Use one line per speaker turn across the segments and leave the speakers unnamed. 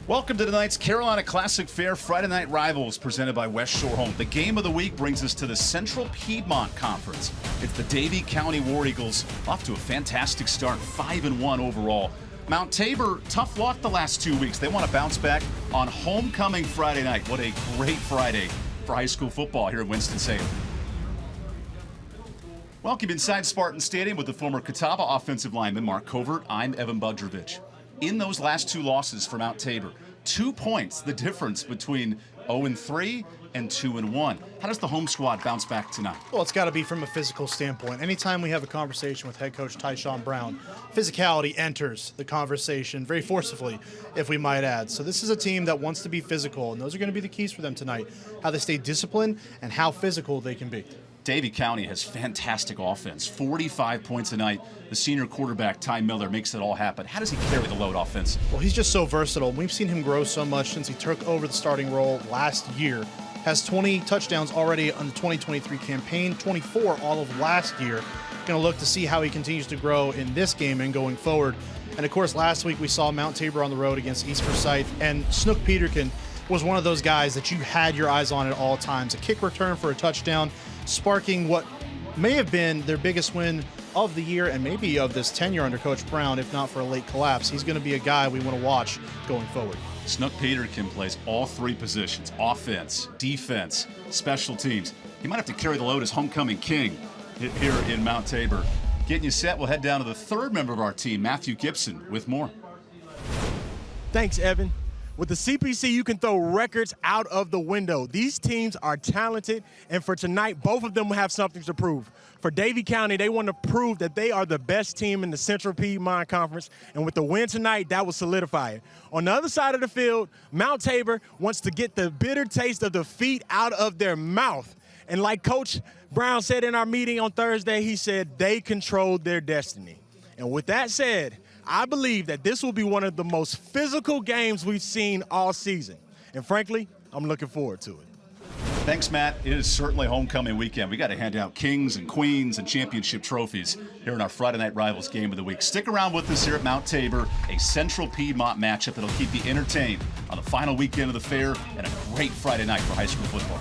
Welcome to tonight's Carolina Classic Fair Friday Night Rivals presented by West Shore Home. The game of the week brings us to the Central Piedmont Conference. It's the Davie County War Eagles off to a fantastic start, 5-1 overall. Mount Tabor, tough luck the last 2 weeks. They want to bounce back on homecoming Friday night. What a great Friday for high school football here in Winston-Salem. Welcome inside Spartan Stadium with the former Catawba offensive lineman Mark Covert. I'm EvanBudrovich. In those last two losses for Mount Tabor, 2 points, the difference between 0-3 and 2-1. How does the home squad bounce back tonight?
Well, it's got to be from a physical standpoint. Anytime we have a conversation with head coach Tyshawn Brown, physicality enters the conversation very forcibly, if we might add. So this is a team that wants to be physical, and those are going to be the keys for them tonight, how they stay disciplined and how physical they can be.
Davie County has fantastic offense, 45 points a night. The senior quarterback, Ty Miller, makes it all happen. How does he carry the load offensively?
Well, he's just so versatile. We've seen him grow so much since he took over the starting role last year. Has 20 touchdowns already on the 2023 campaign, 24 all of last year. Going to look to see how he continues to grow in this game and going forward. And, of course, last week we saw Mount Tabor on the road against East Forsyth, and Snook Peterkin was one of those guys that you had your eyes on at all times. A kick return for a touchdown, sparking what may have been their biggest win of the year and maybe of this tenure under Coach Brown, if not for a late collapse. He's going to be a guy we want to watch going forward.
Snook Peterkin plays all three positions, offense, defense, special teams. He might have to carry the load as homecoming king here in Mount Tabor. Getting you set, we'll head down to the third member of our team, Matthew Gibson, with more.
Thanks, Evan. With the CPC, you can throw records out of the window. These teams are talented, and for tonight, both of them will have something to prove. For Davie County, they want to prove that they are the best team in the Central Piedmont Conference, and with the win tonight, that will solidify it. On the other side of the field, Mount Tabor wants to get the bitter taste of defeat out of their mouth. And like Coach Brown said in our meeting on Thursday, he said they controlled their destiny. And with that said, I believe that this will be one of the most physical games we've seen all season. And frankly, I'm looking forward to it.
Thanks, Matt. It is certainly homecoming weekend. We got to hand out kings and queens and championship trophies here in our Friday Night Rivals game of the week. Stick around with us here at Mount Tabor, a Central Piedmont matchup that'll keep you entertained on the final weekend of the fair and a great Friday night for high school football.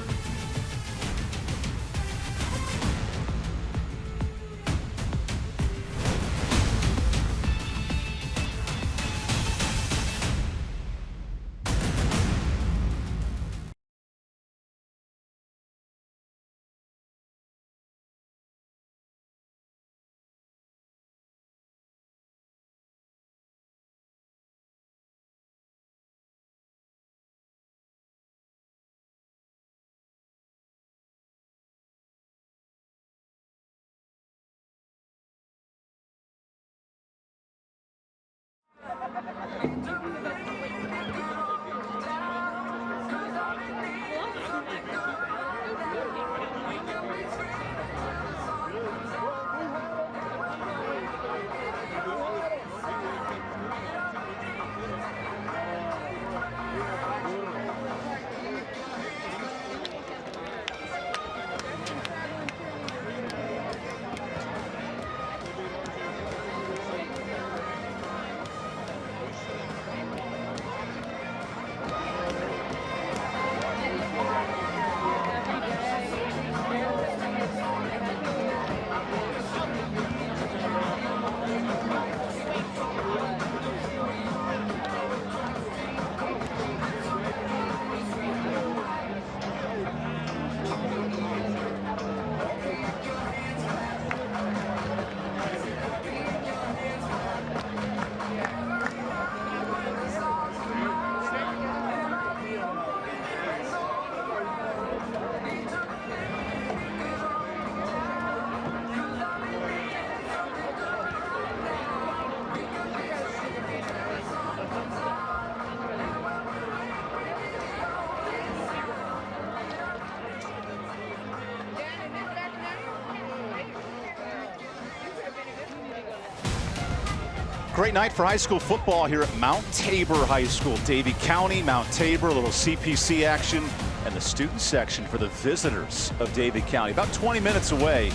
Great night for high school football here at Mount Tabor High School. Davie County, Mount Tabor, a little CPC action, and the student section for the visitors of Davie County. About 20 minutes away,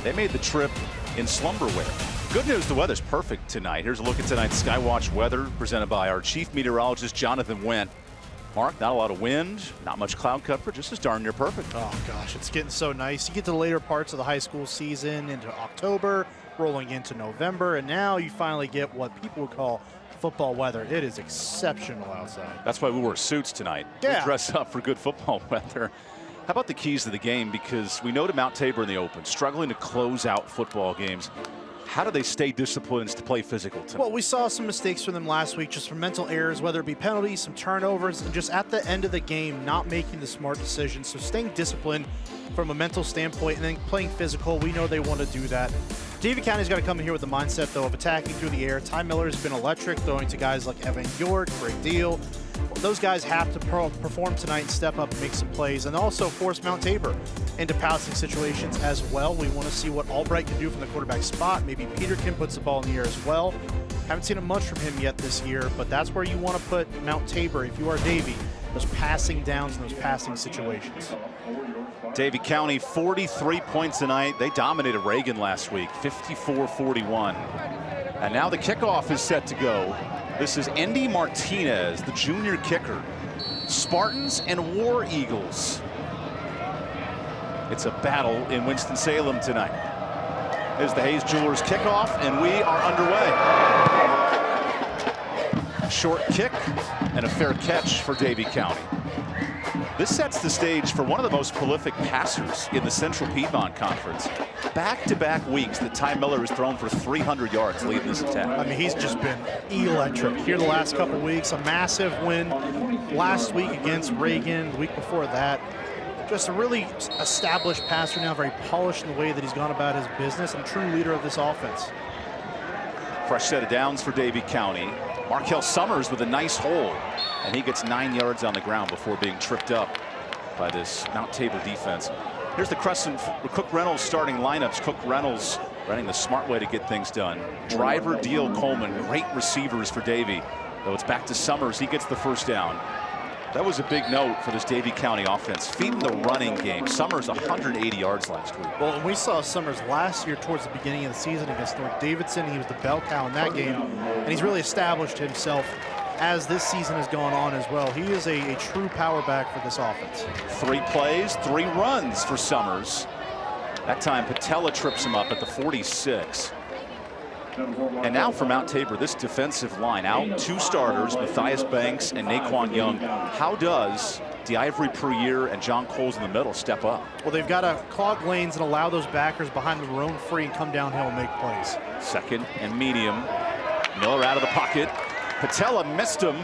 they made the trip in slumber wear. Good news, the weather's perfect tonight. Here's a look at tonight's Skywatch weather presented by our chief meteorologist, Jonathan Wendt. Mark, not a lot of wind, not much cloud coverage. This is darn near perfect.
Oh, gosh, it's getting so nice. You get to the later parts of the high school season into October, rolling into November, and now you finally get what people would call football weather. It is exceptional outside.
That's why we wore suits tonight.
Yeah.
We dress up for good football weather. How about the keys to the game? Because we know to Mount Tabor in the open, struggling to close out football games. How do they stay disciplined to play physical tonight?
Well, we saw some mistakes from them last week, just from mental errors, whether it be penalties, some turnovers, and just at the end of the game, not making the smart decisions. So staying disciplined from a mental standpoint and then playing physical, we know they want to do that. Davie County's got to come in here with the mindset, though, of attacking through the air. Ty Miller's been electric, throwing to guys like Evan York, great deal. Those guys have to perform tonight and step up and make some plays, and also force Mount Tabor into passing situations as well. We want to see what Albright can do from the quarterback spot. Maybe Peterkin puts the ball in the air as well. Haven't seen much from him yet this year, but that's where you want to put Mount Tabor, if you are Davie, those passing downs and those passing situations.
Davie County, 43 points tonight. They dominated Reagan last week, 54-41. And now the kickoff is set to go. This is Andy Martinez, the junior kicker. Spartans and War Eagles. It's a battle in Winston-Salem tonight. There's the Hayes Jewelers kickoff, and we are underway. Short kick and a fair catch for Davie County. This sets the stage for one of the most prolific passers in the Central Piedmont Conference. Back-to-back weeks that Ty Miller has thrown for 300 yards leading this attack.
I mean, he's just been electric here the last couple weeks. A massive win last week against Reagan, the week before that. Just a really established passer now, very polished in the way that he's gone about his business, and true leader of this offense.
Fresh set of downs for Davie County. Markel Summers with a nice hole, and he gets 9 yards on the ground before being tripped up by this Mount Tabor defense. Here's the Crescent Cook Reynolds starting lineups. Cook Reynolds running the smart way to get things done. Driver, Deal, Coleman, great receivers for Davie. Though it's back to Summers, he gets the first down. That was a big note for this Davie County offense, feeding the running game. Summers 180 yards last week.
Well, and we saw Summers last year towards the beginning of the season against North Davidson. He was the bell cow in that game, and he's really established himself as this season has gone on as well. He is a true power back for this offense. 3
plays, 3 runs for Summers. That time Patella trips him up at the 46. And now for Mount Tabor, this defensive line out 2 starters, Matthias Banks and Naquan Young. How does DeIvory Pruier and John Coles in the middle step up?
Well, they've got to clog lanes and allow those backers behind them to roam free and come downhill and make plays.
Second and medium. Miller out of the pocket. Patella missed him.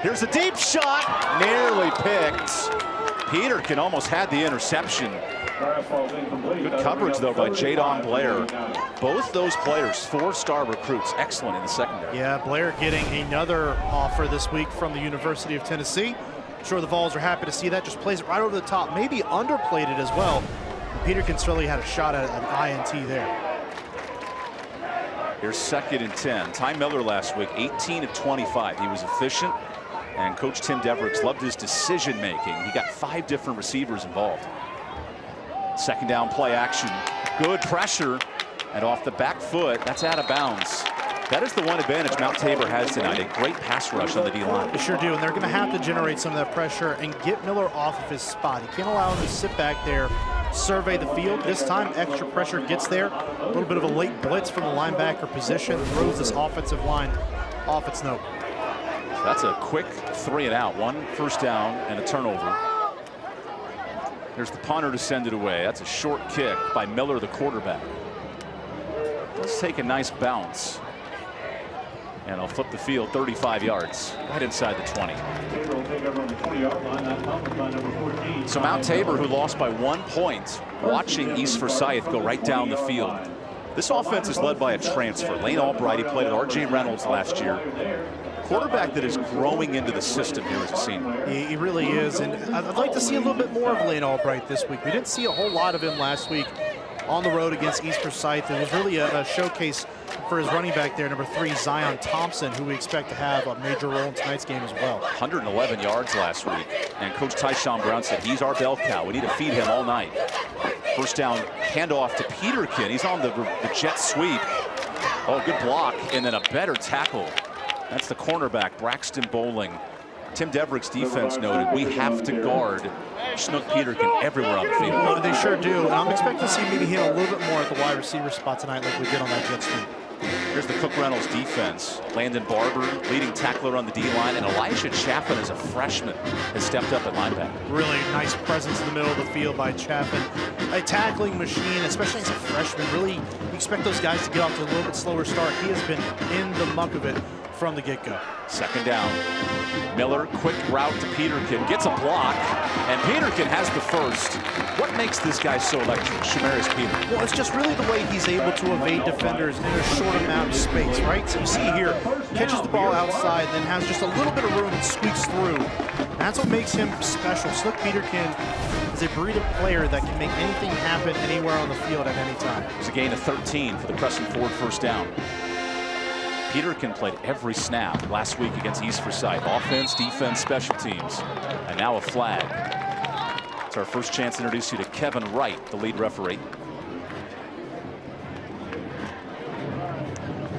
Here's a deep shot, nearly picked. Peterkin almost had the interception. Good coverage, though, by Jadon Blair. Both those players, 4-star recruits, excellent in the secondary.
Yeah, Blair getting another offer this week from the University of Tennessee. I'm sure the Vols are happy to see that. Just plays it right over the top, maybe underplayed it as well. Peterkin certainly had a shot at an INT there.
Here's 2nd and 10. Ty Miller last week, 18 of 25. He was efficient, and Coach Tim Devericks loved his decision-making. He got 5 different receivers involved. 2nd down play action. Good pressure, and off the back foot, that's out of bounds. That is the one advantage Mount Tabor has tonight, a great pass rush on the D-line.
They sure do, and they're going to have to generate some of that pressure and get Miller off of his spot. You can't allow him to sit back there, survey the field. This time, extra pressure gets there. A little bit of a late blitz from the linebacker position, throws this offensive line off its note.
That's a quick 3 and out. 1 first down and a turnover. There's the punter to send it away. That's a short kick by Miller, the quarterback. Let's take a nice bounce. And I'll flip the field 35 yards, right inside the 20. So Mount Tabor, who lost by 1 point, watching East Forsyth go right down the field. This offense is led by a transfer. Lane Albright, he played at R.J. Reynolds last year. Quarterback that is growing into the system here as a senior.
He really is, and I'd like to see a little bit more of Lane Albright this week. We didn't see a whole lot of him last week on the road against East Forsyth. It was really a showcase for his running back there, number 3, Zion Thompson, who we expect to have a major role in tonight's game as well.
111 yards last week, and Coach Tyshawn Brown said he's our bell cow. We need to feed him all night. First down handoff to Peterkin. He's on the jet sweep. Oh, good block, and then a better tackle. That's the cornerback, Braxton Bowling. Tim Deverick's defense noted, we have to guard Snook Peterkin everywhere on the field.
Oh, they sure do. And I'm expecting to see maybe hit a little bit more at the wide receiver spot tonight like we did on that jet sweep.
Here's the Cook Reynolds defense. Landon Barber, leading tackler on the D-line, and Elijah Chaffin as a freshman has stepped up at linebacker.
Really nice presence in the middle of the field by Chaffin. A tackling machine, especially as a freshman. Really, you expect those guys to get off to a little bit slower start. He has been in the muck of it from the get-go.
Second down. Miller, quick route to Peterkin, gets a block, and Peterkin has the first. What makes this guy so electric, Shamarius Peterkin?
Well, it's just really the way he's able to evade defenders in a short amount of space, right? So you see here, catches the ball outside, then has just a little bit of room and squeaks through. That's what makes him special. Snook Peterkin is a breed of player that can make anything happen anywhere on the field at any time.
It's a gain of 13 for the Crescent Ford first down. Peterkin played every snap last week against East Forsyth. Offense, defense, special teams, and now a flag. It's our first chance to introduce you to Kevin Wright, the lead referee.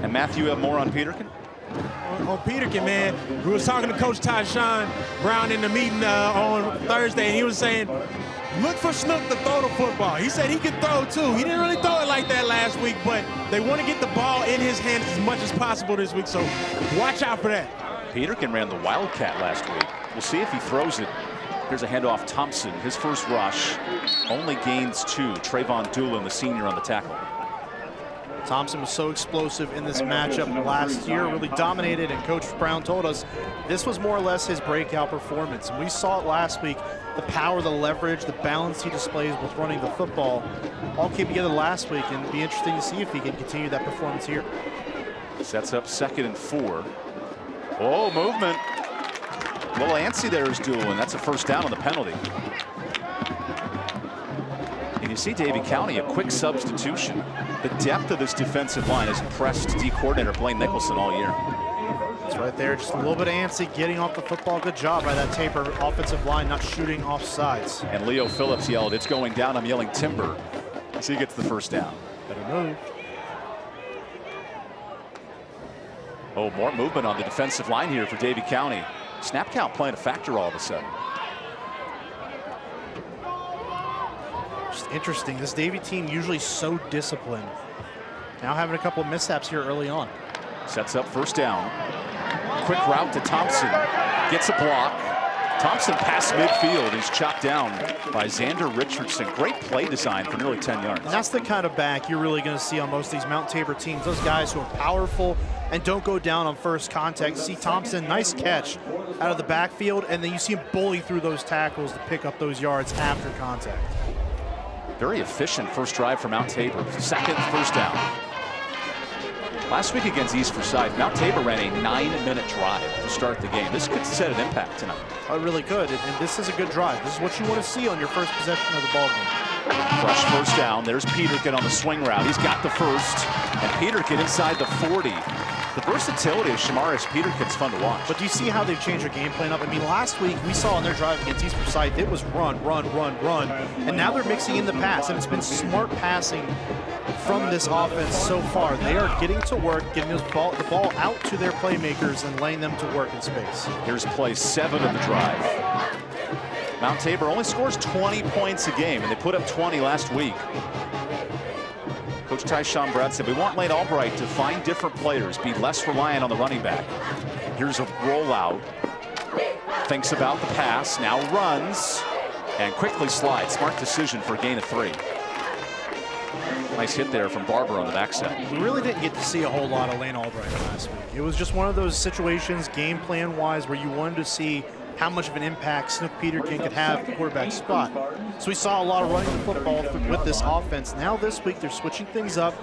And Matthew, you have more on Peterkin?
On Peterkin, man, we was talking to Coach Tyshawn Brown in the meeting on Thursday, and he was saying, look for Snook to throw the football. He said he could throw too. He didn't really throw it like that last week, but they want to get the ball in his hands as much as possible this week, so watch out for that.
Peterkin ran the Wildcat last week. We'll see if he throws it. Here's a handoff. Thompson, his first rush, only gains 2. Trayvon Doolin, the senior, on the tackle.
Thompson was so explosive in this matchup last year, really dominated, and Coach Brown told us this was more or less his breakout performance. And we saw it last week, the power, the leverage, the balance he displays with running the football all came together last week, and it'd be interesting to see if he can continue that performance here.
Sets up 2nd and 4. Oh, movement. A little antsy there is Doolin. That's a first down on the penalty. And you see Davie County, a quick substitution. The depth of this defensive line has impressed D coordinator Blaine Nicholson all year.
It's right there, just a little bit antsy, getting off the football. Good job by that Tabor offensive line, not shooting off sides.
And Leo Phillips yelled, "It's going down." I'm yelling timber. So he gets the first down.
Better move.
Oh, more movement on the defensive line here for Davie County. Snap count playing a factor all of a sudden.
Just interesting. This Davie team usually so disciplined. Now having a couple of mishaps here early on.
Sets up first down. Quick route to Thompson. Gets a block. Thompson past midfield. He's chopped down by Xander Richardson. Great play design for nearly 10 yards.
And that's the kind of back you're really going to see on most of these Mount Tabor teams. Those guys who are powerful and don't go down on first contact. You see Thompson, nice catch out of the backfield, and then you see him bully through those tackles to pick up those yards after contact.
Very efficient first drive for Mount Tabor. 2nd first down. Last week against East Forsyth, Mount Tabor ran a 9-minute drive to start the game. This could set an impact tonight.
Oh, it really could, and this is a good drive. This is what you want to see on your first possession of the ball game.
Fresh first down. There's Peterkin on the swing route. He's got the first, and Peterkin inside the 40. The versatility of Shamarius Peterkin's fun to watch.
But do you see how they've changed their game plan up? I mean, last week we saw on their drive against East Forsyth, it was run, run, run, run. And now they're mixing in the pass, and it's been smart passing from this offense so far. They are getting to work, getting the ball out to their playmakers and laying them to work in space.
Here's play 7 of the drive. Mount Tabor only scores 20 points a game, and they put up 20 last week. Coach Tyshawn Brown said, we want Lane Albright to find different players, be less reliant on the running back. Here's a rollout. Thinks about the pass, now runs, and quickly slides. Smart decision for a gain of 3. Nice hit there from Barber on the backside.
We really didn't get to see a whole lot of Lane Albright last week. It was just one of those situations, game plan wise, where you wanted to see how much of an impact Snook Peterkin could have at the quarterback spot. So we saw a lot of running the football with this offense. Now this week they're switching things up,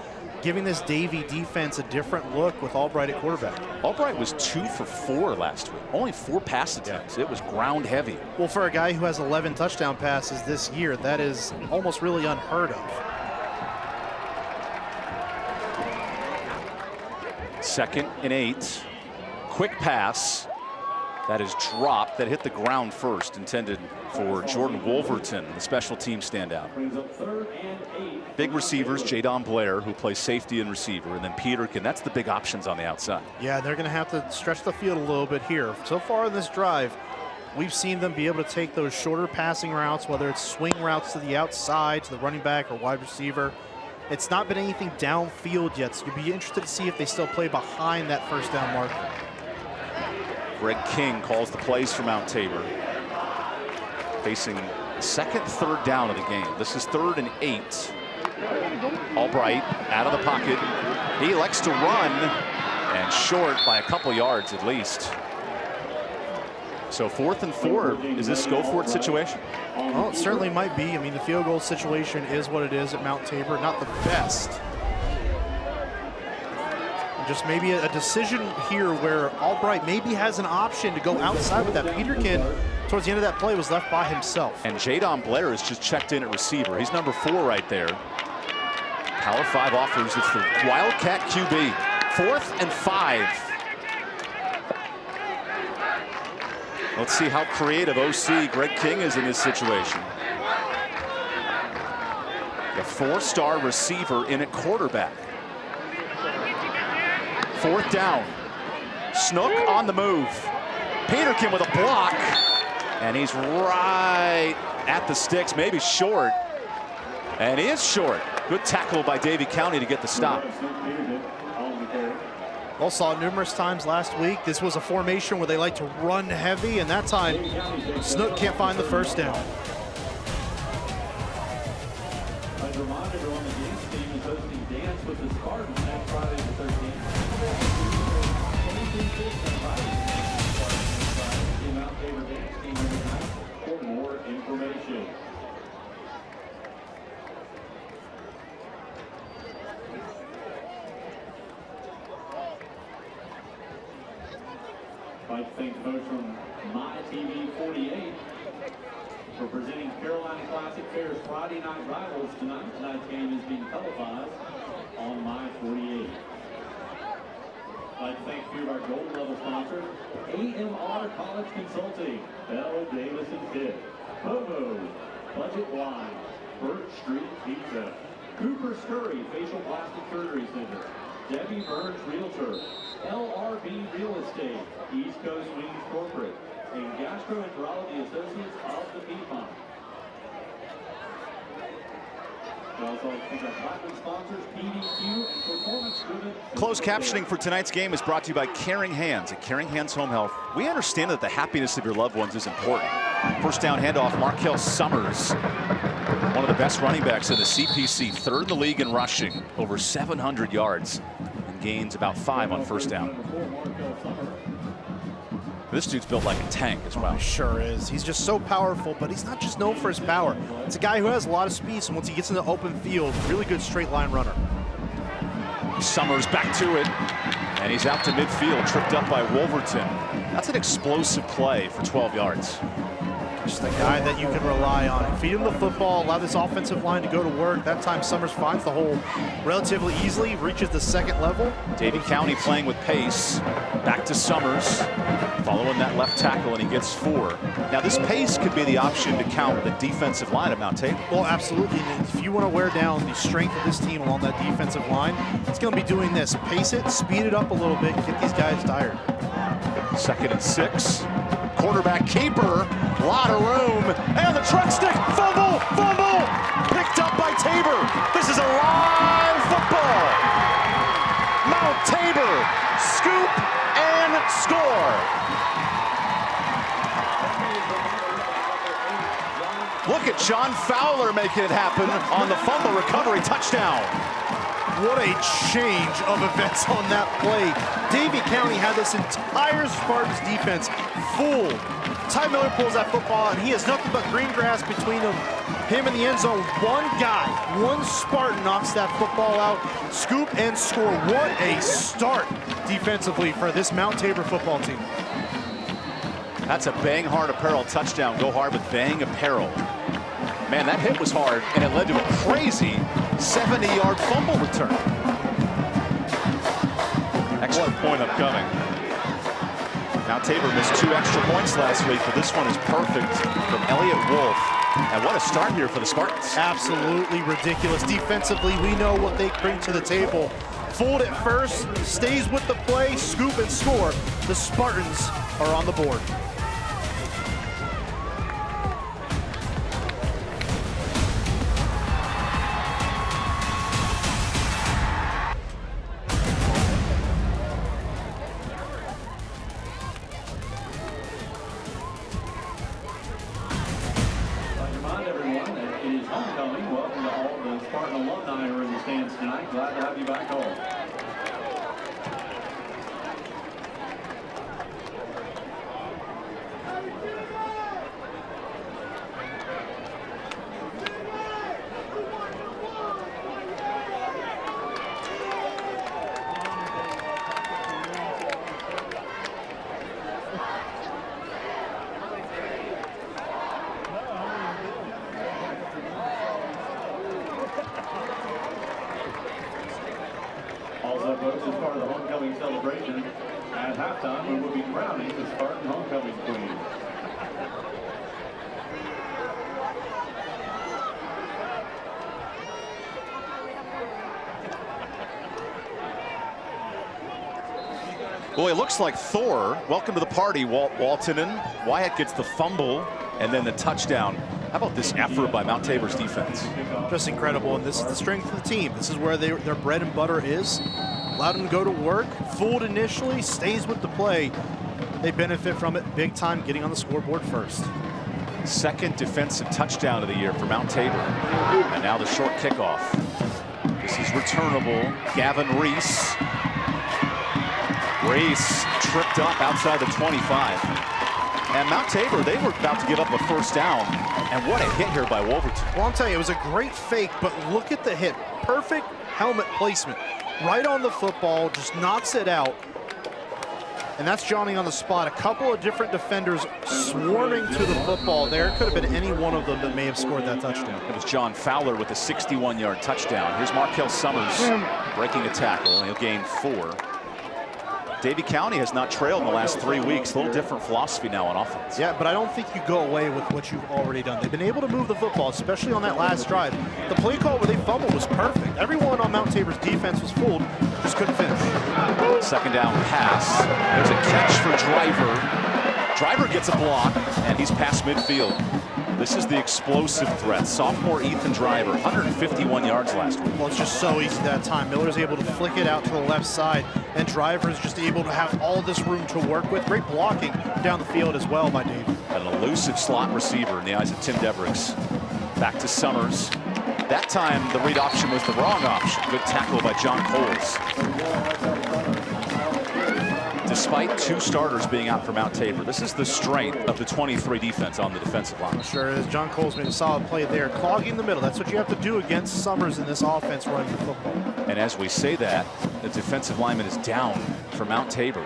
giving this Davie defense a different look with Albright at quarterback.
Albright was 2 for 4 last week. Only 4 pass attempts. It was ground heavy.
Well, for a guy who has 11 touchdown passes this year, that is almost really unheard of.
2nd and 8. Quick pass. That is dropped. That hit the ground first, intended for Jordan Wolverton, the special team standout. Big receivers, Jadon Blair, who plays safety and receiver, and then Peterkin. That's the big options on the outside.
Yeah, they're going to have to stretch the field a little bit here. So far in this drive, we've seen them be able to take those shorter passing routes, whether it's swing routes to the outside, to the running back or wide receiver. It's not been anything downfield yet, so you'd be interested to see if they still play behind that first down marker.
Greg King calls the plays for Mount Tabor. Facing the second third down of the game. This is 3rd and 8. Albright out of the pocket. He elects to run, and short by a couple yards at least. So 4th and 4, is this go for it situation?
Well, it certainly might be. I mean, the field goal situation is what it is at Mount Tabor. Not the best. Just maybe a decision here where Albright maybe has an option to go outside with that. Peterkin, towards the end of that play, was left by himself.
And Jadon Blair is just checked in at receiver. He's number 4 right there. Power 5 offers. It's the Wildcat QB. 4th and 5. Let's see how creative OC Greg King is in this situation. The 4-star receiver in at quarterback. 4th down. Snook on the move. Peterkin with a block. And he's right at the sticks, maybe short. And he is short. Good tackle by Davie County to get the stop.
Well, saw it numerous times last week. This was a formation where they like to run heavy, and that time Snook can't find the first down.
As a reminder, on the dance team is hosting Dance with the Spartans next Friday the 13th. The Mount Tabor dance team every night for more information. I'd like to thank the folks from My TV 48 for presenting Carolina Classic Fair's Friday Night Rivals tonight. Tonight's game is being televised on My 48. I'd like to thank a few of our gold level sponsors: AMR College Consulting, Bell Davis and Pitt, Povo, Budget Wine, Birch Street Pizza, Cooper Scurry Facial Plastic Surgery Center, Debbie Burns Realtor, LRB Real Estate, East Coast Wings Corporate, and Gastroenterology Associates of the Piedmont. We also thank our platinum sponsors, PDQ and Performance Driven.
Closed captioning for tonight's game is brought to you by Caring Hands. At Caring Hands Home Health, we understand that the happiness of your loved ones is important. First down handoff, Markel Summers, one of the best running backs in the CPC, 3rd in the league in rushing, over 700 yards, and gains about 5 on first down. This dude's built like a tank as well.
He sure is. He's just so powerful, but he's not just known for his power. It's a guy who has a lot of speed, so once he gets into the open field, really good straight line runner.
Summers back to it, and he's out to midfield, tripped up by Wolverton. That's an explosive play for 12 yards.
Just a guy that you can rely on. Feed him the football, allow this offensive line to go to work. That time Summers finds the hole relatively easily, reaches the second level.
Davie County playing with pace. Back to Summers, following that left tackle, and he gets 4. Now this pace could be the option to count the defensive line of Mount Tabor.
Well, absolutely. And if you want to wear down the strength of this team along that defensive line, it's going to be doing this. Pace it, speed it up a little bit, get these guys tired.
2nd and 6. Quarterback keeper, lot of room, and the truck stick, fumble, picked up by Tabor. This is a live football. Mount Tabor, scoop and score. Look at John Fowler making it happen on the fumble recovery touchdown.
What a change of events on that play. Davie County had this entire Spartans defense full. Ty Miller pulls that football out, and he has nothing but green grass between him and the end zone. One guy, one Spartan knocks that football out, scoop and score. What a start defensively for this Mount Tabor football team.
That's a Bang Hard Apparel touchdown. Go hard with Bang Apparel. Man, that hit was hard, and it led to a crazy 70-yard fumble return. Extra point upcoming. Mount Tabor missed 2 extra points last week, but this one is perfect from Elliott Wolf. And what a start here for the Spartans.
Absolutely ridiculous. Defensively, we know what they bring to the table. Fooled at first, stays with the play, scoop and score. The Spartans are on the board.
Remind everyone that it is homecoming. Welcome to all the Spartan alumni who are in the stands tonight. Glad to have you back home. Also, folks, as part of the homecoming celebration, at halftime, we will be crowning the Spartan homecoming queen.
Boy, it looks like Thor. Welcome to the party, Waltonen. Wyatt gets the fumble and then the touchdown. How about this effort by Mount Tabor's defense?
Just incredible, and this is the strength of the team. This is where their bread and butter is. Allowed them to go to work, fooled initially, stays with the play. They benefit from it big time, getting on the scoreboard first.
Second defensive touchdown of the year for Mount Tabor. And now the short kickoff. This is returnable. Gavin Reese. Reese tripped up outside the 25. And Mount Tabor, they were about to give up a first down. And what a hit here by Wolverton.
Well, I'm telling you, it was a great fake, but look at the hit. Perfect helmet placement. Right on the football, just knocks it out. And that's Johnny on the spot. A couple of different defenders swarming to the football there. Could have been any one of them that may have scored that touchdown.
It was John Fowler with a 61-yard touchdown. Here's Markel Summers breaking a tackle. He'll gain 4. Davie County has not trailed in the last 3 weeks. A little different philosophy now on offense.
Yeah, but I don't think you go away with what you've already done. They've been able to move the football, especially on that last drive. The play call where they fumbled was perfect. Everyone on Mount Tabor's defense was fooled, just couldn't finish.
Second down pass. There's a catch for Driver. Driver gets a block, and he's past midfield. This is the explosive threat. Sophomore Ethan Driver, 151 yards last week.
Well, it's just so easy that time. Miller's able to flick it out to the left side, and Driver's just able to have all this room to work with. Great blocking down the field as well by Davie.
An elusive slot receiver in the eyes of Tim Devericks. Back to Summers. That time, the read option was the wrong option. Good tackle by John Coles. Despite 2 starters being out for Mount Tabor, this is the strength of the 23 defense on the defensive line.
Sure is. John Coles made a solid play there, clogging the middle. That's what you have to do against Summers in this offense running the football.
And as we say that, the defensive lineman is down for Mount Tabor.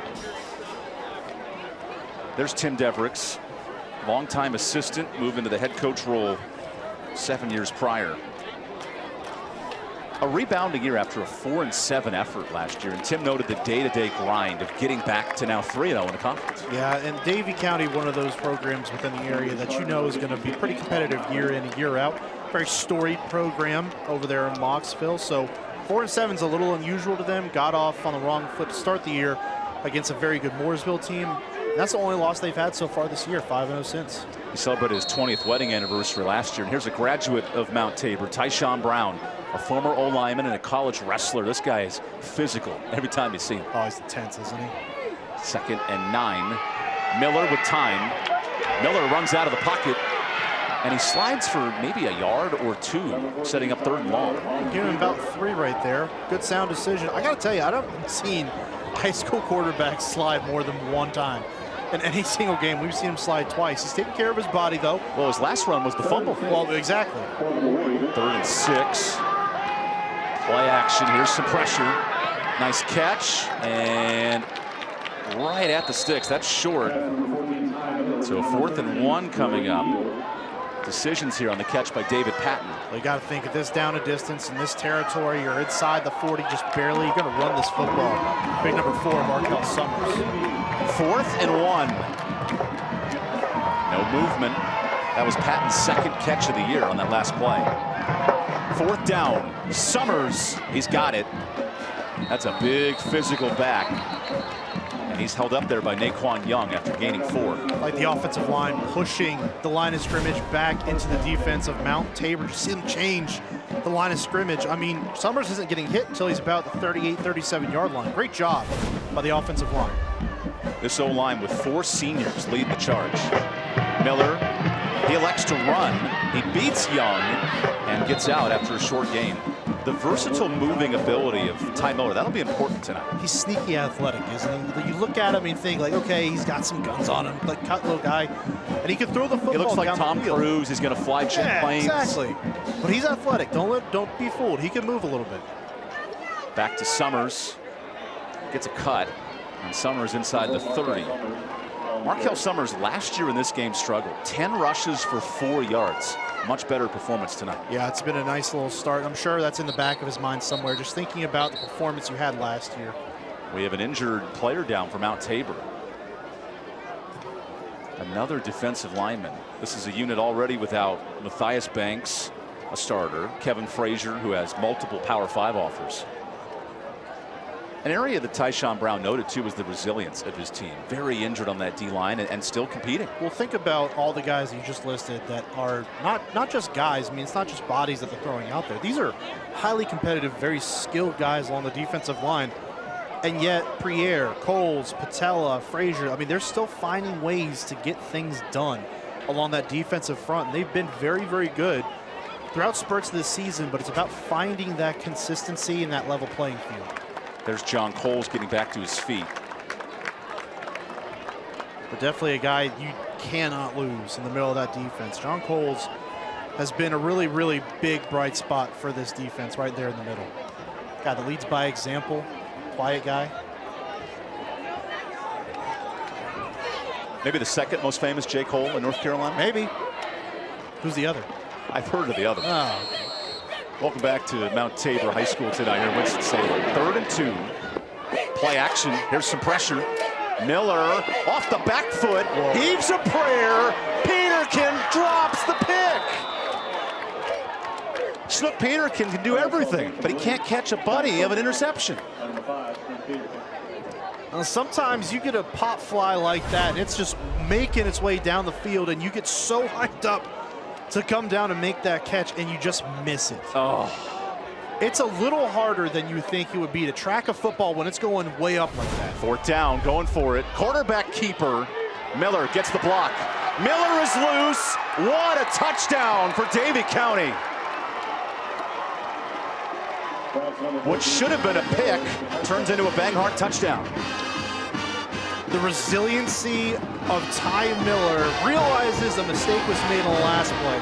There's Tim Devericks, longtime assistant, moved into the head coach role 7 years prior. A rebounding year after a 4-7 effort last year, and Tim noted the day-to-day grind of getting back to now 3-0 in the conference.
Yeah, and Davie County, one of those programs within the area that you know is going to be pretty competitive year in and year out. Very storied program over there in Moxville, so 4-7 is a little unusual to them. Got off on the wrong foot to start the year against a very good Mooresville team. And that's the only loss they've had so far this year, 5-0 since.
He celebrated his 20th wedding anniversary last year, and here's a graduate of Mount Tabor, Tyshawn Brown, a former O-lineman and a college wrestler. This guy is physical every time you see him.
Oh, he's intense, isn't he?
2nd and 9. Miller with time. Miller runs out of the pocket, and he slides for maybe a yard or 2, setting up 3rd and long.
Give him about 3 right there. Good sound decision. I got to tell you, I haven't seen high school quarterbacks slide more than 1 time. In any single game, we've seen him slide twice. He's taking care of his body, though.
Well, his last run was the fumble.
Well, exactly.
3rd and 6. Play action. Here's some pressure. Nice catch. And right at the sticks. That's short. So a 4th and 1 coming up. Decisions here on the catch by David Patton.
Well, you got to think at this down a distance in this territory, you're inside the 40 just barely. You're going to run this football. Big number 4, Markel Summers.
4th and 1. No movement. That was Patton's 2nd catch of the year on that last play. 4th down. Summers, he's got it. That's a big physical back. And he's held up there by Naquan Young after gaining 4.
Like the offensive line pushing the line of scrimmage back into the defense of Mount Tabor. Just see him change the line of scrimmage. I mean, Summers isn't getting hit until he's about the 38, 37-yard line. Great job by the offensive line.
This O-line with 4 seniors lead the charge. Miller, he elects to run. He beats Young and gets out after a short gain. The versatile moving ability of Ty Miller, that'll be important tonight.
He's sneaky athletic, isn't he? You look at him and think, like, okay, he's got some guns on him, like cut little guy, and he can throw the football.
He looks like
down
Tom
the field.
Cruise. He's going to fly jet planes.
Exactly. But he's athletic. Don't be fooled. He can move a little bit.
Back to Summers. Gets a cut. And Summers inside the 30. Markel Summers last year in this game struggled. 10 rushes for 4 yards. Much better performance tonight.
Yeah, it's been a nice little start. I'm sure that's in the back of his mind somewhere, just thinking about the performance you had last year.
We have an injured player down for Mount Tabor. Another defensive lineman. This is a unit already without Matthias Banks, a starter, Kevin Frazier, who has multiple Power 5 offers. An area that Tyshawn Brown noted too was the resilience of his team. Very injured on that D-line and still competing.
Well, think about all the guys that you just listed that are not just guys. I mean, it's not just bodies that they're throwing out there. These are highly competitive, very skilled guys along the defensive line. And yet, Priere, Coles, Patella, Frazier, I mean, they're still finding ways to get things done along that defensive front. And they've been very, very good throughout spurts of this season, but it's about finding that consistency in that level playing field.
There's John Coles getting back to his feet.
But definitely a guy you cannot lose in the middle of that defense. John Coles has been a really, really big bright spot for this defense right there in the middle. Guy that leads by example, quiet guy.
Maybe the 2nd most famous J. Cole in North Carolina?
Maybe. Who's the other?
I've heard of the other.
Oh, okay.
Welcome back to Mount Tabor High School tonight here in Winston-Salem. 3rd and 2. Play action. Here's some pressure. Miller off the back foot. Whoa. Heaves a prayer. Peterkin drops the pick. Snook Peterkin can do everything, but he can't catch a buddy of an interception.
Well, sometimes you get a pop fly like that, and it's just making its way down the field, and you get so hyped up to come down and make that catch, and you just miss it.
Oh.
It's a little harder than you think it would be to track a football when it's going way up like that.
4th down, going for it. Quarterback keeper. Miller gets the block. Miller is loose. What a touchdown for Davie County. What should have been a pick turns into a bang-hard touchdown.
The resiliency of Ty Miller realizes a mistake was made on the last play.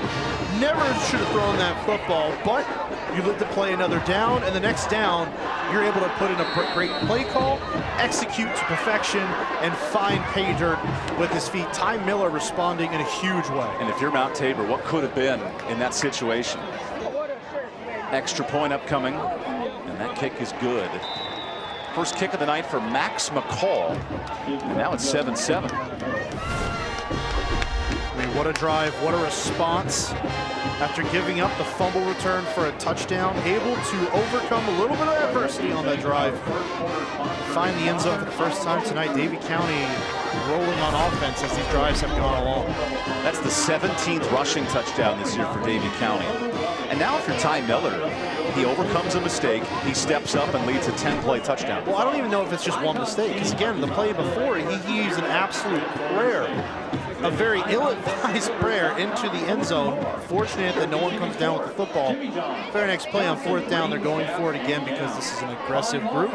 Never should have thrown that football, but you look to play another down, and the next down, you're able to put in a great play call, execute to perfection, and find pay dirt with his feet. Ty Miller responding in a huge way.
And if you're Mount Tabor, what could have been in that situation? Extra point upcoming, and that kick is good. First kick of the night for Max McCall, and now it's 7-7.
I mean, what a drive, what a response. After giving up the fumble return for a touchdown, able to overcome a little bit of adversity on that drive. Find the end zone for the first time tonight. Davie County rolling on offense as these drives have gone along.
That's the 17th rushing touchdown this year for Davie County. And now if you're Ty Miller, he overcomes a mistake, he steps up and leads a 10-play touchdown.
Well, I don't even know if it's just one mistake, because again, the play before, he used an absolute prayer, a very ill-advised prayer into the end zone. Fortunate that no one comes down with the football. Very next play on 4th down, they're going for it again because this is an aggressive group.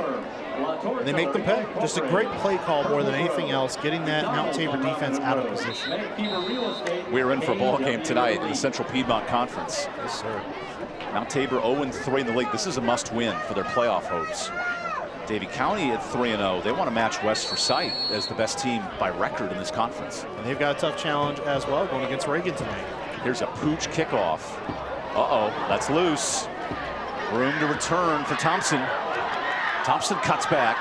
And they make them pay. Just a great play call more than anything else, getting that Mount Tabor defense out of position.
We're in for a ball game tonight in the Central Piedmont Conference.
Yes, sir.
Mount Tabor 0-3 in the league. This is a must-win for their playoff hopes. Davie County at 3-0. They want to match West Forsyth as the best team by record in this conference.
And they've got a tough challenge as well going against Reagan tonight.
Here's a pooch kickoff. Uh-oh, that's loose. Room to return for Thompson. Thompson cuts back.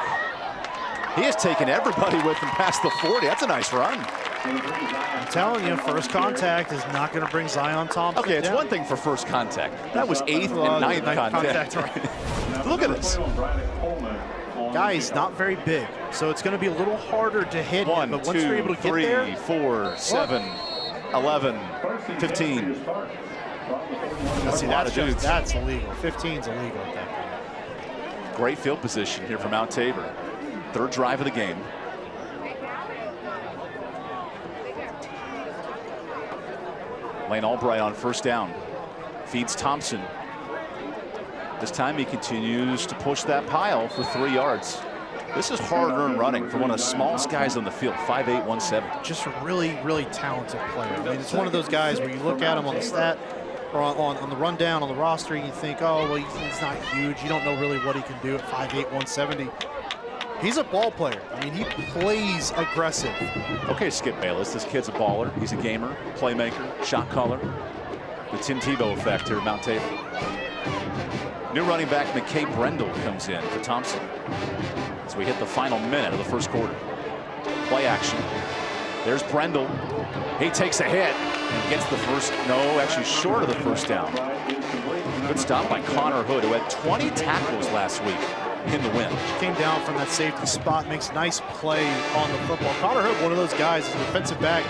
He has taken everybody with him past the 40. That's a nice run.
I'm telling you, first contact is not going to bring Zion Thompson
Okay, it's
down.
one thing for first contact. That was 8th and 9th contact.
Right.
Look at this.
Guy's not very big, so it's going to be a little harder to hit
1,
him, but once you're
2,
able to
3,
get there,
4, 7, 11, 15.
see, that's illegal. 15's illegal at that point.
Great field position here for Mount Tabor. Third drive of the game. Lane Albright on first down. Feeds Thompson. This time he continues to push that pile for 3 yards. This is hard-earned running for one of the smallest guys on the field, 5'8", 170.
Just a really, really talented player. I mean, it's one of those guys where you look at him on the stat or on the rundown on the roster and you think, oh, well, he's not huge. You don't know really what he can do at 5'8", 170. He's a ball player. I mean, he plays aggressive.
Okay, Skip Bayless, this kid's a baller. He's a gamer, playmaker, shot caller. The Tim Tebow effect here at Mount Tabor. New running back McKay Brendel comes in for Thompson as we hit the final minute of the first quarter. Play action. There's Brendel. He takes a hit and gets the first, no, actually short of the first down. Good stop by Connor Hood, who had 20 tackles last week in the win.
Came down from that safety spot, makes a nice play on the football. Connor Hood, one of those guys, is a defensive back.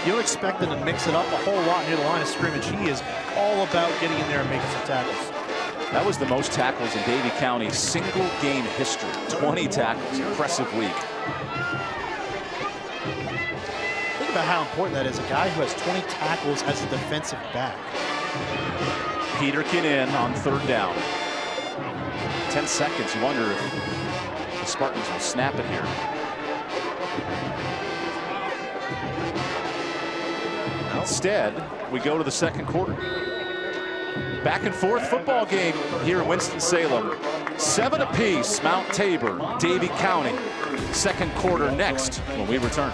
You don't expect him to mix it up a whole lot near the line of scrimmage. He is all about getting in there and making some tackles.
That was the most tackles in Davie County single game history. 20 tackles, impressive week.
Think about how important that is. A guy who has 20 tackles as a defensive back.
Peterkin in on third down. 10 seconds. You wonder if the Spartans will snap it here. Instead, we go to the second quarter. Back and forth football game here in Winston-Salem. 7 apiece, Mount Tabor, Davie County. Second quarter next when we return.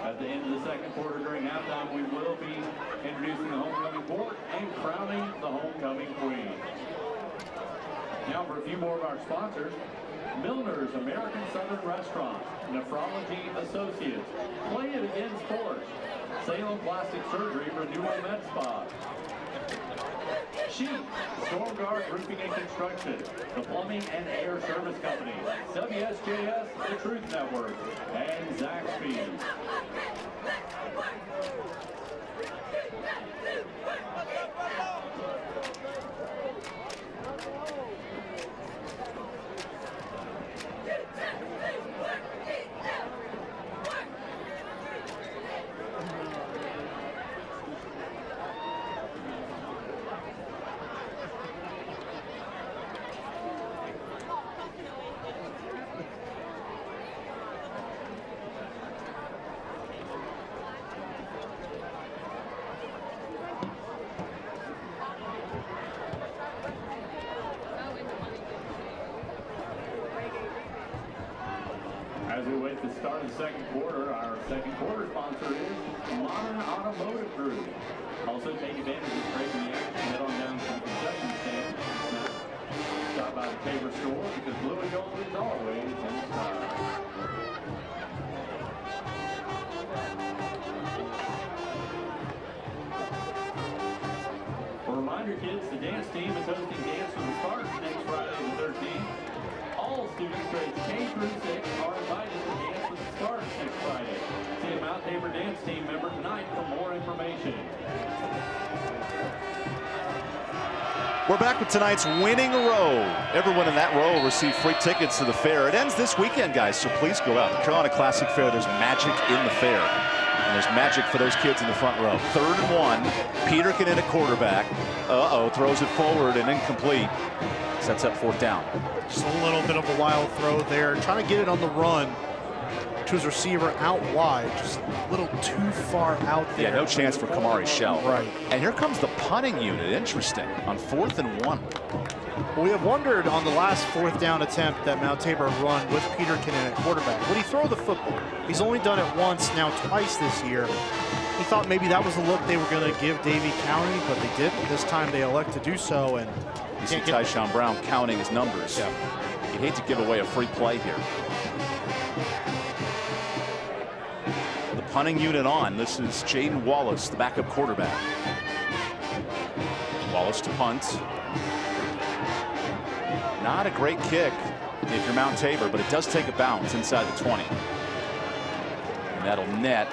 At the end of the second quarter during halftime, we will be introducing the homecoming board and crowning the homecoming queen. Now for a few more of our sponsors. Milner's American Southern Restaurant, Nephrology Associates, Play It Again Sports, Salem Plastic Surgery for New Home Med Spa, Sheep, Stormguard Roofing and Construction, the Plumbing and Air Service Company, WSJS, The Truth Network, and Zaxby's. As we wait to start the second quarter, our second quarter sponsor is Modern Automotive Group. Also take advantage of breaking the action, head on down to the concession stand. Stop by the Tabor store because blue and gold is always in style. A reminder, kids, the dance team is hosting Dance for the Stars next Friday the 13th. All students grades K through 6 are invited to Dance with the Stars next Friday. See a Mount Tabor dance team member tonight for more information.
We're back with tonight's winning row. Everyone in that row will receive free tickets to the fair. It ends this weekend, guys, so please go out. The Carolina Classic Fair, there's magic in the fair. And there's magic for those kids in the front row. 3rd and 1. Peterkin in at quarterback. Throws it forward and incomplete. Sets up 4th down.
Just a little bit of a wild throw there. Trying to get it on the run to his receiver out wide. Just a little too far out there.
Yeah, no chance for Kamari Shell.
Right.
And here comes the punting unit. Interesting. On 4th and 1.
Well, we have wondered on the last 4th down attempt that Mount Tabor run with Peterkin at quarterback. Would he throw the football? He's only done it once, now twice this year. He thought maybe that was the look they were going to give Davie County, but they didn't. This time they elect to do so. And
you see Tyshawn Brown counting his numbers.
Yeah.
You hate to give away a free play here. The punting unit on. This is Jaden Wallace, the backup quarterback. Wallace to punt. Not a great kick if you're Mount Tabor, but it does take a bounce inside the 20. And that'll net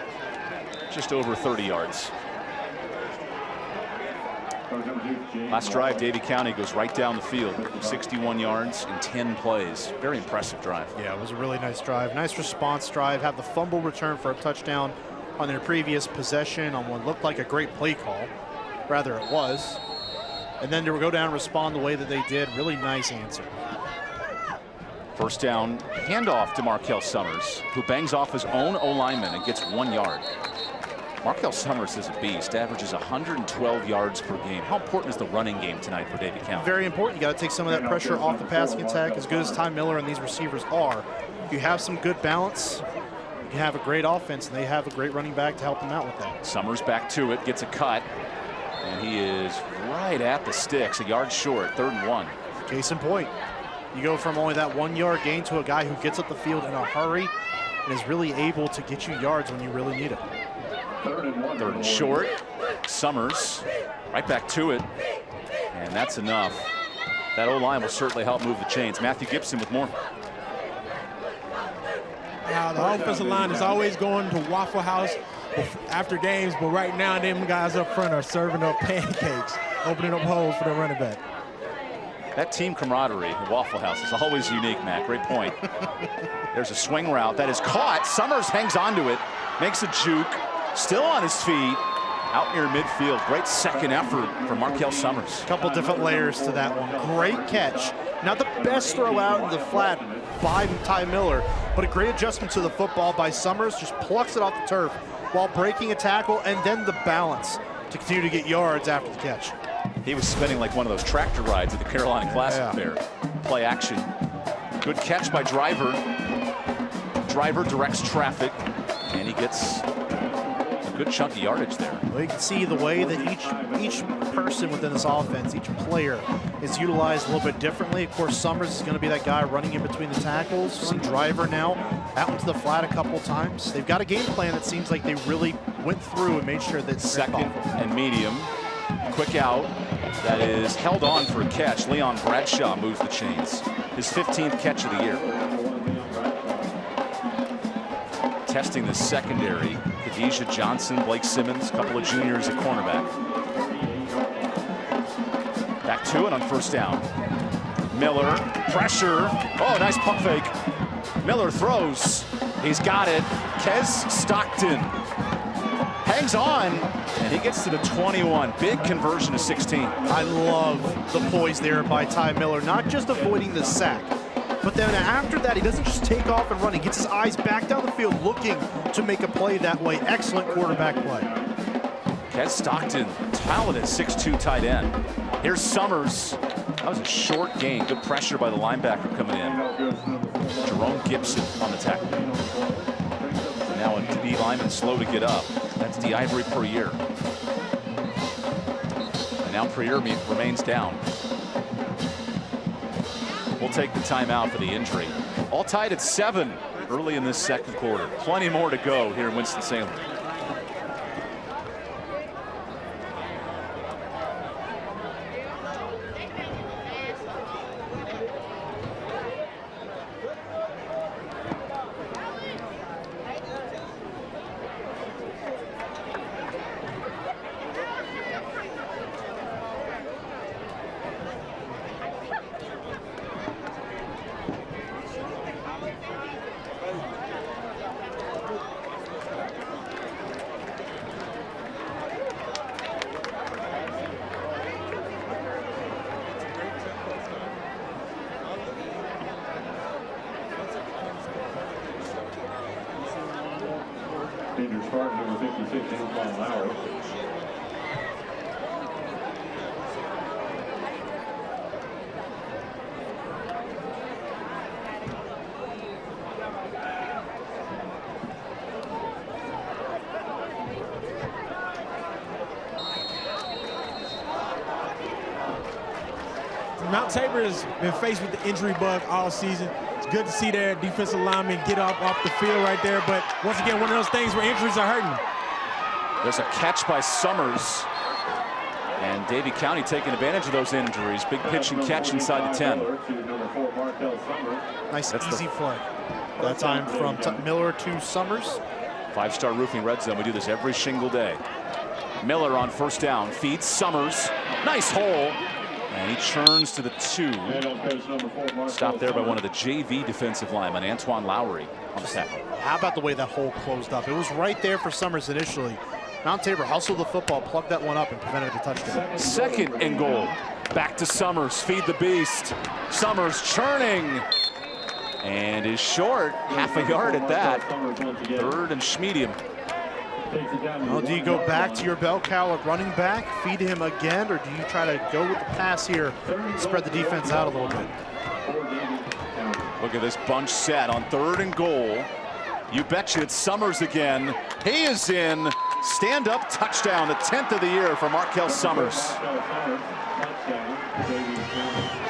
just over 30 yards. Last drive, Davie County goes right down the field, 61 yards in 10 plays. Very impressive drive.
Yeah, it was a really nice drive. Nice response drive. Have the fumble return for a touchdown on their previous possession on what looked like a great play call. Rather, it was. And then to go down and respond the way that they did, really nice answer.
First down, handoff to Markel Summers, who bangs off his own O-lineman and gets 1 yard. Markel Summers is a beast, averages 112 yards per game. How important is the running game tonight for Davie County?
Very important. You got to take some of that pressure off the passing attack. As good as Ty Miller and these receivers are, you have some good balance, you can have a great offense, and they have a great running back to help them out with that.
Summers back to it, gets a cut, and he is right at the sticks, a yard short, 3rd and 1.
Case in point, you go from only that 1 yard gain to a guy who gets up the field in a hurry and is really able to get you yards when you really need it.
3rd and short. Summers right back to it, and that's enough. That O-line will certainly help move the chains. Matthew Gibson with more.
The offensive line is always going to Waffle House after games, but right now them guys up front are serving up pancakes, opening up holes for the running back.
That team camaraderie at Waffle House is always unique, Matt. Great point. There's a swing route that is caught. Summers hangs onto it, makes a juke, still on his feet, out near midfield. Great second effort from Markel Summers.
A couple different layers to that one. Great catch. Not the best throw out in the flat by Ty Miller, but a great adjustment to the football by Summers. Just plucks it off the turf while breaking a tackle, and then the balance to continue to get yards after the catch.
He was spinning like one of those tractor rides at the Carolina Classic Fair. Play action. Good catch by Driver. Driver directs traffic, and he gets a good chunk of yardage there.
Well, you can see the way that each person within this offense, each player, is utilized a little bit differently. Of course, Summers is going to be that guy running in between the tackles. See Driver now out into the flat a couple times. They've got a game plan that seems like they really went through and made sure that
second and medium. Quick out. That is held on for a catch. Leon Bradshaw moves the chains. His 15th catch of the year. Testing the secondary. Khadijah Johnson, Blake Simmons, a couple of juniors at cornerback. Back to it on first down. Miller, pressure. Oh, nice pump fake. Miller throws. He's got it. Kez Stockton hangs on, and he gets to the 21. Big conversion to 16.
I love the poise there by Ty Miller, not just avoiding the sack, but then after that, he doesn't just take off and run. He gets his eyes back down the field looking to make a play that way. Excellent quarterback play.
Kez Stockton, talented 6'2" tight end. Here's Summers. That was a short gain. Good pressure by the linebacker coming in. Jerome Gibson on the tackle. Now a D lineman slow to get up. That's DeIvory Perrier. And now Perrier remains down. We'll take the timeout for the injury. All tied at 7 early in this second quarter. Plenty more to go here in Winston-Salem.
Senior start number 56, Antoine Lowry.
Mount Tabor has been faced with the injury bug all season. It's good to see their defensive linemen get off the field right there. But once again, one of those things where injuries are hurting.
There's a catch by Summers. And Davie County taking advantage of those injuries. Big pitch and catch inside the 10.
Nice easy play. That time from Miller to Summers.
5-star roofing red zone. We do this every single day. Miller on first down. Feeds Summers. Nice hole. And he churns to the 2. Stopped there by one of the JV defensive linemen, Antoine Lowry, on the tackle.
How about the way that hole closed up? It was right there for Summers initially. Mount Tabor hustled the football, plugged that one up, and prevented the touchdown.
Second and goal. Back to Summers. Feed the beast. Summers churning. And is short. Half a yard at that. Third and medium.
Well, do you go back to your bell cow at running back, feed him again, or do you try to go with the pass here, spread the defense out a little bit?
Look at this bunch set on third and goal. You betcha it's Summers again. He is in. Stand up touchdown, the 10th of the year for Markel Summers.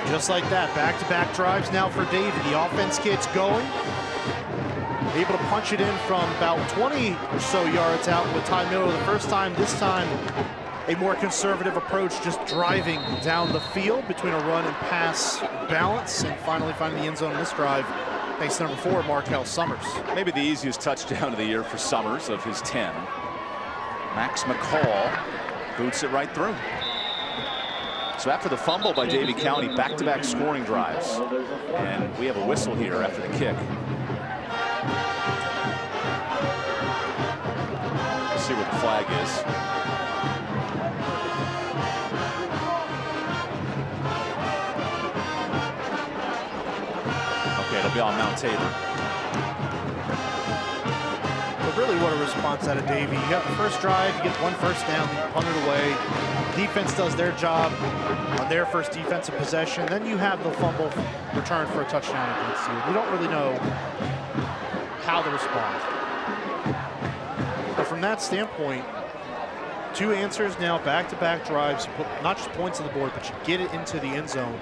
Just like that, back-to-back drives now for Davie. The offense gets going. Able to punch it in from about 20 or so yards out with Ty Miller the first time. This time, a more conservative approach, just driving down the field between a run and pass balance, and finally finding the end zone in this drive. Thanks to number 4, Markel Summers.
Maybe the easiest touchdown of the year for Summers of his 10. Max McCall boots it right through. So after the fumble by Davie County, back-to-back scoring drives. And we have a whistle here after the kick. Let's see what the flag is. Okay, it'll be on Mount Tabor.
But really what a response out of Davie. You got the first drive, you get 1 first down, you punt it away. Defense does their job on their first defensive possession. Then you have the fumble return for a touchdown against you. We don't really know how to respond. But from that standpoint, 2 answers now, back-to-back drives. You put not just points on the board, but you get it into the end zone.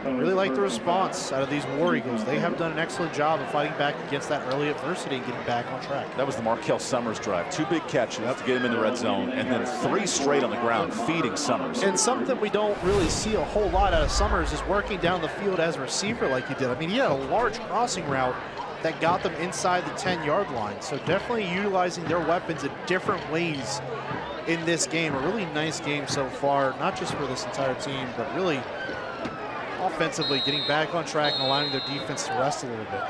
I really like the response out of these War Eagles. They have done an excellent job of fighting back against that early adversity and getting back on track.
That was the Markel Summers drive. 2 big catches to get him in the red zone, and then 3 straight on the ground, feeding Summers.
And something we don't really see a whole lot out of Summers is working down the field as a receiver like he did. I mean, he had a large crossing route that got them inside the 10-yard line. So definitely utilizing their weapons in different ways in this game. A really nice game so far, not just for this entire team, but really offensively getting back on track and allowing their defense to rest a little bit.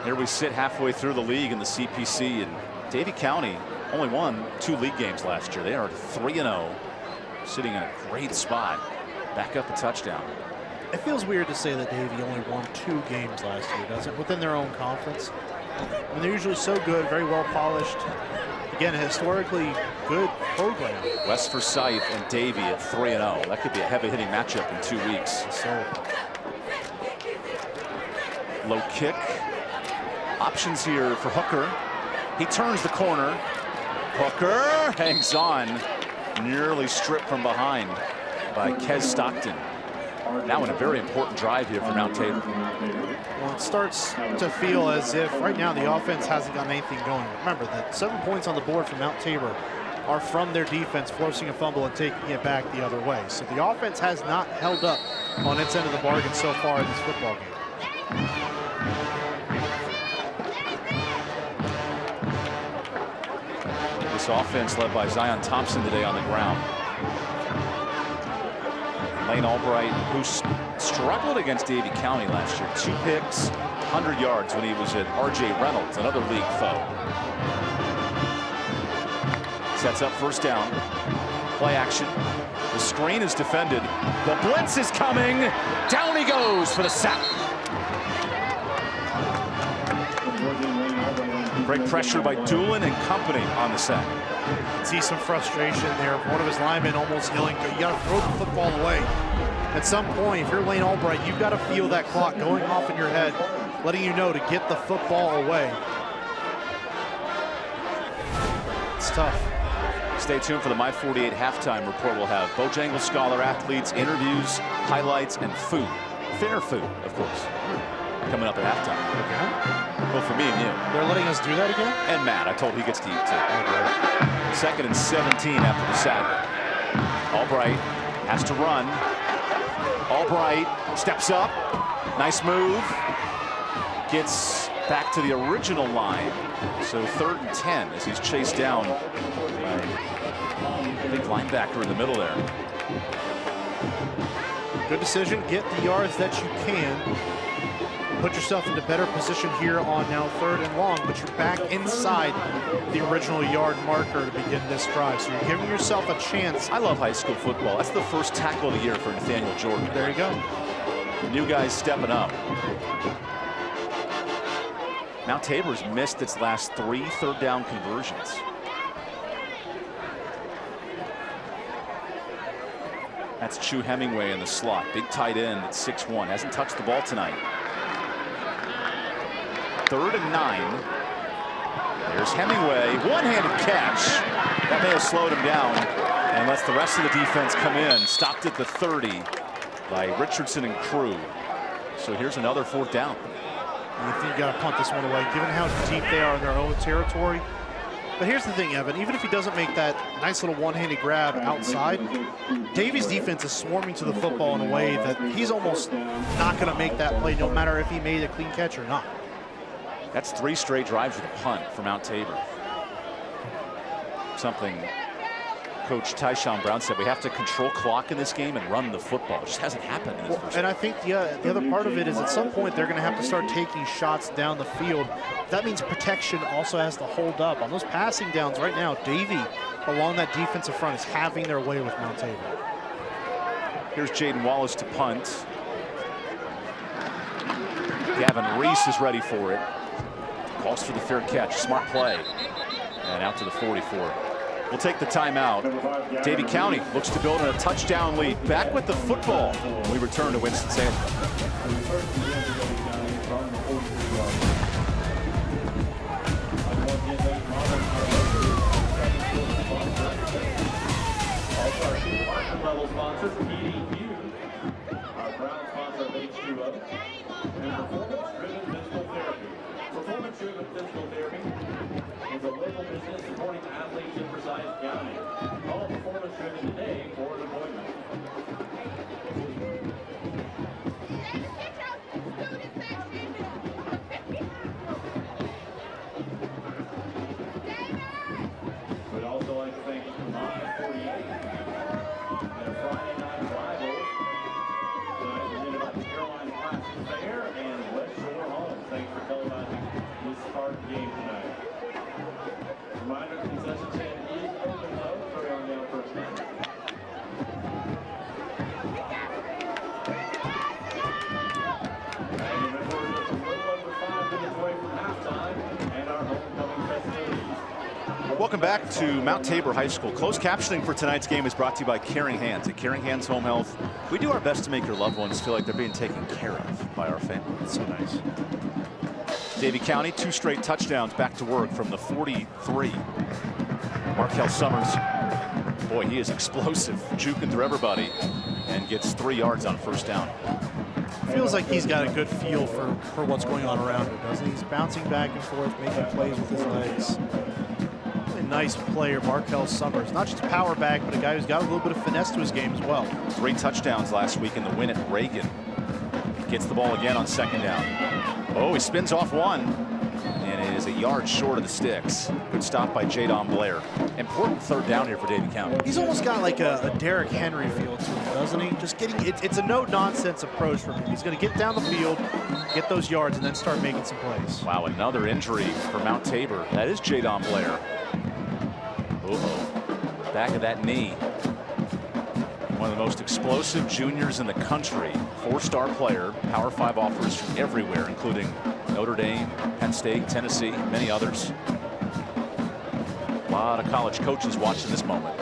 Here we sit halfway through the league in the CPC, and Davie County only won 2 league games last year. They are 3-0, sitting in a great spot. Back up a touchdown.
It feels weird to say that Davie only won 2 games last year, doesn't it? Within their own conference. I mean, they're usually so good, very well polished. Again, a historically good program.
West Forsyth and Davie at 3-0. That could be a heavy-hitting matchup in 2 weeks.
So,
low kick. Options here for Hooker. He turns the corner. Hooker hangs on. Nearly stripped from behind by Kez Stockton. Now in a very important drive here for Mount Tabor.
Well, it starts to feel as if right now the offense hasn't gotten anything going. Remember that 7 points on the board for Mount Tabor are from their defense forcing a fumble and taking it back the other way. So the offense has not held up on its end of the bargain so far in this football game.
This offense led by Zion Thompson today on the ground. Lane Albright, who struggled against Davie County last year. 2 picks, 100 yards when he was at R.J. Reynolds, another league foe. Sets up first down. Play action. The screen is defended. The blitz is coming. Down he goes for the sack. Great pressure by Doolin and company on the sack.
See some frustration there. One of his linemen almost yelling, you got to throw the football away. At some point, if you're Lane Albright, you've got to feel that clock going off in your head, letting you know to get the football away. tough.
Stay tuned for the My 48 halftime report. We'll have Bojangles Scholar athletes, interviews, highlights, and food. Fair food, of course, coming up at halftime.
Okay.
Well, for me and you.
They're letting us do that again?
And Matt, I told he gets to eat too. Okay. 2nd and 17 after the sack. Albright has to run. Albright steps up. Nice move. Gets back to the original line. So 3rd and 10 as he's chased down by a big linebacker in the middle there.
Good decision. Get the yards that you can. Put yourself into better position here on now 3rd and long, but you're back inside the original yard marker to begin this drive. So you're giving yourself a chance.
I love high school football. That's the first tackle of the year for Nathaniel Jordan.
There you go.
New guys stepping up. Mount Tabor's missed its last 3 third down conversions. That's Chu Hemingway in the slot. Big tight end at 6'1". Hasn't touched the ball tonight. 3rd and 9. There's Hemingway. One-handed catch. That may have slowed him down and lets the rest of the defense come in. Stopped at the 30 by Richardson and Crew. So here's another 4th down.
I think you got to punt this one away, given how deep they are in their own territory. But here's the thing, Evan. Even if he doesn't make that nice little one-handed grab outside, Davie's defense is swarming to the football in a way that he's almost not going to make that play, no matter if he made a clean catch or not.
That's 3 straight drives with a punt for Mount Tabor. Something Coach Tyshawn Brown said, we have to control clock in this game and run the football. It just hasn't happened in this first
And I think the other part of it is at some point they're going to have to start taking shots down the field. That means protection also has to hold up. On those passing downs right now, Davie along that defensive front is having their way with Mount Tabor.
Here's Jaden Wallace to punt. Gavin Reese is ready for it. Calls for the fair catch. Smart play. And out to the 44. We'll take the timeout. Davie County looks to build a touchdown lead. Back with the football when we return to Winston-Salem.
Level sponsors, EDQ, our proud sponsor of H2O, and performance-driven physical therapy. Performance-driven physical therapy is a local business supporting athletes in Forsyth County. Call Performance-driven today for an appointment. We'd also like to thank My 48. Friday night rivals tonight presented by the Carolina Classic Fair and West Shore Home. Thanks for televising this hard game tonight. Reminder, concession stand is open though. Carry on down first down. And remember, we're just a little over 5 minutes away from halftime and our homecoming festivities.
Welcome back to Mount Tabor High School. Closed captioning for tonight's game is brought to you by Caring Hands. At Caring Hands Home Health, we do our best to make your loved ones feel like they're being taken care of by our family.
That's so nice.
Davie County, 2 straight touchdowns back to work from the 43. Markel Summers, boy, he is explosive, juking through everybody and gets 3 yards on first down.
Feels like he's got a good feel for what's going on around him, doesn't he? He's bouncing back and forth, making plays with his legs. Nice player, Markel Summers. Not just a power back, but a guy who's got a little bit of finesse to his game as well. 3
touchdowns last week in the win at Reagan. Gets the ball again on 2nd down. Oh, he spins off one, and it is a yard short of the sticks. Good stop by Jadon Blair. Important 3rd down here for Davie County.
He's almost got like a Derrick Henry feel to him, doesn't he? Just getting it's a no-nonsense approach from him. He's going to get down the field, get those yards, and then start making some plays.
Wow, another injury for Mount Tabor. That is Jadon Blair. Uh-oh. Back of that knee. One of the most explosive juniors in the country. 4-star player. Power 5 offers from everywhere, including Notre Dame, Penn State, Tennessee, many others. A lot of college coaches watching this moment.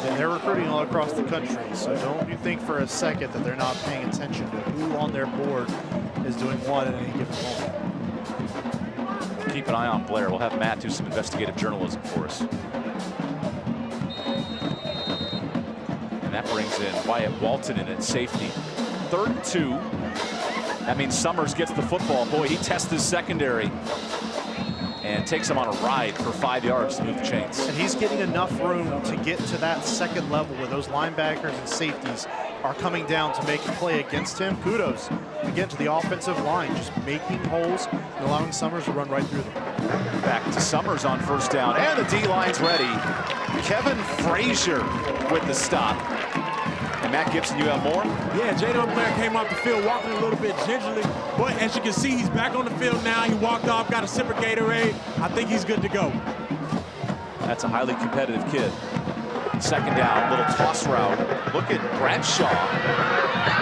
And they're recruiting all across the country, so don't you think for a second that they're not paying attention to who on their board is doing what at any given moment.
keep an eye on Blair. We'll have Matt do some investigative journalism for us. And that brings in Wyatt Walton in at safety. 3rd and 2. That means Summers gets the football. Boy, he tests his secondary and takes him on a ride for 5 yards to move the chains.
And he's getting enough room to get to that second level where those linebackers and safeties are coming down to make a play against him. Kudos again to the offensive line, just making holes and allowing Summers to run right through them.
Back to Summers on 1st down, and the D-line's ready. Kevin Frazier with the stop. And Matt Gibson, you have more?
Yeah, Jadon Blair came off the field walking a little bit gingerly, but as you can see, he's back on the field now. He walked off, got a sip of Gatorade. I think he's good to go.
That's a highly competitive kid. 2nd down, little toss route. Look at Bradshaw.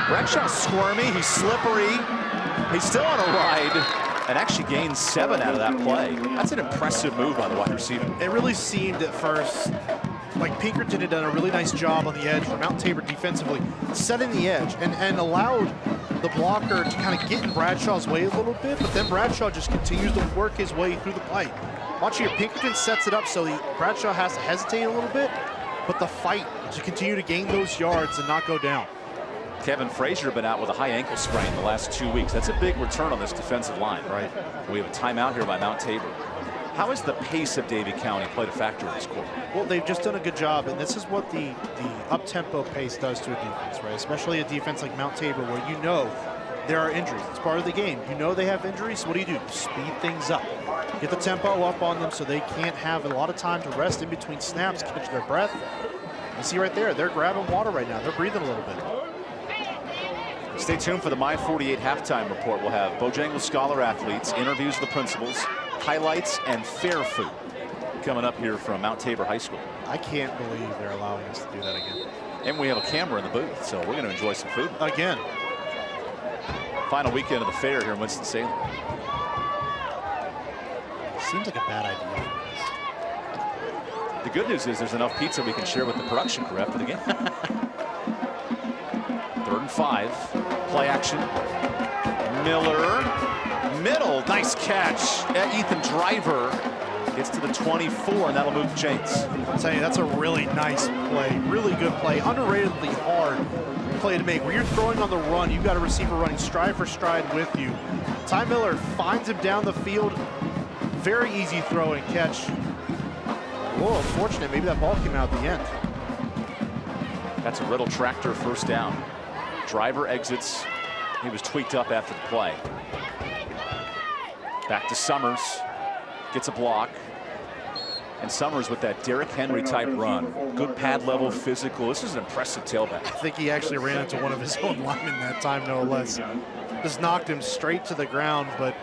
Bradshaw's squirmy, he's slippery. He's still on a ride and actually gains 7 out of that play. That's an impressive move by the wide receiver.
It really seemed at first like Pinkerton had done a really nice job on the edge for Mount Tabor defensively, setting the edge and allowed the blocker to kind of get in Bradshaw's way a little bit, but then Bradshaw just continues to work his way through the play. Watch here, Pinkerton sets it up so Bradshaw has to hesitate a little bit, but the fight to continue to gain those yards and not go down.
Kevin Frazier been out with a high ankle sprain the last 2 weeks. That's a big return on this defensive line.
Right.
We have a timeout here by Mount Tabor. How has the pace of Davie County played a factor in this quarter?
Well, they've just done a good job, and this is what the up-tempo pace does to a defense, right? Especially a defense like Mount Tabor, where you know there are injuries. It's part of the game. You know they have injuries, so what do? You speed things up. Get the tempo up on them so they can't have a lot of time to rest in between snaps, catch their breath. You see right there, they're grabbing water right now. They're breathing a little bit.
Stay tuned for the My 48 halftime report. We'll have Bojangles Scholar athletes, interviews of the principals, highlights, and fair food coming up here from Mount Tabor High School.
I can't believe they're allowing us to do that again.
And we have a camera in the booth, so we're going to enjoy some food.
Again.
Final weekend of the fair here in Winston-Salem.
Seems like a bad idea.
The good news is there's enough pizza we can share with the production crew after the game. 3rd and 5. Play action. Miller. Middle. Nice catch. Ethan Driver gets to the 24, and that'll move the chains.
I'll tell you, that's a really nice play. Really good play. Underratedly hard play to make. Where you're throwing on the run, you've got a receiver running stride for stride with you. Ty Miller finds him down the field. Very easy throw and catch. Whoa, unfortunate. Maybe that ball came out at the end.
That's a Riddle tractor 1st down. Driver exits. He was tweaked up after the play. Back to Summers. Gets a block. And Summers with that Derrick Henry type run. Good pad level, physical. This is an impressive tailback.
I think he actually ran into one of his own linemen that time, no less. Just knocked him straight to the ground, but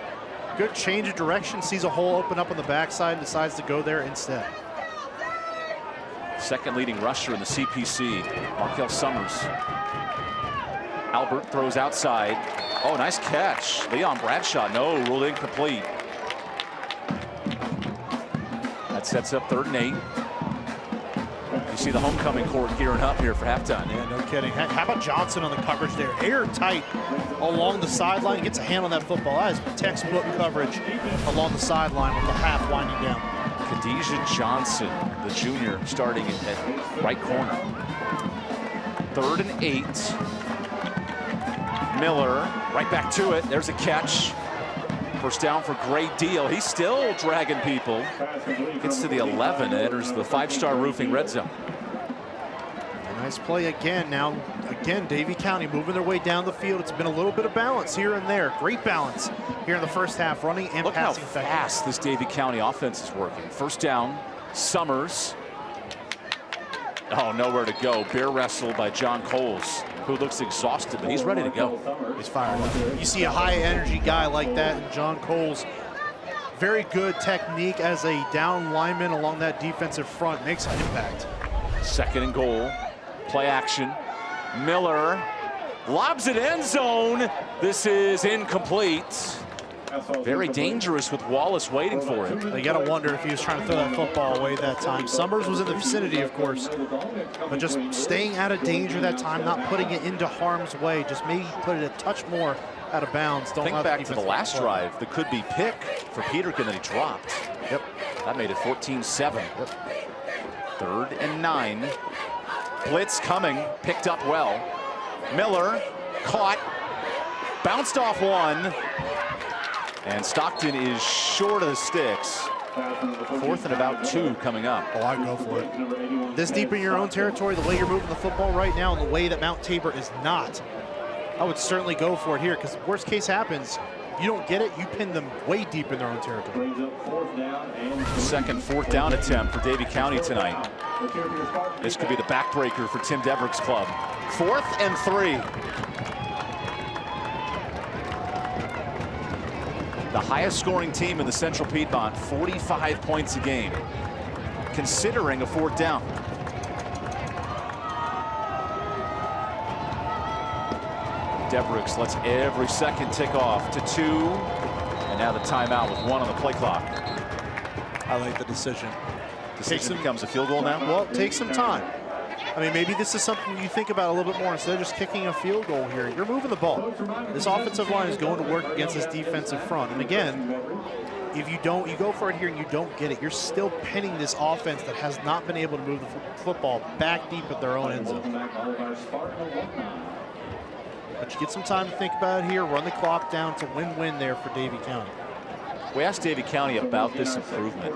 good change of direction. Sees a hole open up on the backside and decides to go there instead.
Second leading rusher in the CPC, Markel Summers. Albert throws outside. Oh, nice catch. Leon Bradshaw, no, ruled incomplete. That sets up 3rd and 8. You see the homecoming court gearing up here for halftime.
Yeah, no kidding. How about Johnson on the coverage there? Airtight along the sideline. He gets a hand on that football. That is textbook coverage along the sideline with the half winding down.
Khadijah Johnson, the junior, starting at right corner. 3rd and 8. Miller right back to it. There's a catch. 1st down for Great Deal. He's still dragging people. Gets to the 11. Enters the 5-star roofing red zone.
A nice play again. Now, again, Davie County moving their way down the field. It's been a little bit of balance here and there. Great balance here in the 1st half, running and
Look
passing.
how fast this Davie County offense is working. 1st down, Summers. Oh, nowhere to go. Bear wrestle by John Coles, who looks exhausted, but he's ready to go.
He's fired up. You see a high-energy guy like that in John Coles. Very good technique as a down lineman along that defensive front. Makes an impact.
2nd and goal. Play action. Miller lobs it end zone. This is incomplete. Very dangerous with Wallace waiting for him.
You got to wonder if he was trying to throw that football away that time. Summers was in the vicinity, of course, but just staying out of danger that time, not putting it into harm's way, just maybe put it a touch more out of bounds. Don't
Think
allow
back to the
defense
last
play.
drive. That could be pick for Peterkin that he dropped.
Yep.
That made it 14-7.
Yep.
3rd and 9. Blitz coming, picked up well. Miller caught, bounced off one, and Stockton is short of the sticks. 4th and about 2 coming up.
Oh, I'd go for it. This deep in your own territory, the way you're moving the football right now, and the way that Mount Tabor is not, I would certainly go for it here, because worst case happens, you don't get it, you pin them way deep in their own territory.
Second 4th down attempt for Davie County tonight. This could be the backbreaker for Tim Deverick's club. 4th and 3. The highest scoring team in the Central Piedmont, 45 points a game, considering a 4th down. Deverick's lets every second tick off to 2, and now the timeout with 1 on the play clock.
I like the decision.
Decision becomes a field goal now?
Well, take some time. I mean, maybe this is something you think about a little bit more instead of just kicking a field goal here. You're moving the ball. This offensive line is going to work against this defensive front. And again, if you don't, you go for it here and you don't get it, you're still pinning this offense that has not been able to move the football back deep at their own end zone. But you get some time to think about it here, run the clock down to win-win there for Davie County.
We asked Davie County about this improvement,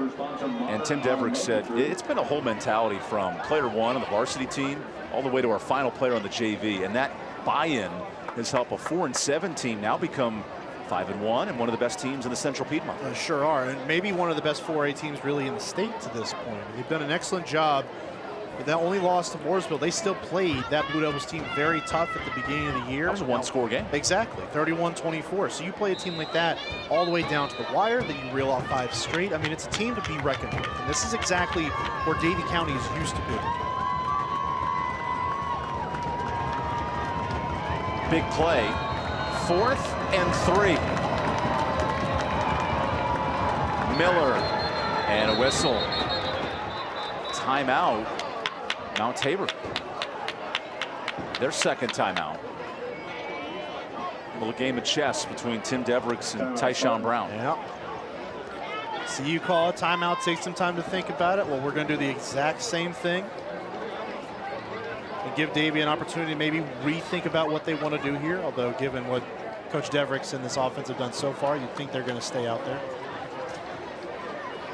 and Tim Deverick said it's been a whole mentality from player 1 on the varsity team all the way to our final player on the JV, and that buy-in has helped a 4-7 team now become 5-1 and one of the best teams in the Central Piedmont.
Sure are, and maybe one of the best 4A teams really in the state to this point. They've done an excellent job. That only lost to Mooresville. They still played that Blue Devils team very tough at the beginning of the year.
That was a 1-score game.
Exactly, 31-24. So you play a team like that all the way down to the wire, then you reel off 5 straight. I mean, it's a team to be reckoned with. And this is exactly where Davie County is used to being.
Big play. 4th and 3. Miller and a whistle. Timeout. Mount Tabor. Their second timeout. A little game of chess between Tim Deverick's and Tyshawn Brown.
Yeah. See you call a timeout, take some time to think about it. Well, we're going to do the exact same thing. And give Davie an opportunity to maybe rethink about what they want to do here. Although, given what Coach Deverick's and this offense have done so far, you'd think they're going to stay out there.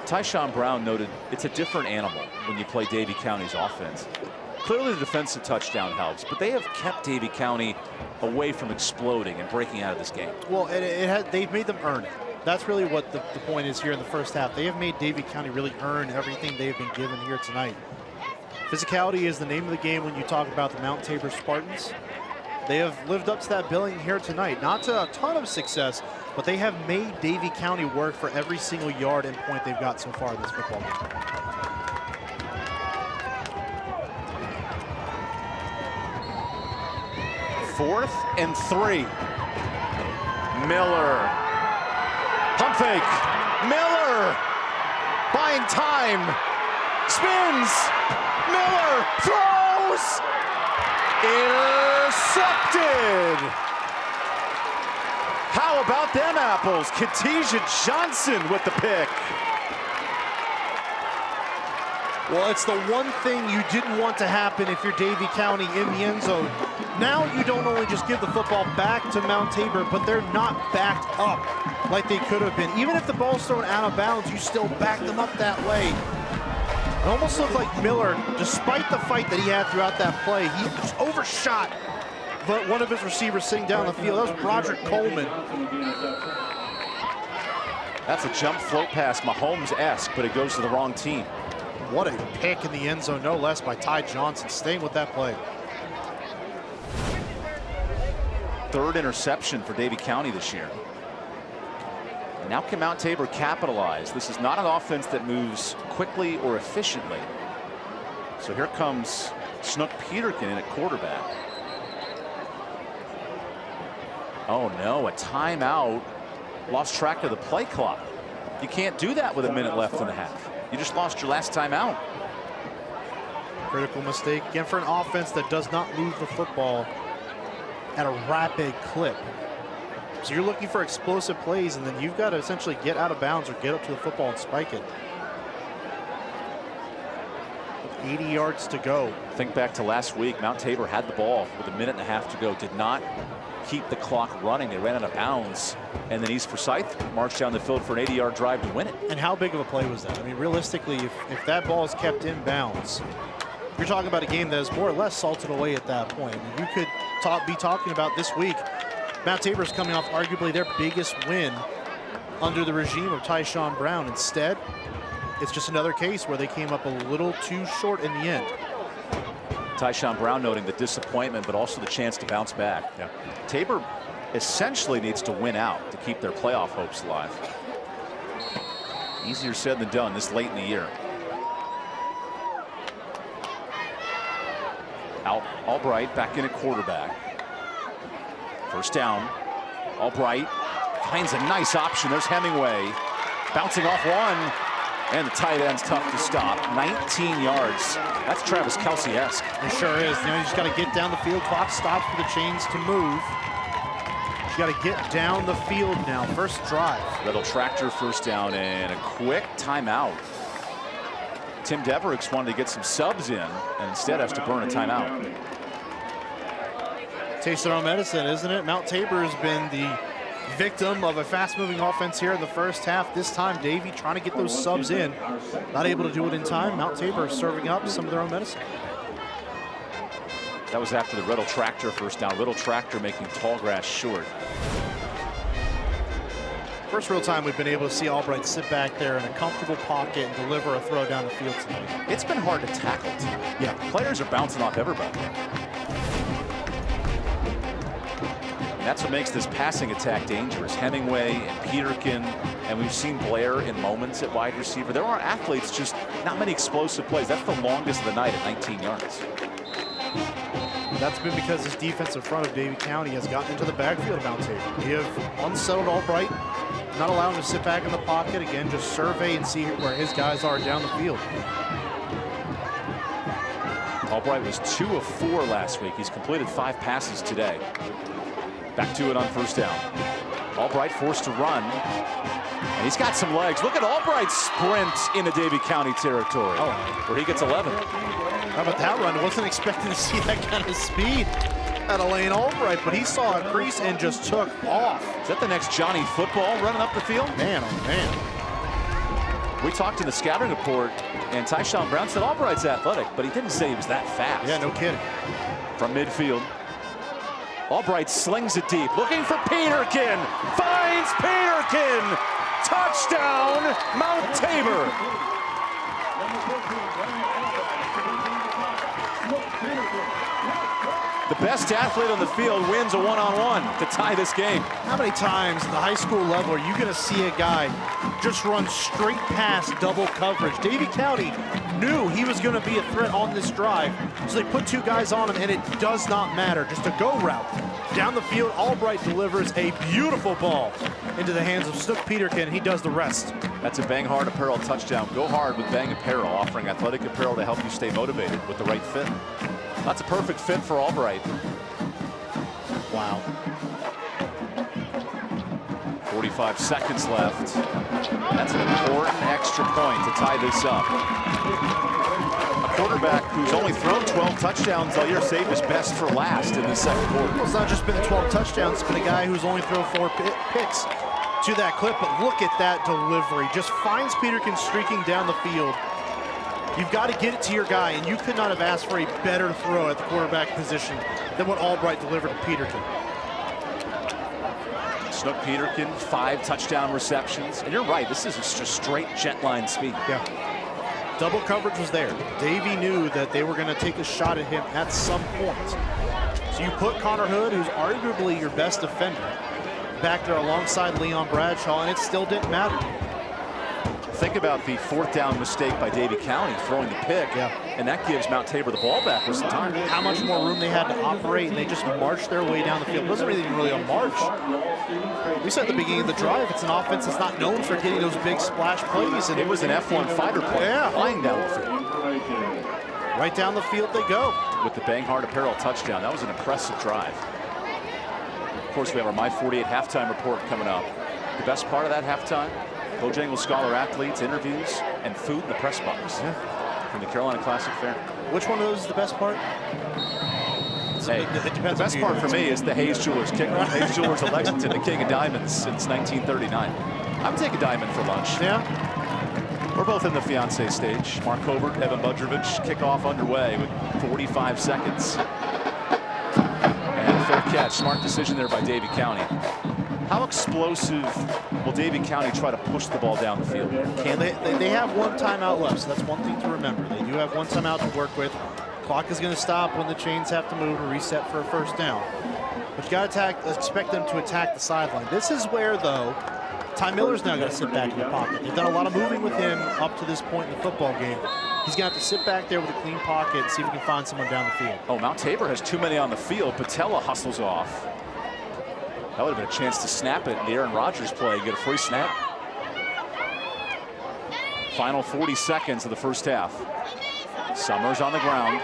Tyshawn Brown noted it's a different animal when you play Davie County's offense. Clearly the defensive touchdown helps, but they have kept Davie County away from exploding and breaking out of this game.
Well, they've made them earn it. That's really what the point is here in the first half. They have made Davie County really earn everything they've been given here tonight. Physicality is the name of the game when you talk about the Mount Tabor Spartans. They have lived up to that billing here tonight. Not to a ton of success, but they have made Davie County work for every single yard and point they've got so far in this football game.
Fourth and 3. Miller. Pump fake. Miller. Buying time. Spins. Miller throws. Intercepted. How about them apples? Khadijah Johnson with the pick.
Well, it's the one thing you didn't want to happen if you're Davie County in the end zone. Now you don't only just give the football back to Mount Tabor, but they're not backed up like they could have been. Even if the ball's thrown out of bounds, you still back them up that way. It almost looked like Miller, despite the fight that he had throughout that play, he just overshot one of his receivers sitting down the field. That was Broderick Coleman.
That's a jump float pass, Mahomes-esque, but it goes to the wrong team.
What a pick in the end zone, no less, by Ty Johnson, staying with that play.
Third interception for Davie County this year. And now can Mount Tabor capitalize? This is not an offense that moves quickly or efficiently. So here comes Snook Peterkin in at quarterback. Oh no, a timeout. Lost track of the play clock. You can't do that with a minute left in the half. You just lost your last timeout.
Critical mistake again for an offense that does not move the football at a rapid clip. So you're looking for explosive plays, and then you've got to essentially get out of bounds or get up to the football and spike it. 80 yards to go.
Think back to last week. Mount Tabor had the ball with 1.5 minutes to go. Did not keep the clock running. They ran out of bounds. And then East Forsyth marched down the field for an 80-yard drive to win it.
And how big of a play was that? I mean, realistically, if that ball is kept in bounds, you're talking about a game that is more or less salted away at that point. I mean, you could be talking about this week, Mount Tabor's coming off arguably their biggest win under the regime of Tyshawn Brown. Instead, it's just another case where they came up a little too short in the end.
Tyshawn Brown noting the disappointment, but also the chance to bounce back.
Yeah.
Tabor essentially needs to win out to keep their playoff hopes alive. Easier said than done this late in the year. Albright back in at quarterback. First down. Albright finds a nice option. There's Hemingway bouncing off one. And the tight end's tough to stop. 19 yards. That's Travis Kelce-esque.
It sure is. You know, you just got to get down the field. Clock stops for the chains to move. You got to get down the field now. First drive.
Little tractor first down and a quick timeout. Tim Devereux wanted to get some subs in and instead has to burn a timeout.
Taste their own medicine, isn't it? Mount Tabor has been the victim of a fast-moving offense here in the first half. This time, Davie trying to get those subs in. Not able to do it in time. Mount Tabor serving up some of their own medicine.
That was after the Riddle tractor first down. Riddle tractor making Tallgrass short.
First real time we've been able to see Albright sit back there in a comfortable pocket and deliver a throw down the field tonight.
It's been hard to tackle tonight. Yeah, players are bouncing off everybody. And that's what makes this passing attack dangerous. Hemingway and Peterkin, and we've seen Blair in moments at wide receiver. There are athletes, just not many explosive plays. That's the longest of the night at 19 yards.
That's been because this defensive front of Davie County has gotten into the backfield of Mount Tabor. We have unsettled Albright, not allowing him to sit back in the pocket. Again, just survey and see where his guys are down the field.
Albright was 2 of 4 last week. He's completed 5 passes today. Back to it on first down. Albright forced to run. And he's got some legs. Look at Albright's sprint into Davie County territory, where he gets 11.
How about that run? I wasn't expecting to see that kind of speed out of Lane Albright, but he saw a crease and just took off.
Is that the next Johnny Football running up the field?
Man, oh man.
We talked in the scouting report, and Tyshawn Brown said Albright's athletic, but he didn't say he was that fast.
Yeah, no kidding.
From midfield. Albright slings it deep, looking for Peterkin. Finds Peterkin. Touchdown, Mount Tabor. The best athlete on the field wins a one-on-one to tie this game.
How many times at the high school level are you going to see a guy just run straight past double coverage? Davie County knew he was going to be a threat on this drive, so they put 2 guys on him, and it does not matter. Just a go route. Down the field, Albright delivers a beautiful ball into the hands of Snook Peterkin. He does the rest.
That's a Bang Hard Apparel touchdown. Go hard with Bang Apparel, offering athletic apparel to help you stay motivated with the right fit. That's a perfect fit for Albright.
Wow.
45 seconds left. That's an important extra point to tie this up. A quarterback who's only thrown 12 touchdowns all year saved his best for last in the second quarter.
Well, it's not just been the 12 touchdowns, it's been a guy who's only thrown 4 picks to that clip, but look at that delivery. Just finds Peterkin streaking down the field. You've got to get it to your guy, and you could not have asked for a better throw at the quarterback position than what Albright delivered to Peterkin.
Snook Peterkin, 5 touchdown receptions. And you're right, this is just straight jet line speed.
Yeah. Double coverage was there. Davie knew that they were going to take a shot at him at some point. So you put Connor Hood, who's arguably your best defender, back there alongside Leon Bradshaw, and it still didn't matter.
Think about the 4th down mistake by Davie County, throwing the pick, and that gives Mount Tabor the ball back with some time.
How much more room they had to operate, and they just marched their way down the field. It wasn't really a march. We said at the beginning of the drive, it's an offense that's not known for getting those big splash plays. And
it was an F1 fighter play, flying down the field.
Right down the field they go.
With the Bang Hard Apparel touchdown, that was an impressive drive. Of course, we have our My 48 halftime report coming up. The best part of that halftime, Bojangles Scholar athletes, interviews, and food in the press box from the Carolina Classic Fair.
Which one of those is the best part?
Hey, the best part for me is the Hayes Jewelers kickoff. Hayes Jewelers of Lexington, the king of diamonds since 1939. I'm taking diamond for lunch.
Yeah.
We're both in the fiancé stage. Mark Covert, EvanBudrovich, kickoff underway with 45 seconds. And fair catch, smart decision there by Davie County. How explosive will Davie County try to push the ball down the field?
Can they have one timeout left, so that's one thing to remember. They do have one timeout to work with. Clock is going to stop when the chains have to move and reset for a first down. But you got to expect them to attack the sideline. This is where, though, Ty Miller's now got to sit back in the pocket. They've done a lot of moving with him up to this point in the football game. He's going to have to sit back there with a clean pocket and see if he can find someone down the field.
Oh, Mount Tabor has too many on the field. Patella hustles off. That would have been a chance to snap it in the Aaron Rodgers play, get a free snap. Final 40 seconds of the first half. Summers on the ground.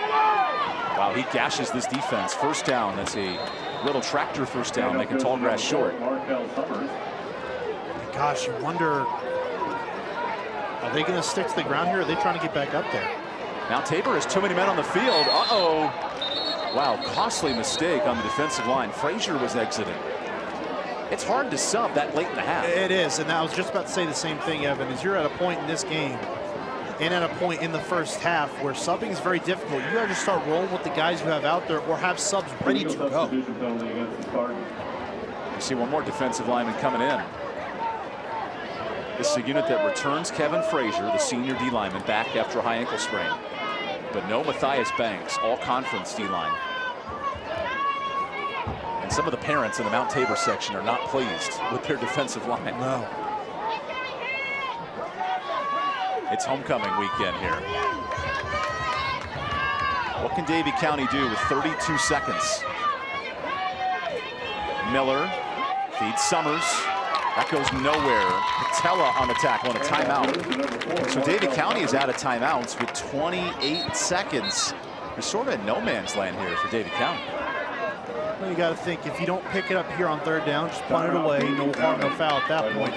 Wow, he gashes this defense. First down. That's a little tractor first down, making tall grass short.
Gosh, you wonder, are they going to stick to the ground here, or are they trying to get back up there?
Now Tabor has too many men on the field. Uh-oh. Wow, costly mistake on the defensive line. Frazier was exiting. It's hard to sub that late in the half.
It is, and I was just about to say the same thing, Evan, is you're at a point in this game and at a point in the first half where subbing is very difficult. You got to just start rolling with the guys you have out there or have subs ready to go.
You see one more defensive lineman coming in. This is a unit that returns Kevin Frazier, the senior D lineman, back after a high ankle sprain. But no Matthias Banks, all conference D line. And some of the parents in the Mount Tabor section are not pleased with their defensive line.
No.
It's homecoming weekend here. What can Davie County do with 32 seconds? Miller feeds Summers. That goes nowhere. Patella on the tackle and a timeout. So Davie County is out of timeouts with 28 seconds. We're sort of in no man's land here for Davie County.
Well, you got to think, if you don't pick it up here on third down, just punt it away, no harm, no foul at that point.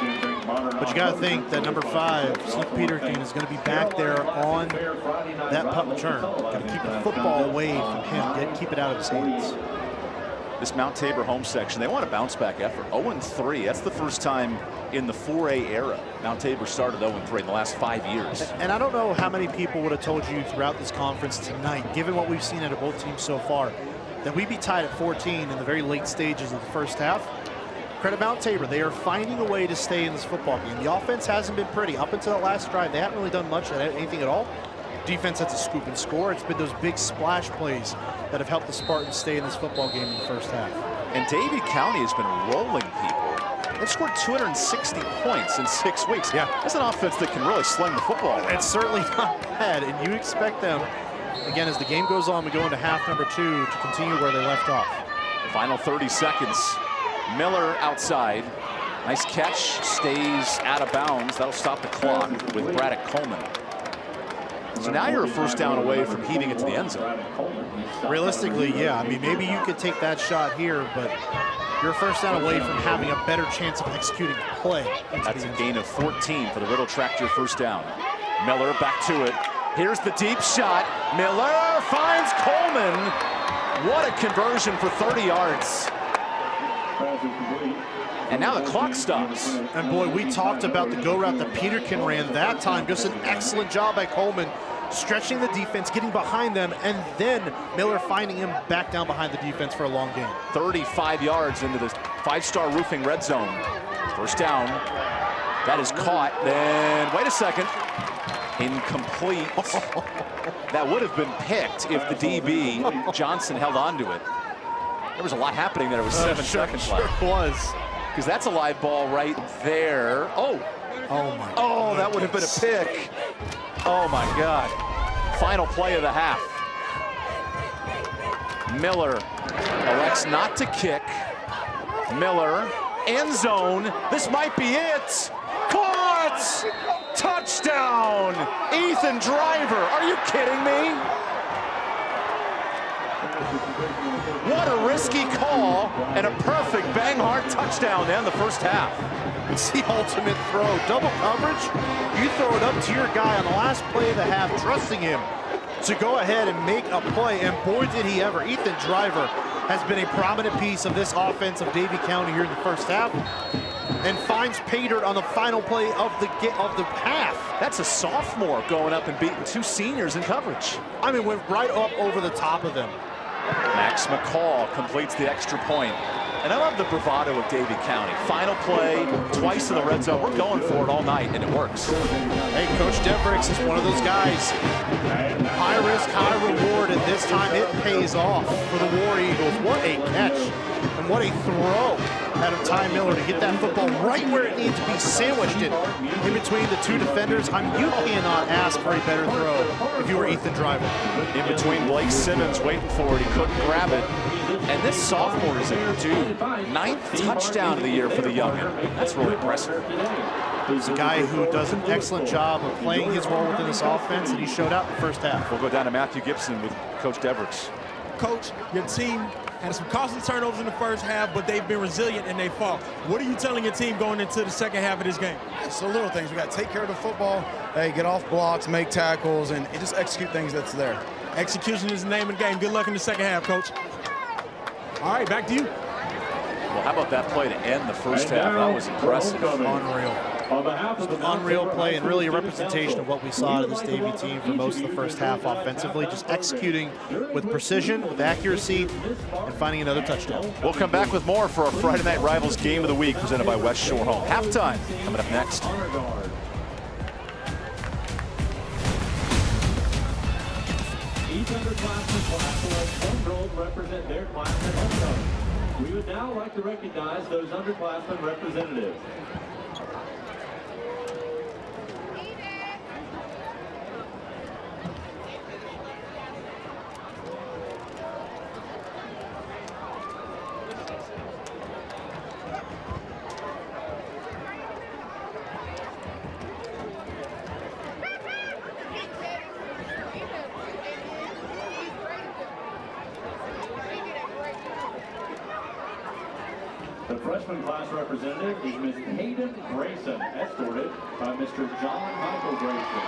But you got to think that number 5, Snoop Peterkin, is going to be back there on that punt return. Got to keep the football away from him, keep it out of his hands.
This Mount Tabor home section, they want a bounce back effort. 0-3, that's the first time in the 4A era Mount Tabor started 0-3 in the last 5 years.
And I don't know how many people would have told you throughout this conference tonight, given what we've seen out of both teams so far, that we'd be tied at 14 in the very late stages of the first half. Credit Mount Tabor, they are finding a way to stay in this football game. The offense hasn't been pretty. Up until that last drive, they haven't really done much, anything at all. Defense has to scoop and score. It's been those big splash plays that have helped the Spartans stay in this football game in the first half.
And Davie County has been rolling people. They've scored 260 points in 6 weeks.
Yeah.
That's an offense that can really sling the football around.
It's certainly not bad, and you expect them, again, as the game goes on, we go into half number 2 to continue where they left off.
Final 30 seconds. Miller outside. Nice catch, stays out of bounds. That'll stop the clock with Braddock Coleman. So now you're a first down away from heaving it to the end zone.
Realistically, yeah. I mean, maybe you could take that shot here, but you're a first down away from having a better chance of executing a play.
That's a gain of 14 for the Riddle Tractor first down. Miller back to it. Here's the deep shot. Miller finds Coleman. What a conversion for 30 yards. And now the clock stops.
And boy, we talked about the go route that Peterkin ran that time. Just an excellent job by Coleman, stretching the defense, getting behind them, and then Miller finding him back down behind the defense for a long gain.
35 yards into the 5-star roofing red zone. First down. That is caught. Then, wait a second. Incomplete. That would have been picked if the DB, Johnson, held on to it. There was a lot happening there. It was 7 seconds left.
Sure was.
Because that's a live ball right there. Oh.
Oh, my God.
Oh, that would have been a pick. Oh, my God. Final play of the half. Miller elects not to kick. Miller, end zone. This might be it. Caught! Touchdown! Ethan Driver. Are you kidding me? What a risky call and a perfect bang-hard touchdown to end the first half.
It's the ultimate throw. Double coverage, you throw it up to your guy on the last play of the half, trusting him to go ahead and make a play, and boy did he ever. Ethan Driver has been a prominent piece of this offense of Davie County here in the first half, and finds pay dirt on the final play of the half.
That's a sophomore going up and beating two seniors in coverage.
I mean, went right up over the top of them.
Max McCall completes the extra point. And I love the bravado of Davie County. Final play, twice in the red zone. We're going for it all night, and it works.
Hey, Coach Devricks is one of those guys. High risk, high reward, and this time it pays off for the War Eagles. What a catch, and what a throw out of Ty Miller to get that football right where it needs to be, sandwiched it in between the two defenders. You cannot ask for a better throw if you were Ethan Driver.
In between Blake Simmons waiting for it, he couldn't grab it. And this sophomore is a dude. 9th touchdown of the year for the youngin. That's really impressive.
He's a guy who does an excellent job of playing his role within this offense, and he showed out in the first half.
We'll go down to Matthew Gibson with Coach Devricks.
Coach, your team had some costly turnovers in the first half, but they've been resilient and they fought. What are you telling your team going into the second half of this game?
It's the little things. We got to take care of the football, hey, get off blocks, make tackles, and just execute things that's there.
Execution is the name of the game. Good luck in the second half, Coach. All right, back to you.
Well, how about that play to end the first half? That was impressive.
Unreal. Unreal play, and really a representation of what we saw out of this Davie team for most of the first half offensively, just executing with precision, with accuracy, and finding another touchdown.
We'll come back with more for our Friday Night Rivals Game of the Week presented by West Shore Home. Halftime coming up next.
Each underclassmen class will have one girl represent their class at homecoming. We would now like to recognize those underclassmen representatives. The freshman class representative is Ms. Hayden Grayson, escorted by Mr. John Michael Grayson.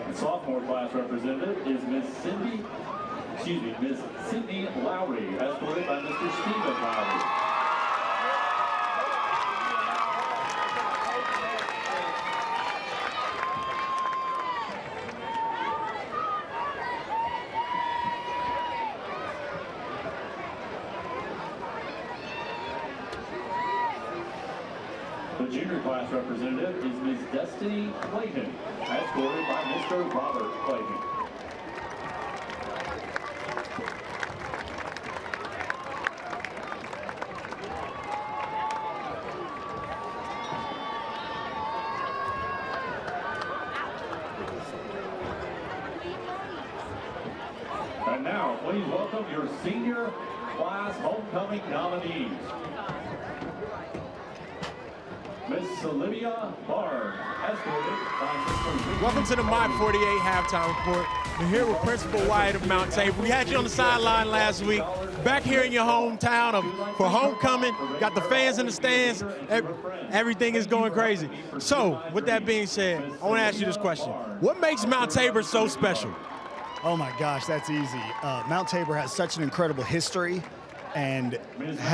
The sophomore class representative is Ms. Ms. Sydney Lowry, escorted by Mr. Stephen Lowry. The junior class representative is Ms. Destiny Clayton, escorted by Mr. Robert Clayton. And now, please welcome your senior class homecoming nominees. Miss Olivia Barnes, escorted by Mr. Ricky.
Welcome to the My 48 halftime report. We're here with Principal Wyatt of Mount Tabor. We had you on the sideline last week. Back here in your hometown for homecoming. Got the fans in the stands. Everything is going crazy. So, with that being said, I want to ask you this question. What makes Mount Tabor so special?
Oh my gosh, that's easy. Mount Tabor has such an incredible history, and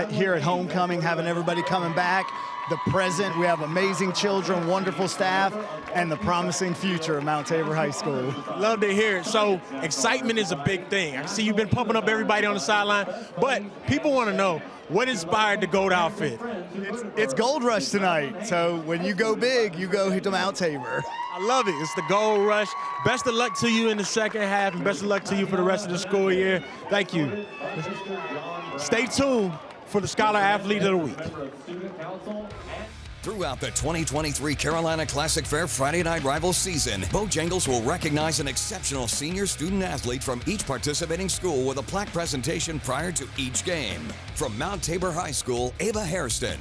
here at homecoming, having everybody coming back, the present, we have amazing children, wonderful staff, and the promising future of Mount Tabor High School.
Love to hear it. So excitement is a big thing. I see you've been pumping up everybody on the sideline, but people want to know, what inspired the gold outfit?
It's Gold Rush tonight, so when you go big, you go to Mount Tabor.
I love it. It's the Gold Rush. Best of luck to you in the second half, and best of luck to you for the rest of the school year. Thank you. Stay tuned for the Scholar Athlete of the Week.
Throughout the 2023 Carolina Classic Fair Friday Night Rivals season, Bojangles will recognize an exceptional senior student athlete from each participating school with a plaque presentation prior to each game. From Mount Tabor High School, Ava Hairston.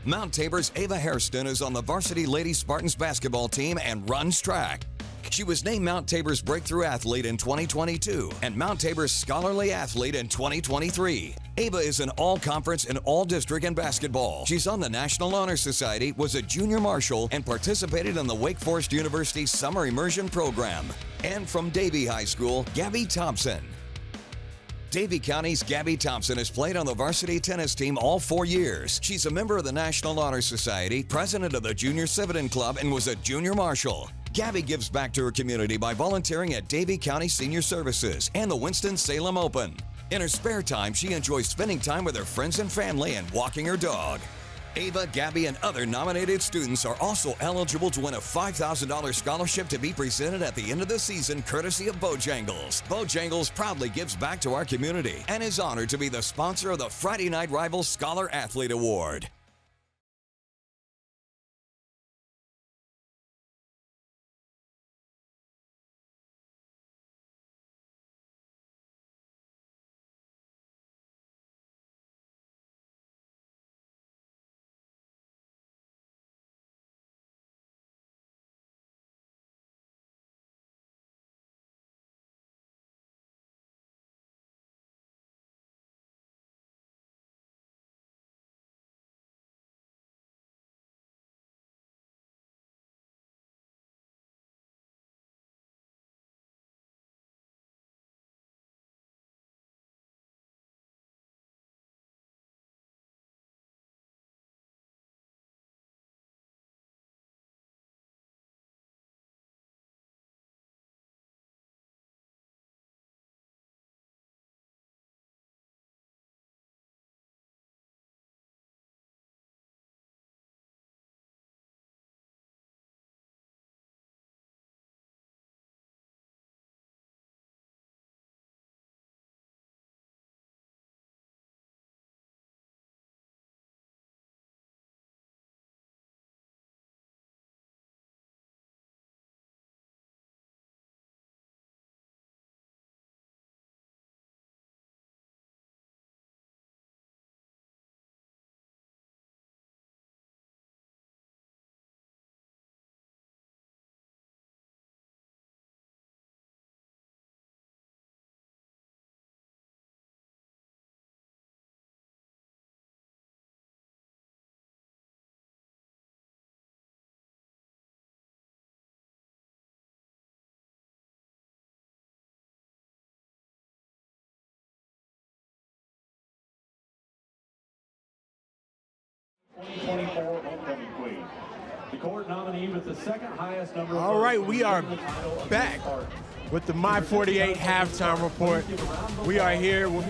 Mount Tabor's Ava Hairston is on the varsity Lady Spartans basketball team and runs track. She was named Mount Tabor's Breakthrough Athlete in 2022 and Mount Tabor's Scholarly Athlete in 2023. Ava is an all-conference and all-district in basketball. She's on the National Honor Society, was a junior marshal, and participated in the Wake Forest University Summer Immersion Program. And from Davie High School, Gabby Thompson. Davie County's Gabby Thompson has played on the varsity tennis team all 4 years. She's a member of the National Honor Society, president of the Junior Civitan Club, and was a junior marshal. Gabby gives back to her community by volunteering at Davie County Senior Services and the Winston-Salem Open. In her spare time, she enjoys spending time with her friends and family and walking her dog. Ava, Gabby, and other nominated students are also eligible to win a $5,000 scholarship to be presented at the end of the season, courtesy of Bojangles. Bojangles proudly gives back to our community and is honored to be the sponsor of the Friday Night Rivals Scholar Athlete Award.
Homecoming queen. The court nominee with the second highest number of
All right, we are back with the My 48 halftime report. We are here with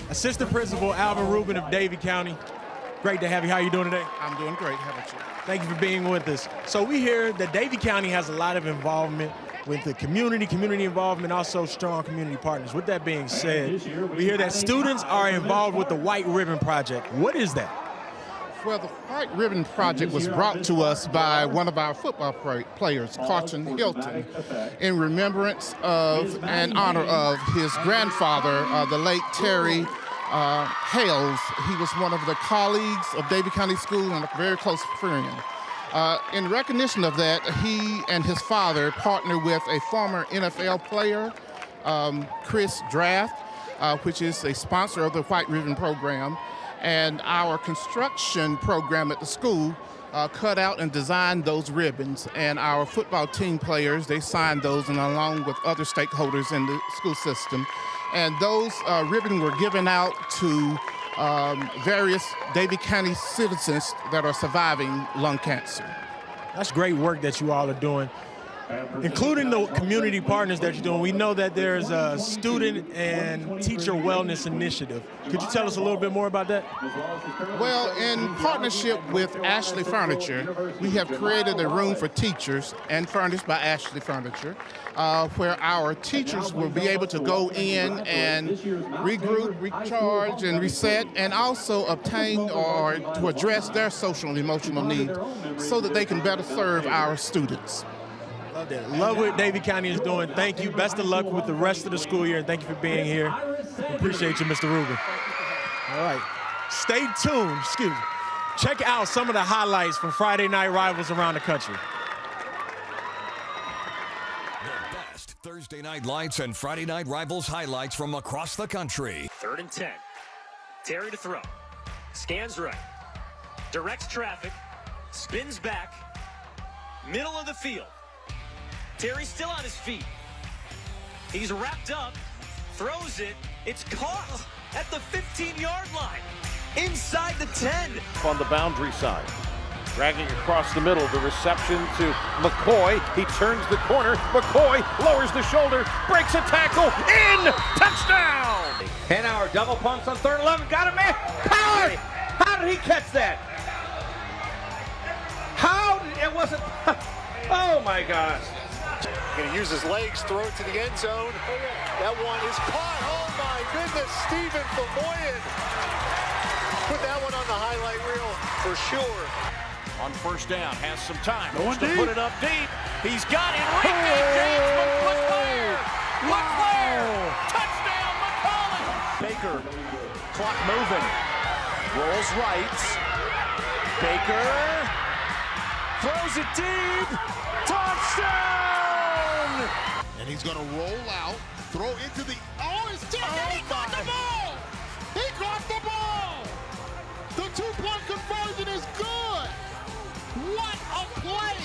Assistant Principal Alvin Rubin of Davie County. Great to have you. How are you doing today?
I'm doing great. How about you?
Thank you for being with us. So we hear that Davie County has a lot of involvement with the community involvement, also strong community partners. With that being said, we hear that students are involved with the White Ribbon Project. What is that?
Well, the White Ribbon Project was brought to us by one of our football players, Carson Hilton, in remembrance of and honor of his grandfather, the late Terry Hales. He was one of the colleagues of Davie County School and a very close friend. In recognition of that, he and his father partnered with a former NFL player, Chris Draft, which is a sponsor of the White Ribbon Program. And our construction program at the school cut out and designed those ribbons. And our football team players, they signed those, and along with other stakeholders in the school system. And those ribbons were given out to various Davie County citizens that are surviving lung cancer.
That's great work that you all are doing. including the community partners that you're doing. We know that there's a student and teacher wellness initiative. Could you tell us a little bit more about that?
Well, in partnership with Ashley Furniture, we have created a room for teachers and furnished by Ashley Furniture, where our teachers will be able to go in and regroup, recharge, and reset, and also obtain or to address their social and emotional needs so that they can better serve our students.
Love that. Love what Davie County is doing. Thank you. Best of luck with the rest of the school year, and thank you for being here. Appreciate you, Mr. Rubin. All right. Stay tuned. Excuse me. Check out some of the highlights from Friday Night Rivals around the country.
The best Thursday Night Lights and Friday Night Rivals highlights from across the country.
3rd and 10. Terry to throw. Scans right. Directs traffic. Spins back. Middle of the field. Terry's still on his feet. He's wrapped up. Throws it. It's caught at the 15-yard line. Inside the 10.
On the boundary side. Dragging across the middle. The reception to McCoy. He turns the corner. McCoy lowers the shoulder. Breaks a tackle. In! Touchdown!
10-hour double pumps on 3rd and 11. Got him, man. Howard! How did he catch that? How did it wasn't? Oh my gosh!
Going to use his legs, throw it to the end zone. That one is caught. Oh my goodness, Stephen Famoyan. Put that one on the highlight reel for sure.
On 1st down, has some time. Wants to put it up deep. He's got Enrique James. LeClaire! Touchdown, McCollum!
Baker, clock moving, rolls right. Baker throws it deep. Touchdown!
And he's going to roll out, throw into the, it's tipped, and he got the ball! He got the ball! The 2-point conversion is good! What a play!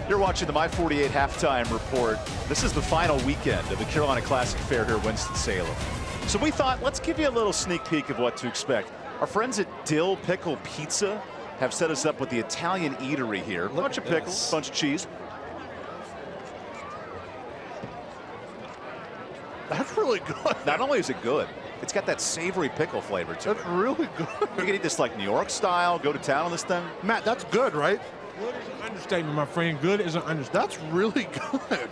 You're watching the My48 halftime report. This is the final weekend of the Carolina Classic Fair here in Winston-Salem. So we thought, let's give you a little sneak peek of what to expect. Our friends at Dill Pickle Pizza have set us up with the Italian eatery here. A bunch of pickles, bunch of cheese.
That's really good.
Not only is it good, it's got that savory pickle flavor to it.
That's really good.
You can eat this like New York style, go to town on this thing.
Matt, that's good, right?
Good is an understatement, my friend. Good is an understatement.
That's really good.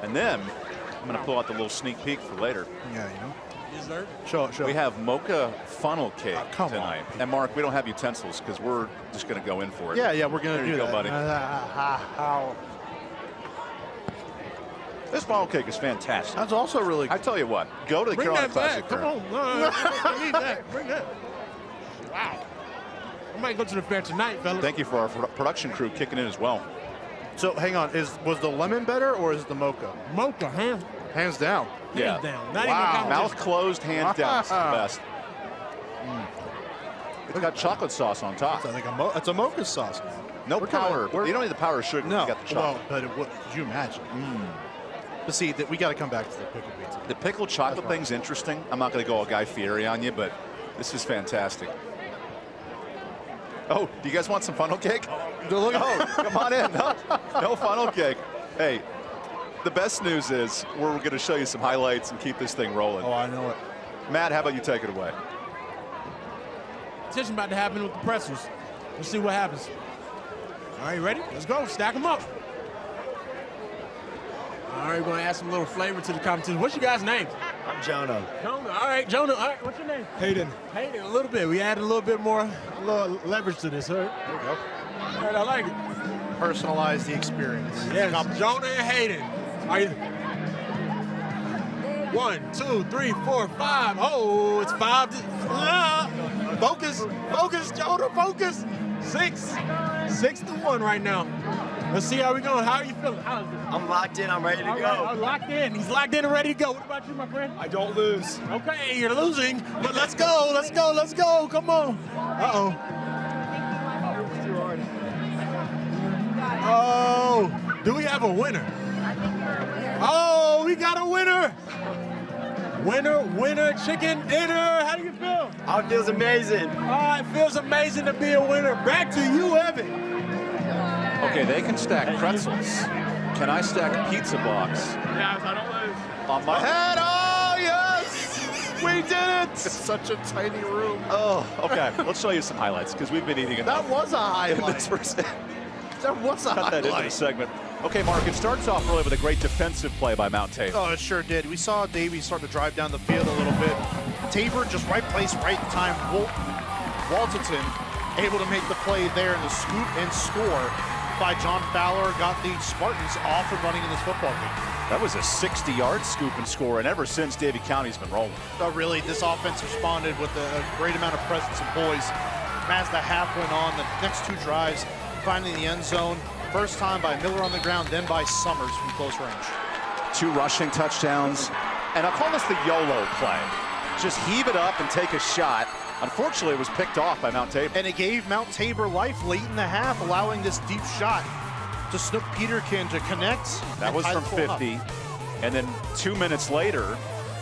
And then I'm going to pull out the little sneak peek for later.
Yeah, you know.
Yes, sir.
Show.
We have mocha funnel cake tonight. And Mark, we don't have utensils because we're just going to go in for it.
Yeah, we're going to do
There you
that.
go, buddy. This funnel cake is fantastic.
That's also really good.
I tell you what, go to the
Bring
Carolina
that
Classic
back.
Fair.
Come on. No, I need that. Bring that. Wow. I might go to the fair tonight, fellas.
Thank you for our production crew kicking in as well.
So hang on, was the lemon better or is the mocha?
Mocha,
hands down.
Yeah.
Hands down. Not
Wow.
even
Mouth closed, hands down. It's the best. It's got chocolate sauce on top.
It's a mocha sauce.
No powder. You don't need the powder sugar.
No,
You got the chocolate.
well, but could you imagine? But see, we got to come back to the pickle pizza.
The pickled chocolate thing's interesting. I'm not going to go all Guy Fieri on you, but this is fantastic. Oh, do you guys want some funnel cake? Oh, come on in. No funnel cake. Hey, the best news is we're going to show you some highlights and keep this thing rolling.
Oh, I know it.
Matt, how about you take it away?
Competition about to happen with the pretzels. Let's see what happens. All right, ready? Let's go. Stack them up. All right, we're going to add some little flavor to the competition. What's your guys' name?
I'm Jonah.
Jonah. All right, Jonah. All right, what's your name?
Hayden.
Hayden, a little bit. We added a little bit more leverage to this, right?
There we go.
All right, I like it.
Personalize the experience.
Yes, Jonah and Hayden. Are you? 1, 2, 3, 4, 5. Oh, it's 5. Focus, Jonah, focus. 6-1 right now. Let's see how we going. How are you feeling? How is it?
I'm locked in. I'm ready to go.
I'm locked in. He's locked in and ready to go. What about you, my friend?
I don't lose.
Okay, you're losing, but let's go. Let's go. Let's go. Come on. Uh-oh. Oh, do we have a winner? Oh, we got a winner. Winner, chicken dinner. How do you feel?
Oh, it feels amazing.
Oh, it feels amazing to be a winner. Back to you, Evan.
Okay, they can stack pretzels. Can I stack a pizza box?
Yeah, I don't lose.
On my head. Oh, yes! We did it!
It's such a tiny room.
Oh, okay. Let's show you some highlights because we've been eating enough.
That was a highlight.
That was a
highlight.
That into the segment. Okay, Mark, it starts off really with a great defensive play by Mount Tabor.
Oh, it sure did. We saw Davie start to drive down the field a little bit. Tabor just right place, right time. Walton able to make the play there in the scoop and score by John Fowler got the Spartans off and running in this football game.
That was a 60-yard scoop and score, and ever since, Davie County's been rolling.
Really, this offense responded with a great amount of presence and poise. As the half went on, the next two drives, finding the end zone. First time by Miller on the ground, then by Summers from close range.
2 rushing touchdowns, and I'll call this the YOLO play. Just heave it up and take a shot. Unfortunately, it was picked off by Mount Tabor.
And it gave Mount Tabor life late in the half, allowing this deep shot to Snook Peterkin to connect.
That was from 50. And then 2 minutes later,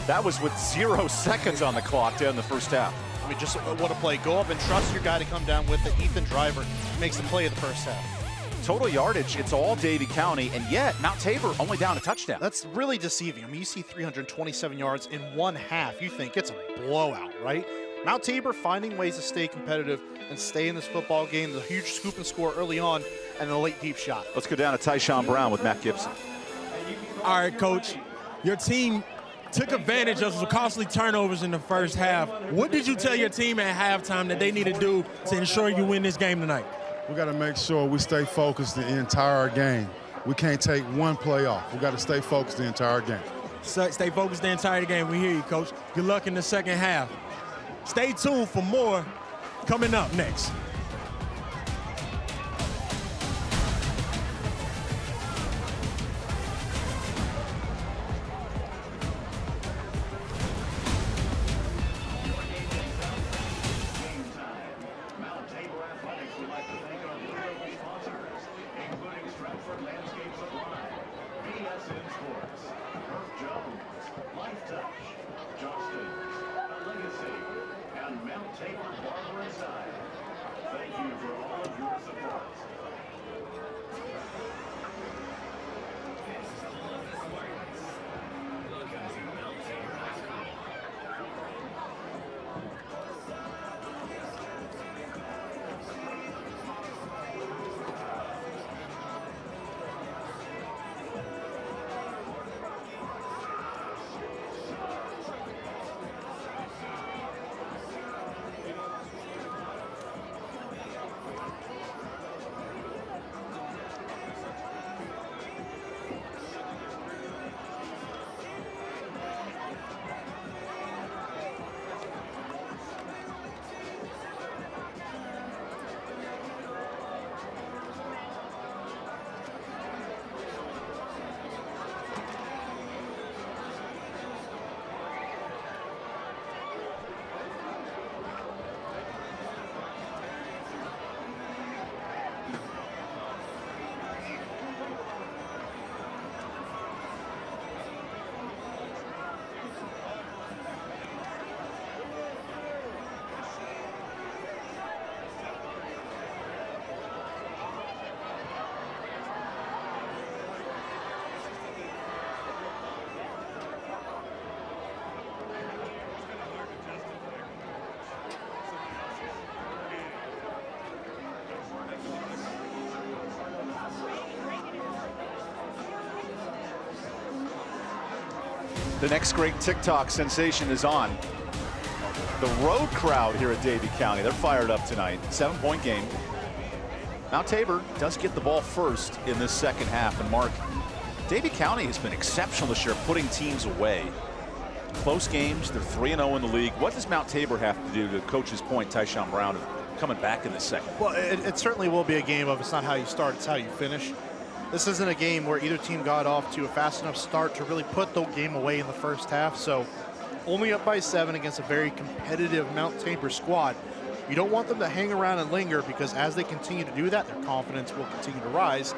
that was with 0 seconds on the clock down the first half.
I mean, just what a play. Go up and trust your guy to come down with it. Ethan Driver makes the play of the first half.
Total yardage, it's all Davie County, and yet Mount Tabor only down a touchdown.
That's really deceiving. I mean, you see 327 yards in one half. You think it's a blowout, right? Mount Tabor finding ways to stay competitive and stay in this football game. The huge scoop and score early on and a late deep shot.
Let's go down to Tyshawn Brown with Matt Gibson.
All right, Coach. Your team took advantage of some costly turnovers in the first half. What did you tell your team at halftime that they need to do to ensure you win this game tonight?
We got to make sure we stay focused the entire game. We can't take one play off. We got to stay focused the entire game.
Stay focused the entire game. We hear you, Coach. Good luck in the second half. Stay tuned for more coming up next.
The next great TikTok sensation is on. The road crowd here at Davie County, they're fired up tonight. 7-point game. Mount Tabor does get the ball first in this second half. And Mark, Davie County has been exceptional this year, putting teams away. Close games, they're 3-0 in the league. What does Mount Tabor have to do, to coach's point, Tyshawn Brown, coming back in the second?
Well, it certainly will be a game of it's not how you start, it's how you finish. This isn't a game where either team got off to a fast enough start to really put the game away in the first half. So only up by 7 against a very competitive Mount Tabor squad. You don't want them to hang around and linger, because as they continue to do that, their confidence will continue to rise,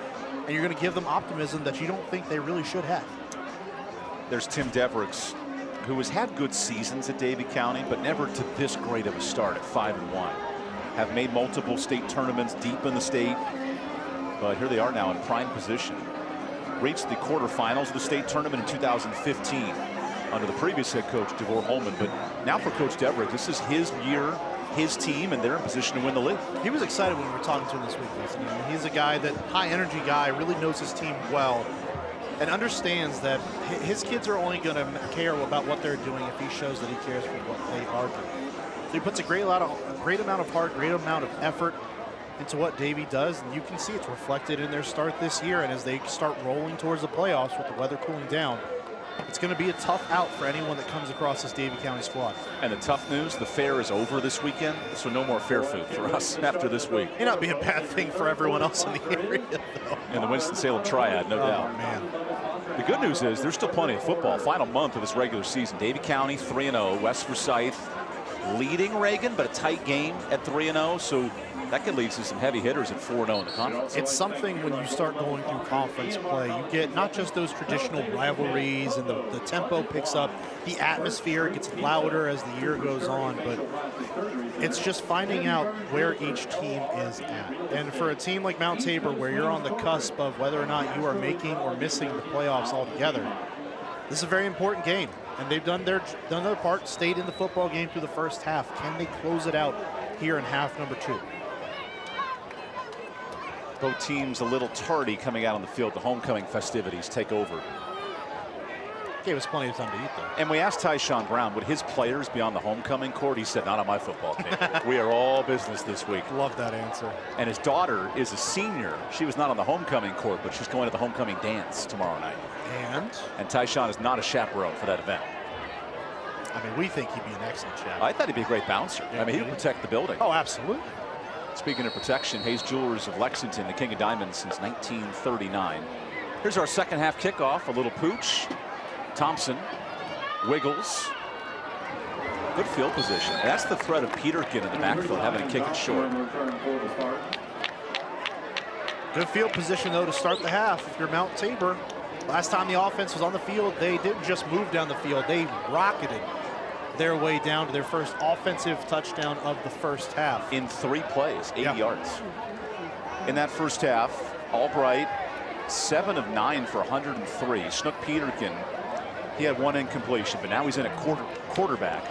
and you're going to give them optimism that you don't think they really should have.
There's Tim Devericks, who has had good seasons at Davie County, but never to this great of a start at 5-1. Have made multiple state tournaments deep in the state, but here they are now in prime position. Reached the quarterfinals of the state tournament in 2015 under the previous head coach, Tabor Holman. But now for Coach Deverick, this is his year, his team, and they're in position to win the league. He was excited when we were talking to him this week.
He's a guy that, high energy guy, really knows his team well, and understands that his kids are only going to care about what they're doing if he shows that he cares for what they are doing. So he puts a great amount of heart, great amount of effort into what Davie does, and you can see it's reflected in their start this year. And as they start rolling towards the playoffs with the weather cooling down, it's going to be a tough out for anyone that comes across this Davie County squad.
And the tough news, the fair is over this weekend, so no more fair food for us after this week.
May not be a bad thing for everyone else in the area, though.
In the Winston-Salem Triad, no doubt.
Man.
The good news is there's still plenty of football. Final month of this regular season. Davie County 3-0, West Forsyth leading Reagan, but a tight game at 3-0, so that could lead to some heavy hitters at 4-0 in the conference.
It's something when you start going through conference play, you get not just those traditional rivalries and the tempo picks up, the atmosphere gets louder as the year goes on, but it's just finding out where each team is at. And for a team like Mount Tabor, where you're on the cusp of whether or not you are making or missing the playoffs altogether, this is a very important game. And they've done their part, stayed in the football game through the first half. Can they close it out here in half number 2?
Both teams a little tardy coming out on the field. The homecoming festivities take over.
Gave us plenty of time to eat, though.
And we asked Tyshawn Brown, would his players be on the homecoming court? He said, not on my football team. We are all business this week.
Love that answer.
And his daughter is a senior. She was not on the homecoming court, but she's going to the homecoming dance tomorrow night. And Tyshawn is not a chaperone for that event.
I mean, we think he'd be an excellent chaperone.
I thought he'd be a great bouncer.
Yeah,
I mean, he would protect the building.
Oh, absolutely.
Speaking of protection, Hayes Jewelers of Lexington, the king of diamonds since 1939. Here's our second half kickoff. A little pooch. Thompson wiggles. Good field position. That's the threat of Peterkin in the backfield, having to kick it short.
Good field position, though, to start the half. If you're Mount Tabor, last time the offense was on the field, they didn't just move down the field. They rocketed their way down to their first offensive touchdown of the first half.
In 3 plays, 80 yards. In that first half, Albright, 7 of 9 for 103. Snook Peterkin, he had 1 incompletion, but now he's in a quarterback.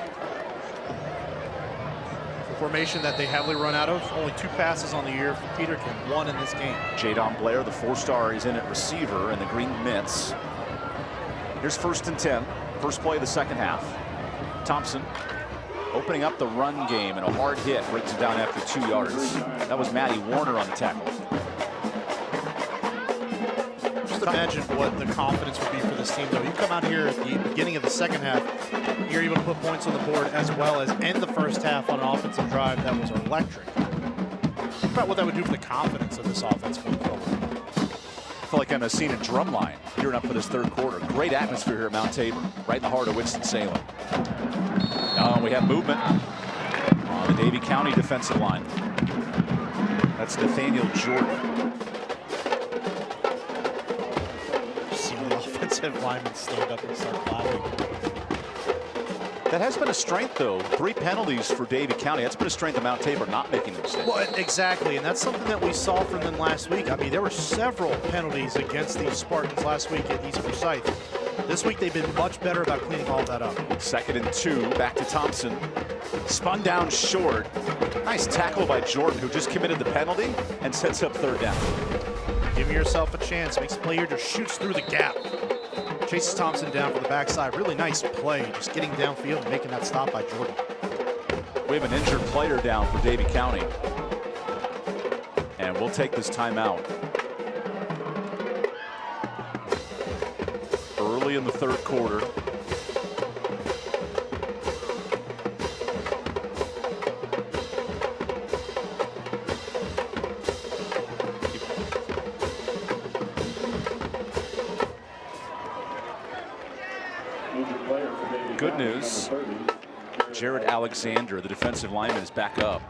The formation that they heavily run out of, only 2 passes on the year for Peterkin, 1 in this game.
Jadon Blair, the 4-star, is in at receiver in the green mitts. Here's 1st and 10, first play of the second half. Thompson opening up the run game, and a hard hit brings him down after 2 yards. That was Matty Warner on the tackle.
Just imagine what the confidence would be for this team, though. You come out here at the beginning of the second half, you're able to put points on the board as well as end the first half on an offensive drive that was electric. Think about what that would do for the confidence of this offense going forward.
I feel like I'm seeing a drum line gearing up for this third quarter. Great atmosphere here at Mount Tabor, right in the heart of Winston-Salem. We have movement on the Davie County defensive line. That's Nathaniel Jordan.
See the offensive linemen stand up and start clapping.
That has been a strength, though. 3 penalties for Davie County. That's been a strength of Mount Tabor not making mistakes.
Well, exactly, and that's something that we saw from them last week. I mean, there were several penalties against the Spartans last week at East Forsyth. This week, they've been much better about cleaning all that up.
2nd and 2, back to Thompson. Spun down short. Nice tackle by Jordan, who just committed the penalty and sets up 3rd down.
Give yourself a chance. Makes a play here, just shoots through the gap. Chases Thompson down from the backside. Really nice play, just getting downfield and making that stop by Jordan.
We have an injured player down for Davie County. And we'll take this timeout. Early in the third quarter. Good news. Jared Alexander, the defensive lineman, is back up.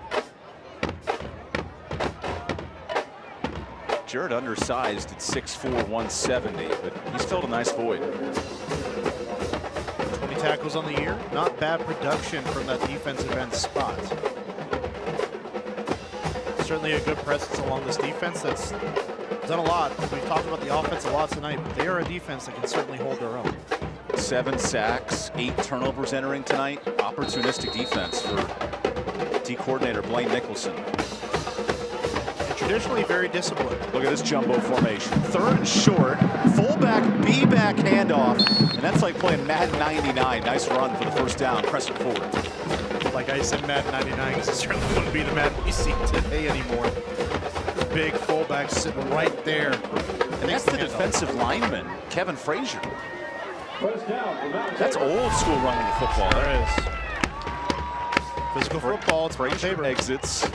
Jared undersized at 6'4", 170, but he's filled a nice void.
20 tackles on the year. Not bad production from that defensive end spot. Certainly a good presence along this defense that's done a lot. We've talked about the offense a lot tonight, but they are a defense that can certainly hold their own.
7 sacks, 8 turnovers entering tonight. Opportunistic defense for D coordinator Blaine Nicholson.
And traditionally very disciplined.
Look at this jumbo formation. 3rd and short, fullback, B-back handoff. And that's like playing Madden 99. Nice run for the first down, pressing forward.
Like I said, Madden 99, because it certainly wouldn't be the Madden we see today anymore. Big fullback sitting right there.
And that's the defensive lineman, Kevin Frazier. That's old school running the football.
There is. Physical football. It's Mount Tabor.
Exits.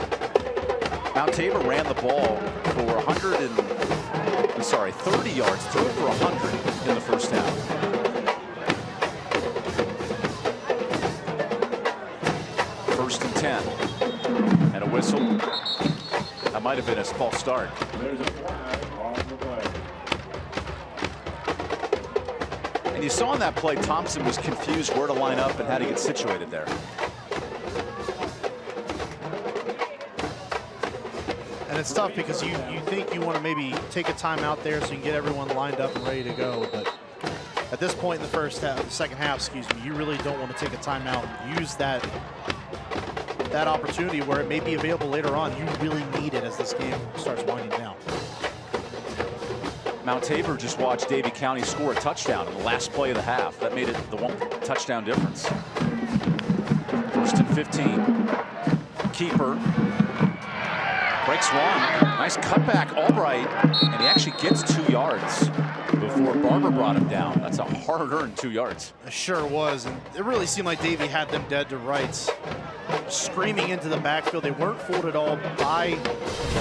Mount Tabor ran the ball for 30 yards, threw it for 100 in the first half. First and 10. And a whistle. That might have been a false start. And you saw in that play, Thompson was confused where to line up and how to get situated there.
And it's tough because you think you want to maybe take a time out there so you can get everyone lined up and ready to go. But at this point in the second half, excuse me, you really don't want to take a timeout and use that opportunity where it may be available later on. You really need it as this game starts winding down.
Mount Tabor just watched Davie County score a touchdown in the last play of the half. That made it the 1 touchdown difference. 1st and 15. Keeper. Breaks one. Nice cutback, Albright. And he actually gets 2 yards before Barber brought him down. That's a hard-earned 2 yards.
It sure was. And it really seemed like Davie had them dead to rights. Screaming into the backfield. They weren't fooled at all by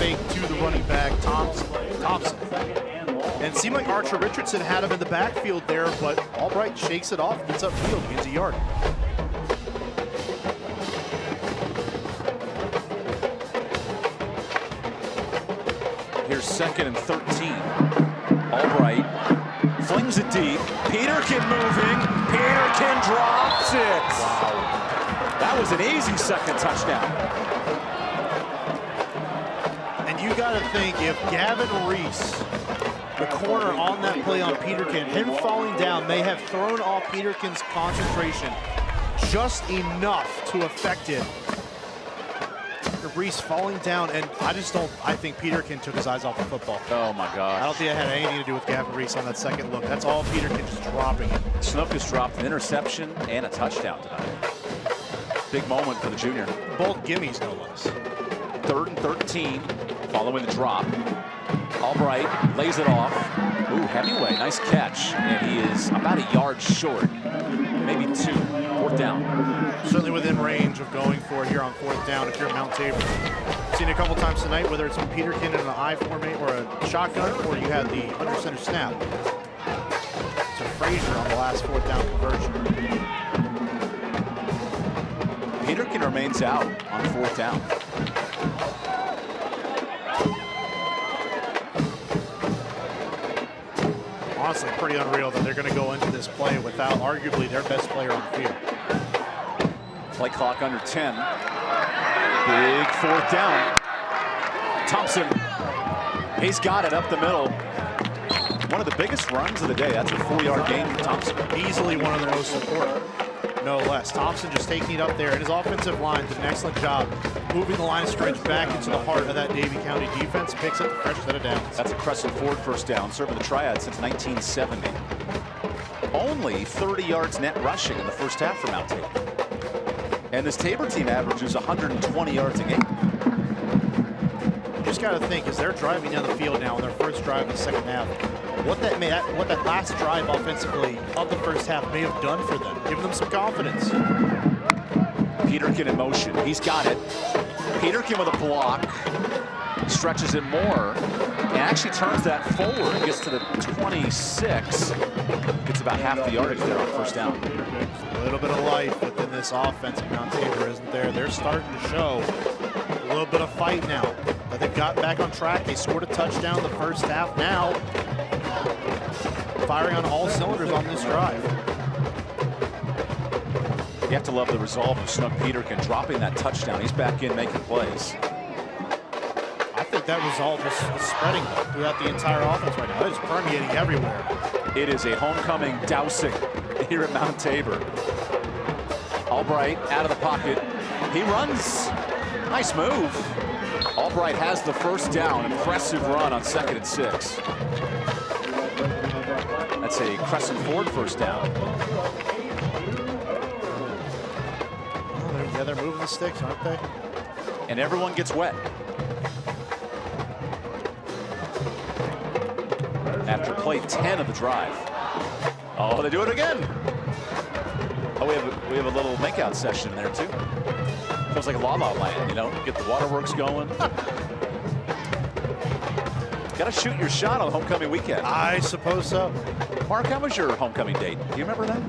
fake to the running back, Thompson. And it seemed like Archer Richardson had him in the backfield there, but Albright shakes it off, gets upfield, gains a yard.
Here's 2nd and 13. Albright flings it deep. Peterkin moving. Peterkin drops it. Wow. That was an easy second touchdown.
And you got to think, if Gavin Reese, the corner on that play on Peterkin, him falling down may have thrown off Peterkin's concentration just enough to affect it. Reese falling down, and I think Peterkin took his eyes off the football.
Oh my gosh.
I don't think it had anything to do with Gavin Reese on that second look. That's all Peterkin just dropping it.
Snook has dropped an interception and a touchdown tonight. Big moment for the junior.
Both gimmies, no less.
3rd and 13, following the drop. Albright lays it off. Ooh, Hemingway, nice catch. And he is about a yard short, maybe 2. 4th down.
Certainly within range of going for it here on 4th down if you're Mount Tabor. Seen it a couple times tonight, whether it's with Peterkin in an I formation or a shotgun, or you had the under center snap. To Frazier on the last 4th down conversion.
Peterkin remains out on 4th down.
Honestly, pretty unreal that they're going to go into this play without arguably their best player on the field.
Play clock under 10. Big 4th down. Thompson, he's got it up the middle. One of the biggest runs of the day. That's a 4-yard gain for Thompson.
Easily one of the most important, no less. Thompson just taking it up there, and his offensive line did an excellent job moving the line of scrimmage back into the heart of that Davie County defense. Picks up the fresh set of downs.
That's a Crescent Ford first down, serving the triad since 1970. only 30 yards net rushing in the first half for Mount Tabor. And this Tabor team averages 120 yards a game.
You just got to think, as they're driving down the field now on their first drive in the second half, what that last drive offensively of the first half may have done for them, giving them some confidence.
Peterkin in motion. He's got it. Peterkin with a block. Stretches it more. And actually turns that forward. Gets to the 26. Gets about half the yardage there on first down.
A little bit of life within this offense at Mount Tabor, isn't there? They're starting to show a little bit of fight now. But they've gotten back on track. They scored a touchdown the first half. Now, firing on all cylinders on this drive.
You have to love the resolve of Snook Peterkin dropping that touchdown. He's back in making plays.
I think that resolve is spreading throughout the entire offense right now. It is permeating everywhere.
It is a homecoming dousing here at Mount Tabor. Albright out of the pocket. He runs. Nice move. Albright has the first down. Impressive run on 2nd and 6. That's a Crescent Ford first down.
Yeah, they're moving the sticks, aren't they?
And everyone gets wet. After play 10 of the drive. Oh, they do it again. Oh, we have a little makeout session in there too. Feels like a La La Land, you know? Get the waterworks going. Got to shoot your shot on homecoming weekend.
I suppose so.
Mark, how was your homecoming date? Do you remember that?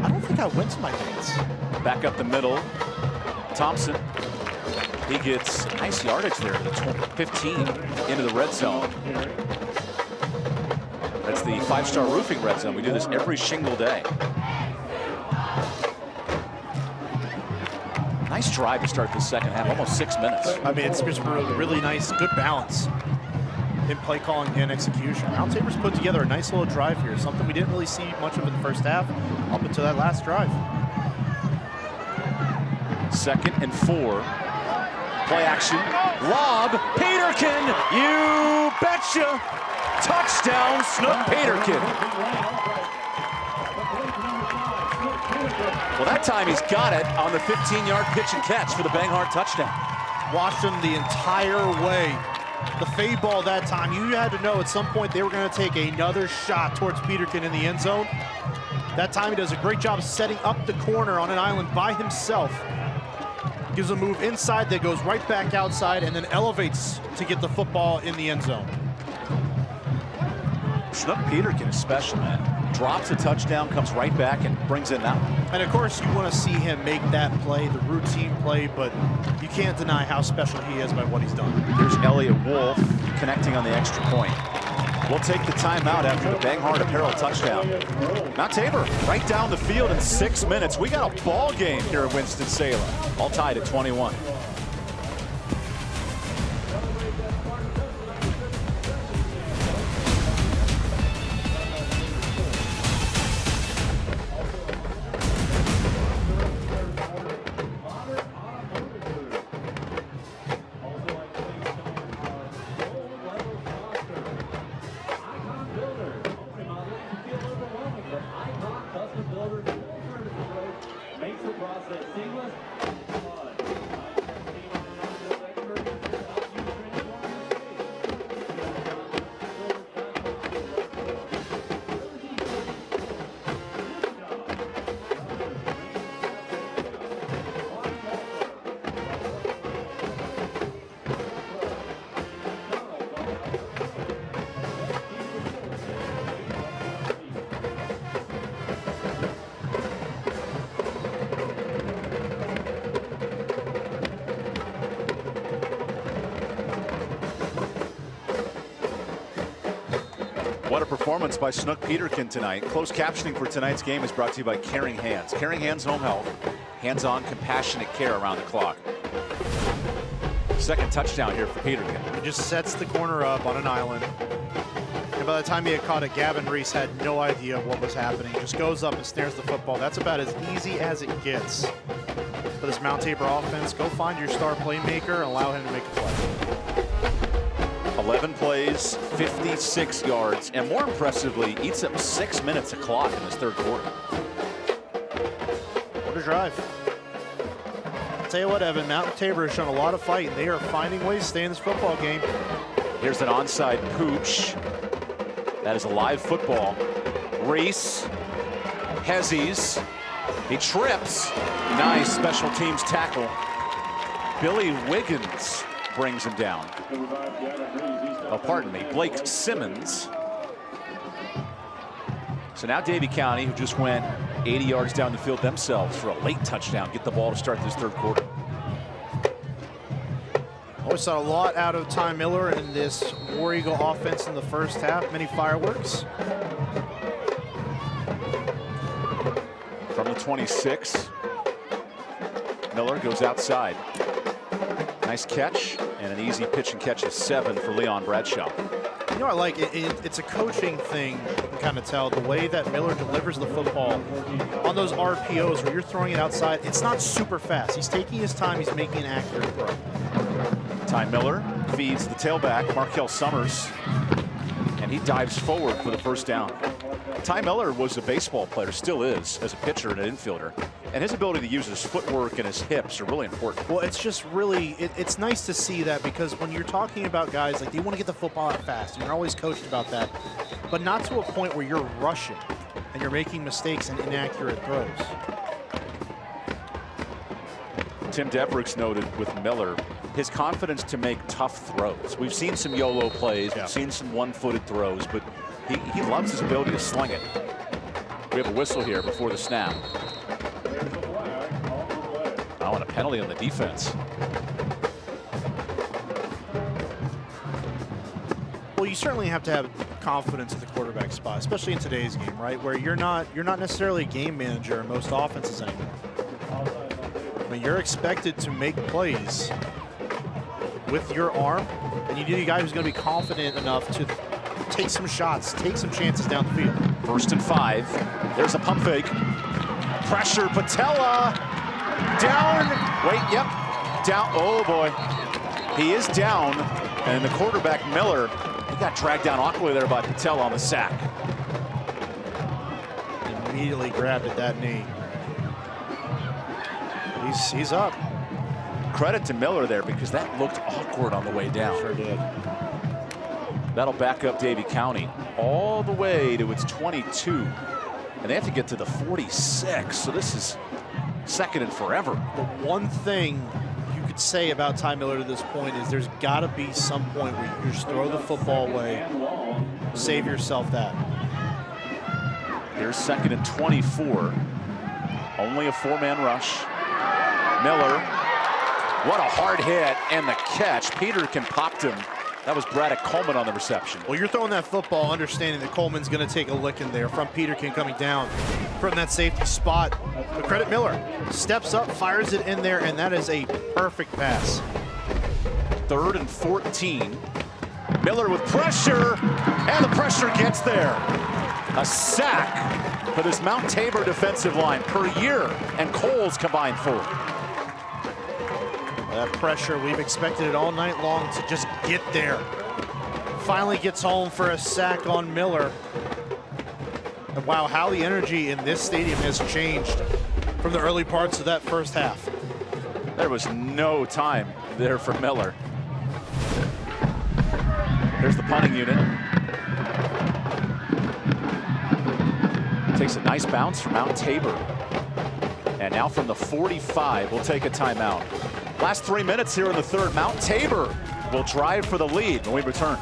I don't think I went to my dates.
Back up the middle. Thompson. He gets nice yardage there to the 15 into the red zone. That's the 5-star roofing red zone. We do this every single day. Nice drive to start the second half, almost 6 minutes.
I mean, it's just really nice, good balance in play calling and execution. Mount Tabor's put together a nice little drive here, something we didn't really see much of in the first half, up until that last drive.
2nd and 4. Play action. Lob. Peterkin. You betcha. Touchdown, Snook Peterkin. Well, that time he's got it on the 15-yard pitch and catch for the bang hard touchdown.
Watched him the entire way. The fade ball that time, you had to know at some point they were going to take another shot towards Peterkin in the end zone. That time he does a great job setting up the corner on an island by himself. Gives a move inside that goes right back outside and then elevates to get the football in the end zone.
Snook Peterkin is special, man. Drops a touchdown, comes right back and brings in that one.
And of course you want to see him make that play, the routine play, but you can't deny how special he is by what he's done.
Here's Elliott Wolf connecting on the extra point. We'll take the timeout after the bang hard apparel touchdown. Mount Tabor right down the field in 6 minutes. We got a ball game here at Winston-Salem. All tied at 21. What a performance by Snook Peterkin tonight. Closed captioning for tonight's game is brought to you by Caring Hands. Caring Hands Home Health. Hands-on, compassionate care around the clock. Second touchdown here for Peterkin.
He just sets the corner up on an island. And by the time he had caught it, Gavin Reese had no idea what was happening. Just goes up and snares the football. That's about as easy as it gets for this Mount Tabor offense. Go find your star playmaker and allow him to make a play.
11 plays, 56 yards, and more impressively, eats up 6 minutes of clock in this third quarter.
What a drive. I'll tell you what, Evan, Mount Tabor has shown a lot of fight, and they are finding ways to stay in this football game.
Here's an onside pooch. That is a live football. Reese, Hezzies, he trips. Nice special teams tackle. Billy Wiggins brings him down. Oh, pardon me, Blake Simmons. So now Davie County, who just went 80 yards down the field themselves for a late touchdown, get the ball to start this third quarter.
Always saw a lot out of Ty Miller in this War Eagle offense in the first half. Many fireworks.
From the 26, Miller goes outside. Nice catch and an easy pitch and catch of 7 for Leon Bradshaw.
You know, I like it. It's a coaching thing. You can kind of tell the way that Miller delivers the football on those RPOs where you're throwing it outside. It's not super fast. He's taking his time. He's making an accurate throw.
Ty Miller feeds the tailback, Markel Summers, and he dives forward for the first down. Ty Miller was a baseball player, still is, as a pitcher and an infielder. And his ability to use his footwork and his hips are really important.
Well, it's just really, it's nice to see that, because when you're talking about guys, like, they want to get the football out fast, and you're always coached about that, but not to a point where you're rushing and you're making mistakes and inaccurate throws.
Tim Debrick's noted with Miller, his confidence to make tough throws. We've seen some YOLO plays, we've seen some one-footed throws, but he loves his ability to sling it. We have a whistle here before the snap. Oh, and a penalty on the defense.
Well, you certainly have to have confidence at the quarterback spot, especially in today's game, right? Where you're not necessarily a game manager in most offenses anymore. I mean, you're expected to make plays with your arm, and you need a guy who's going to be confident enough to take some shots, take some chances down the field.
1st and 5. There's a pump fake. Pressure, Patella. Down. Wait, yep. Down. Oh, boy. He is down. And the quarterback, Miller, he got dragged down awkwardly there by Patella on the sack.
Immediately grabbed at that knee. He's up.
Credit to Miller there, because that looked awkward on the way down.
Sure did.
That'll back up Davie County all the way to its 22. And they have to get to the 46. So this is second and forever.
The one thing you could say about Ty Miller to this point is there's got to be some point where you just throw the football away, save yourself that.
Here's 2nd and 24. Only a 4-man rush. Miller, what a hard hit, and the catch. Peterkin popped him. That was Braddock Coleman on the reception.
Well, you're throwing that football understanding that Coleman's going to take a lick in there from Peterkin coming down from that safety spot. But credit Miller. Steps up, fires it in there, and that is a perfect pass.
3rd and 14. Miller with pressure, and the pressure gets there. A sack for this Mount Tabor defensive line per year, and Coles combined for.
That pressure, we've expected it all night long to just get there. Finally gets home for a sack on Miller. And wow, how the energy in this stadium has changed from the early parts of that first half.
There was no time there for Miller. There's the punting unit. Takes a nice bounce from Mount Tabor. And now from the 45, we'll take a timeout. Last 3 minutes here in the third. Mount Tabor will drive for the lead when we return.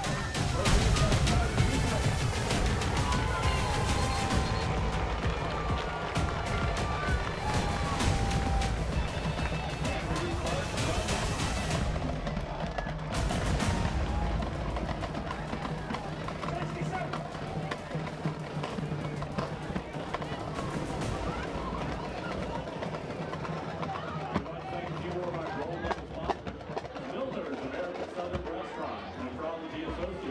Associates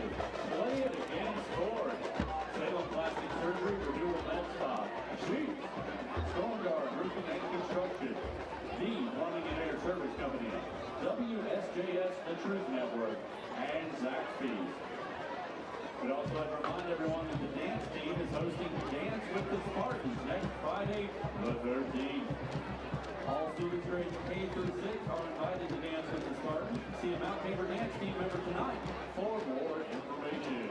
We'd also like to remind everyone that the dance team is hosting Dance with the Spartans next Friday, the 13th. All students grades K through 6 are invited to dance with the Spartans. See a Mount Tabor dance team member tonight for more information.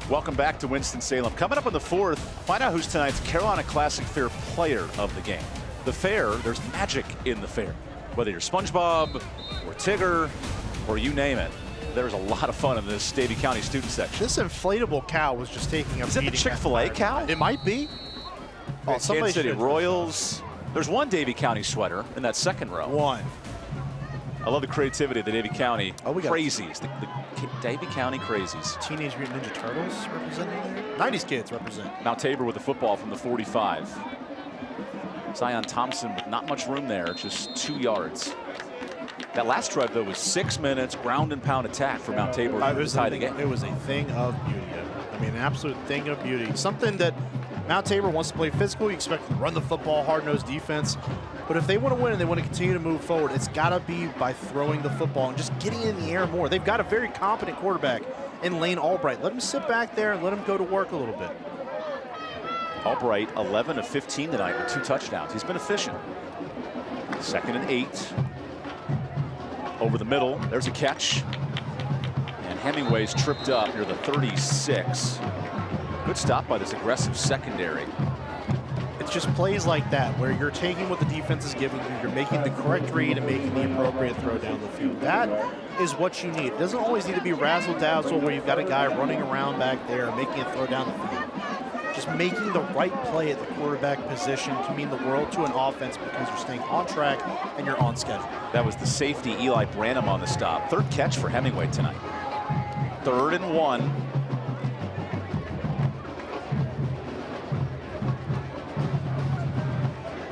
Welcome back to Winston-Salem. Coming up in the fourth, find out who's tonight's Carolina Classic Fair player of the game. The fair, there's magic in the fair. Whether you're SpongeBob or Tigger or you name it, there's a lot of fun in this Davie County student section.
This inflatable cow was just taking a
Is that the Chick-fil-A cow?
It might be. Oh,
Kansas City Royals. There's one Davie County sweater in that second row.
One.
I love the creativity of the Davie County
we got
crazies. The Davie County crazies.
Teenage Mutant Ninja Turtles representing there. 90s kids represent.
Mount Tabor with the football from the 45. Zion Thompson with not much room there, just 2 yards. That last drive, though, was 6 minutes, ground and pound attack for Mount Tabor to tie the game.
It was a thing of beauty. I mean, an absolute thing of beauty. Something that Mount Tabor wants to play physical. You expect them to run the football, hard-nosed defense. But if they want to win and they want to continue to move forward, it's got to be by throwing the football and just getting in the air more. They've got a very competent quarterback in Lane Albright. Let him sit back there and let him go to work a little bit.
Albright, 11 of 15 tonight with 2 touchdowns. He's been efficient. 2nd and 8. Over the middle, there's a catch. And Hemingway's tripped up near the 36. Good stop by this aggressive secondary.
It's just plays like that where you're taking what the defense is giving you, you're making the correct read and making the appropriate throw down the field. That is what you need. It doesn't always need to be razzle-dazzle where you've got a guy running around back there making a throw down the field. Just making the right play at the quarterback position can mean the world to an offense because you're staying on track and you're on schedule.
That was the safety, Eli Branham, on the stop. 3rd catch for Hemingway tonight. 3rd and 1.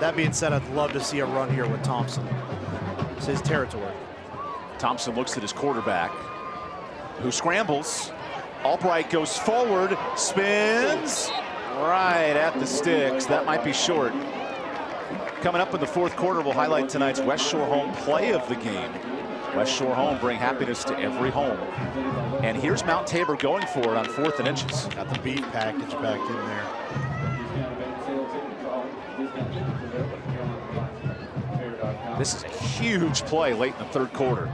That being said, I'd love to see a run here with Thompson. It's his territory.
Thompson looks at his quarterback, who scrambles. Albright goes forward, spins right at the sticks. That might be short. Coming up in the 4th quarter, we'll highlight tonight's West Shore Home play of the game. West Shore Home bring happiness to every home. And here's Mount Tabor going for it on 4th and inches.
Got the beef package back in there.
This is a huge play late in the 3rd quarter.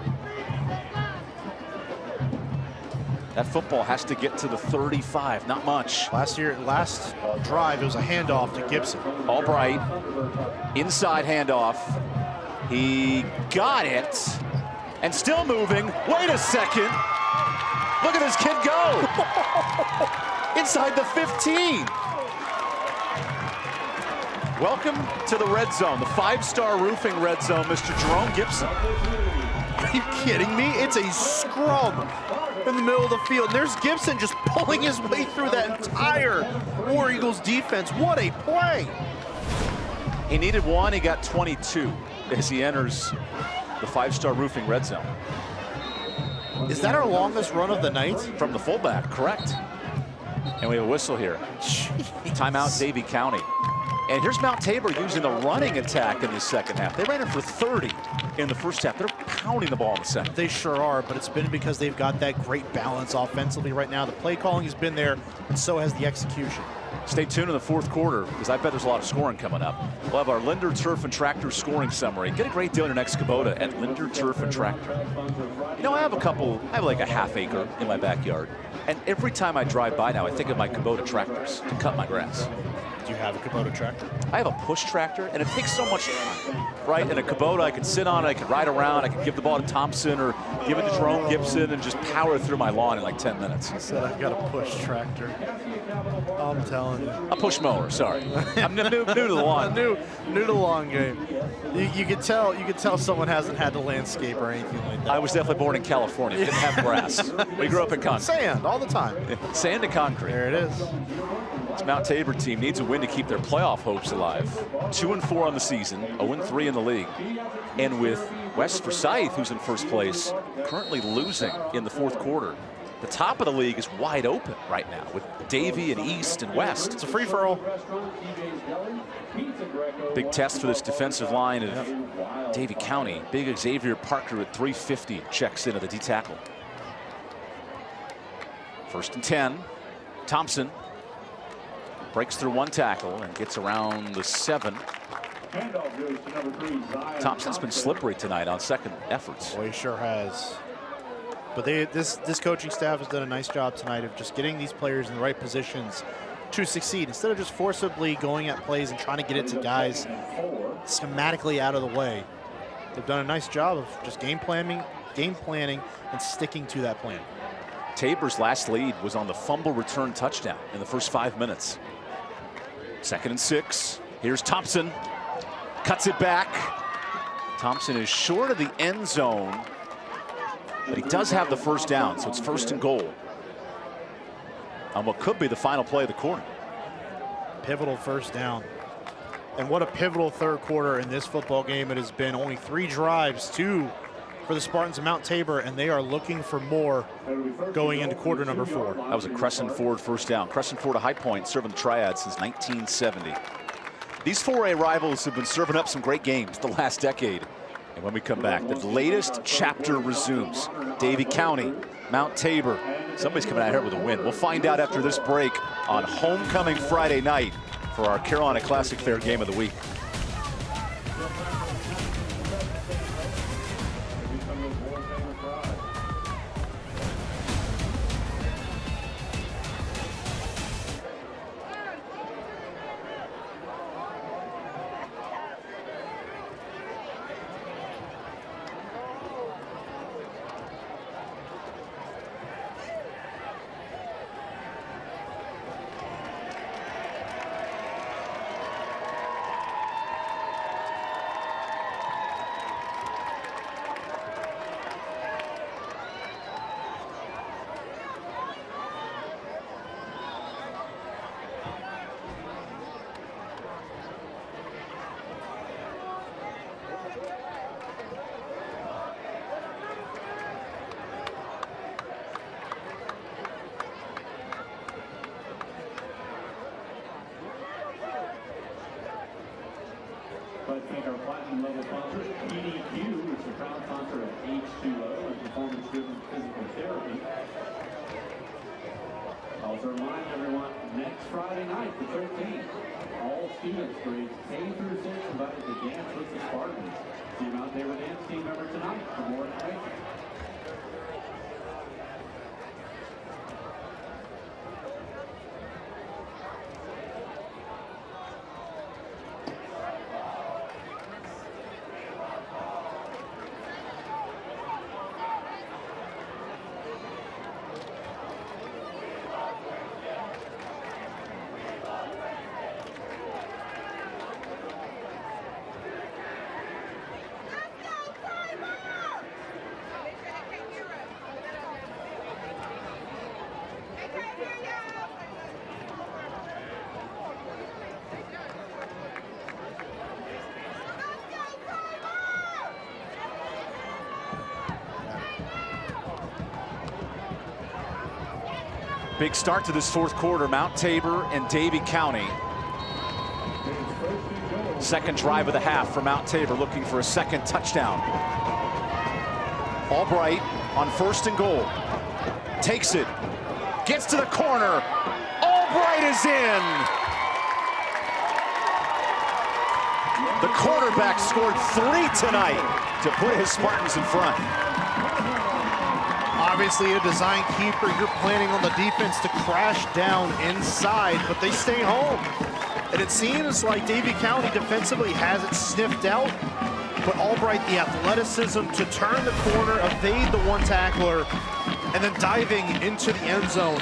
That football has to get to the 35, not much.
Last drive, it was a handoff to Gibson.
Albright, inside handoff. He got it, and still moving. Wait a second. Look at this kid go. Inside the 15. Welcome to the red zone, the 5-star roofing red zone, Mr. Jerome Gibson.
Are you kidding me? It's a scrub in the middle of the field. And there's Gibson just pulling his way through that entire War Eagles defense. What a play.
He needed 1, he got 22 as he enters the 5-star roofing red zone.
Is that our longest run of the night?
From the fullback, correct. And we have a whistle here. Timeout, Davie County. And here's Mount Tabor using the running attack in the second half. They ran it for 30 in the first half. They're pounding the ball in the second.
They sure are, but it's been because they've got that great balance offensively right now. The play calling has been there, and so has the execution.
Stay tuned in the 4th quarter, because I bet there's a lot of scoring coming up. We'll have our Linder Turf and Tractor scoring summary. Get a great deal in your next Kubota at Linder Turf and Tractor. You know, I have like a ½ acre in my backyard. And every time I drive by now, I think of my Kubota tractors to cut my grass.
Do you have a Kubota tractor?
I have a push tractor, and it takes so much time, right? In a Kubota, I can sit on it, I can ride around, I can give the ball to Thompson or give it to Jerome Gibson and just power through my lawn in like 10 minutes.
I said I've got a push tractor. I'm telling you.
A push mower, sorry. I'm new to the lawn.
new to the lawn game. You could tell someone hasn't had to landscape or anything like that.
I was definitely born in California. Didn't have grass. We grew up in concrete.
Sand all the time.
Sand and concrete.
There it is.
This Mount Tabor team needs a win to keep their playoff hopes alive. 2-4 on the season, 0-3 in the league. And with West Forsyth, who's in first place, currently losing in the 4th quarter. The top of the league is wide open right now with Davie and East and West.
It's a free-for-all.
Big test for this defensive line of Davie County. Big Xavier Parker at 350 checks in at the D tackle. 1st and 10. Thompson breaks through one tackle and gets around the 7. Thompson's been slippery tonight on second efforts.
Boy, he sure has. But this coaching staff has done a nice job tonight of just getting these players in the right positions to succeed instead of just forcibly going at plays and trying to get it to guys schematically out of the way. They've done a nice job of just game planning and sticking to that plan.
Tabor's last lead was on the fumble return touchdown in the first 5 minutes. 2nd and 6. Here's Thompson. Cuts it back. Thompson is short of the end zone, but he does have the first down, so it's 1st and goal on what could be the final play of the quarter.
Pivotal first down. And what a pivotal third quarter in this football game it has been. Only 3 drives, 2 for the Spartans of Mount Tabor, and they are looking for more going into quarter number 4.
That was a Crescent Ford first down. Crescent Ford, a High Point, serving the Triad since 1970. These 4A rivals have been serving up some great games the last decade. And when we come back, the latest chapter resumes. Davie County, Mount Tabor. Somebody's coming out here with a win. We'll find out after this break on Homecoming Friday night for our Carolina Classic Fair Game of the Week.
But thank our platinum level sponsors, PDQ, which is a proud sponsor of H2O and performance-driven physical therapy. Also remind everyone, next Friday night, the 13th, all students grades K through 6 invited to dance with the Spartans. See you out there with dance team member tonight for more information.
Big start to this fourth quarter. Mount Tabor and Davie County. Second drive of the half for Mount Tabor, looking for a second touchdown. Albright on 1st and goal. Takes it. Gets to the corner. Albright is in. The quarterback scored 3 tonight to put his Spartans in front.
Obviously a design keeper, you're planning on the defense to crash down inside, but they stay home. And it seems like Davie County defensively has it sniffed out, but Albright, the athleticism to turn the corner, evade the one tackler, and then diving into the end zone.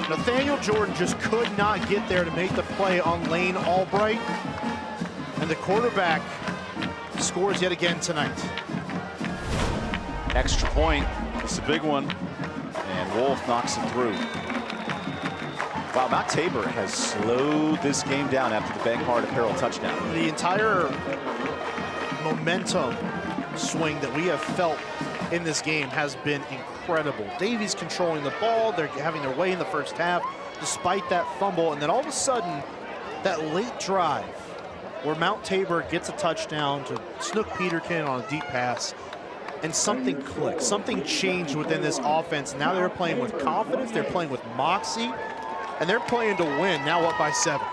Nathaniel Jordan just could not get there to make the play on Lane Albright, and the quarterback scores yet again tonight.
Extra point. It's a big one, and Wolf knocks it through. Wow, Mount Tabor has slowed this game down after the Banghart Apparel touchdown.
The entire momentum swing that we have felt in this game has been incredible. Davie's controlling the ball. They're having their way in the first half, despite that fumble. And then all of a sudden, that late drive where Mount Tabor gets a touchdown to Snook Peterkin on a deep pass, and something clicked. Something changed within this offense. Now they're playing with confidence. They're playing with moxie, and they're playing to win, now up by 7.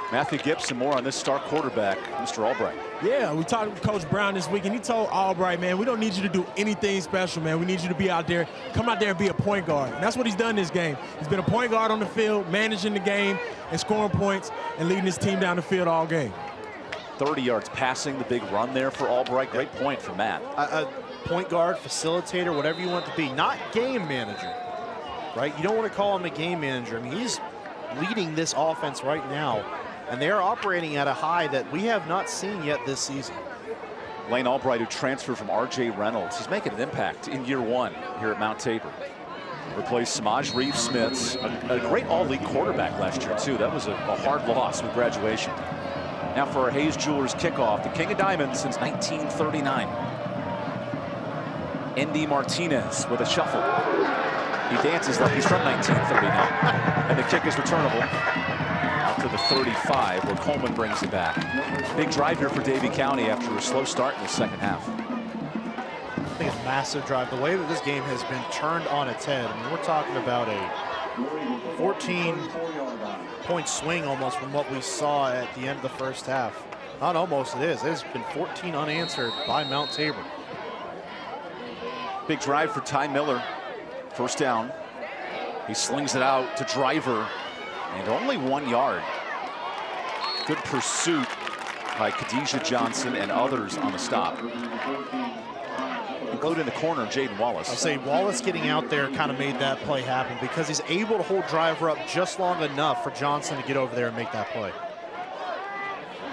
Matthew Gibson, more on this star quarterback, Mr. Albright.
Yeah, we talked with Coach Brown this week, and he told Albright, man, we don't need you to do anything special, man. We need you to be out there, come out there and be a point guard. And that's what he's done this game. He's been a point guard on the field, managing the game and scoring points and leading his team down the field all game.
30 yards passing, the big run there for Albright. Great point from Matt.
A point guard, facilitator, whatever you want to be, not game manager, right? You don't want to call him a game manager. I mean, he's leading this offense right now, and they are operating at a high that we have not seen yet this season.
Lane Albright, who transferred from R.J. Reynolds, he's making an impact in year 1 here at Mount Tabor. Replaced Samaj Reeves-Smith, a great all-league quarterback last year, too. That was a hard loss with graduation. Now for our Hayes Jewelers kickoff, the King of Diamonds since 1939. Andy Martinez with a shuffle. He dances like he's from 1939. And the kick is returnable out to the 35, where Coleman brings it back. Big drive here for Davie County after a slow start in the second half.
I think it's a massive drive. The way that this game has been turned on its head. I mean, we're talking about a 14-point swing almost from what we saw at the end of the first half. Not almost, it is. It's been 14 unanswered by Mount Tabor.
Big drive for Ty Miller. First down. He slings it out to Driver, and only 1 yard. Good pursuit by Khadijah Johnson and others on the stop, including the corner, Jaden Wallace.
I'll say Wallace getting out there kind of made that play happen because he's able to hold Driver up just long enough for Johnson to get over there and make that play.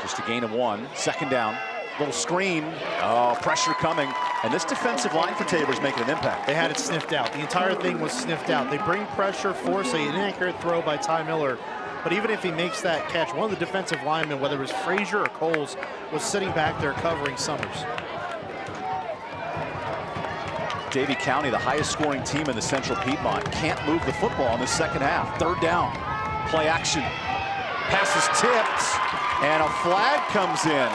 Just a gain of 1. Second down. Little screen. Oh, pressure coming. And this defensive line for Tabor is making an impact.
They had it sniffed out. The entire thing was sniffed out. They bring pressure, force an inaccurate throw by Ty Miller. But even if he makes that catch, one of the defensive linemen, whether it was Frazier or Coles, was sitting back there covering Summers.
Davie County, the highest scoring team in the Central Piedmont, can't move the football in the second half. Third down. Play action. Pass is tipped, and a flag comes in.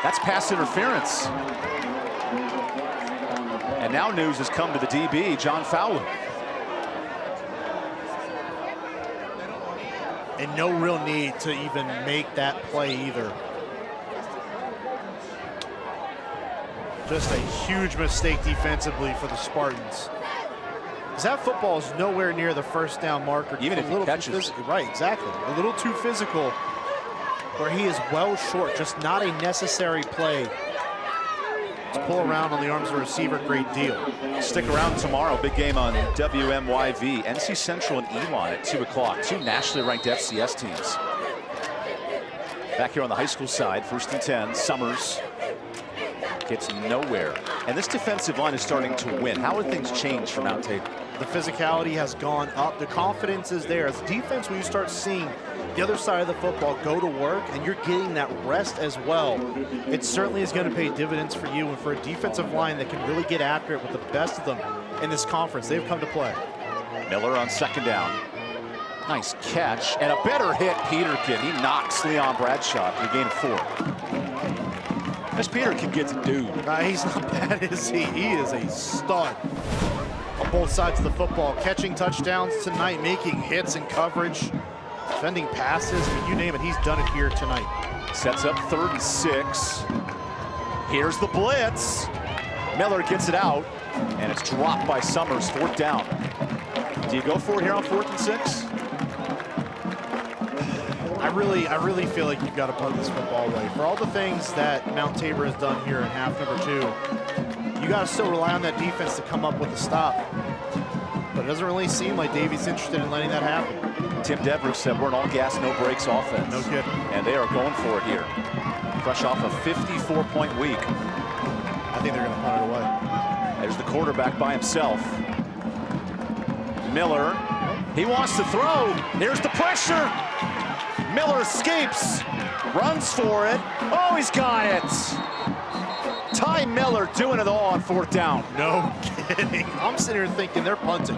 That's pass interference. And now news has come to the DB, John Fowler.
And no real need to even make that play either. Just a huge mistake defensively for the Spartans. Because that football is nowhere near the first down marker.
Even if he catches.
Right, exactly. A little too physical, where he is well short, just not a necessary play to pull around on the arms of the receiver. Great deal.
Stick around tomorrow. Big game on WMYV. NC Central and Elon at 2 o'clock. 2 nationally ranked FCS teams. Back here on the high school side, 1st and 10. Summers gets nowhere. And this defensive line is starting to win. How have things changed for Mount Tabor?
The physicality has gone up. The confidence is there. As defense, when you start seeing the other side of the football go to work and you're getting that rest as well, it certainly is going to pay dividends for you and for a defensive line that can really get after it with the best of them in this conference. They've come to play.
Miller on second down. Nice catch and a better hit. Peterkin, he knocks Leon Bradshaw to a gain of 4. This Peterkin gets a dude.
He's not bad, is he? He is a stud on both sides of the football. Catching touchdowns tonight, making hits and coverage, defending passes. I mean, you name it, he's done it here tonight.
Sets up 3rd and 6. Here's the blitz. Miller gets it out, and it's dropped by Summers. 4th down. Do you go for it here on 4th and 6?
I really feel like you've got to put this football away. For all the things that Mount Tabor has done here in half number 2, you got to still rely on that defense to come up with a stop. But it doesn't really seem like Davie's interested in letting that happen.
Tim Devers said we're an all gas, no brakes offense.
No kidding.
And they are going for it here. Fresh off a 54-point week.
I think they're going to punt it away.
There's the quarterback by himself. Miller, he wants to throw. Here's the pressure. Miller escapes, runs for it. Oh, he's got it. Ty Miller doing it all on 4th down.
No kidding. I'm sitting here thinking they're punting.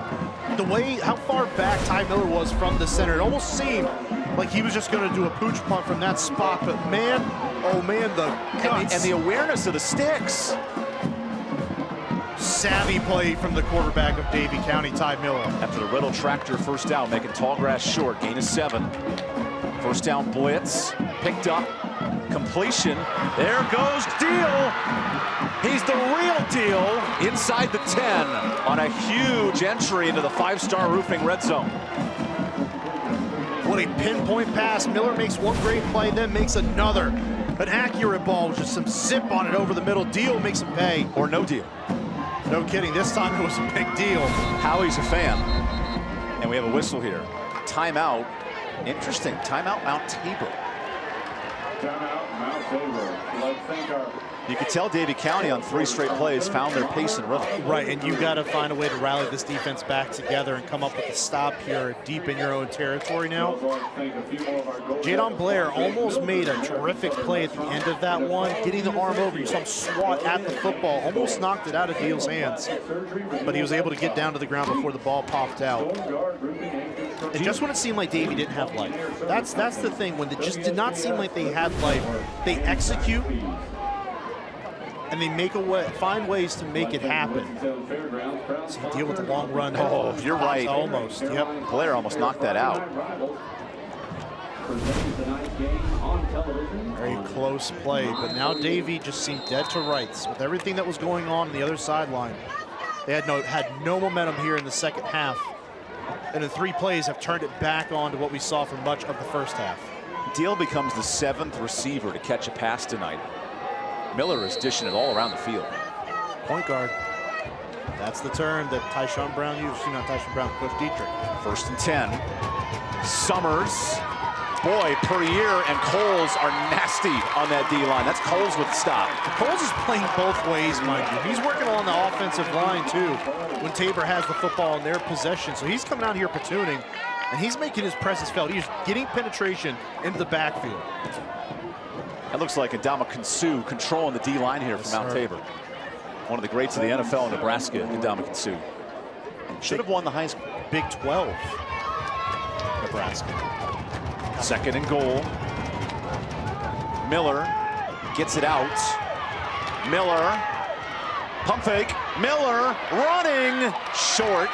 The way, how far back Ty Miller was from the center, it almost seemed like he was just going to do a pooch punt from that spot. But man, oh man, the guts.
And the awareness of the sticks.
Savvy play from the quarterback of Davie County, Ty Miller.
After the Riddle tractor 1st down, making tall grass short, gain of 7. 1st down blitz, picked up, completion. There goes Deal. He's the real deal inside the 10 on a huge entry into the 5-star roofing red zone.
What a pinpoint pass. Miller makes one great play, then makes another. An accurate ball with just some zip on it over the middle. Deal makes him pay.
Or no deal.
No kidding, this time it was a big deal.
Howie's a fan. And we have a whistle here. Timeout. Interesting, timeout Mount Tabor.
Timeout Mount Tabor. Let's thank our...
You could tell Davie County on 3 straight plays found their pace and rhythm.
Right, and you've got to find a way to rally this defense back together and come up with a stop here deep in your own territory now. Jadon Blair almost made a terrific play at the end of that one, getting the arm over. You saw him swat at the football, almost knocked it out of Deal's hands, but he was able to get down to the ground before the ball popped out. And just when it seemed like Davie didn't have life, that's the thing. When it just did not seem like they had life, they execute and they make a way, find ways to make it happen. So you deal with the long run.
Oh, you're right.
Almost. Yep.
Blair almost knocked that out.
Very close play, but now Davie just seemed dead to rights with everything that was going on the other sideline. They had no momentum here in the second half, and in 3 plays have turned it back on to what we saw for much of the first half.
Deal becomes the 7th receiver to catch a pass tonight. Miller is dishing it all around the field.
Point guard. That's the term that Tyshawn Brown used. Not Tyshawn Brown, Coach Dietrich.
1st and 10. Summers. Boy, Perrier and Coles are nasty on that D-line. That's Coles with the stop.
Coles is playing both ways, mind you. He's working on the offensive line, too, when Tabor has the football in their possession. So he's coming out here platooning, and he's making his presence felt. He's getting penetration into the backfield.
That looks like Adama Kinsu controlling the D-line here from Mount Tabor. One of the greats of the NFL in Nebraska, Adama Kinsu. Should have won the Heisman.
Big 12, Nebraska.
2nd and goal. Miller gets it out. Miller, pump fake. Miller running short.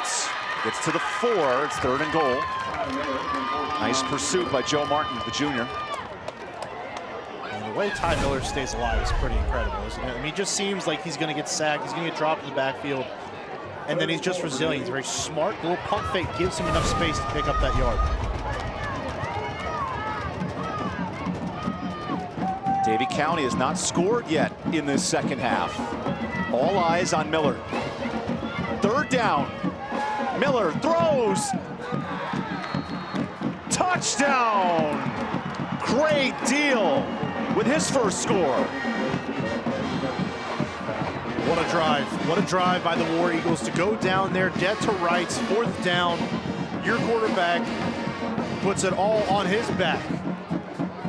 Gets to the 4. It's 3rd and goal. Nice pursuit by Joe Martin, the junior.
The way Ty Miller stays alive is pretty incredible, isn't it? I mean, he just seems like he's going to get sacked, he's going to get dropped in the backfield, and then he's just resilient. He's very smart. The little pump fake gives him enough space to pick up that yard.
Davie County has not scored yet in this second half. All eyes on Miller. 3rd down. Miller throws. Touchdown! Great deal with his first score.
What a drive. What a drive by the War Eagles to go down there, dead to rights, 4th down. Your quarterback puts it all on his back.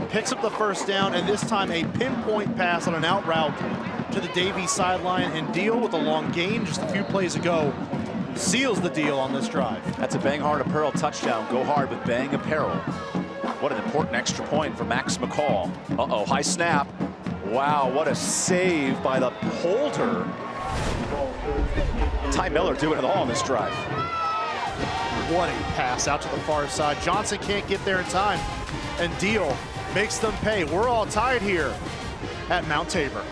Picks up the 1st down, and this time a pinpoint pass on an out route to the Davie sideline, and Deal with a long gain just a few plays ago seals the deal on this drive.
That's a Bang Hard Apparel touchdown. Go hard with Bang Apparel. What an important extra point for Max McCall. Uh-oh, high snap. Wow, what a save by the holder. Ty Miller doing it all on this drive.
What a pass out to the far side. Johnson can't get there in time, and Deal makes them pay. We're all tied here at Mount Tabor.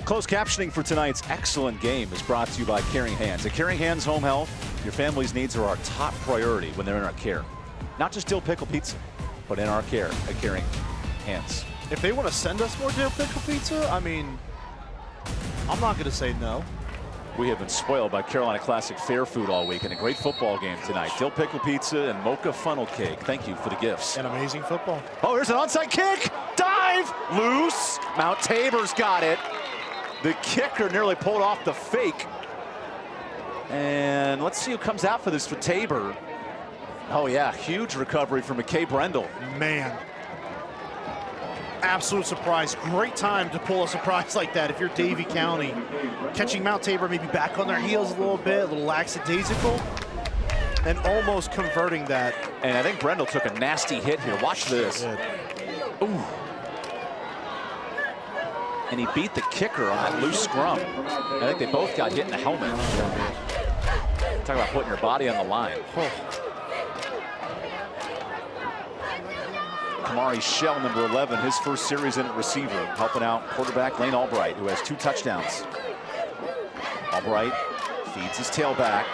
Closed captioning for tonight's excellent game is brought to you by Caring Hands. At Caring Hands Home Health, your family's needs are our top priority when they're in our care. Not just dill pickle pizza, but in our care at Caring Hands.
If they want to send us more dill pickle pizza, I mean, I'm not going to say no.
We have been spoiled by Carolina Classic Fair food all week and a great football game tonight. Dill pickle pizza and mocha funnel cake. Thank you for the gifts.
And amazing football.
Oh, here's an onside kick. Dive. Loose. Mount Tabor's got it. The kicker nearly pulled off the fake. And let's see who comes out for this for Tabor. Oh, yeah. Huge recovery from McKay Brendel.
Man. Absolute surprise. Great time to pull a surprise like that if you're Davie County. Catching Mount Tabor maybe back on their heels a little bit, a little lackadaisical, and almost converting that.
And I think Brendel took a nasty hit here. Watch this. Ooh. And he beat the kicker on that loose scrum. I think they both got hit in the helmet. Talk about putting your body on the line. Kamari Shell, number 11, his first series in at receiver, helping out quarterback Lane Albright, who has 2 touchdowns. Albright feeds his tailback.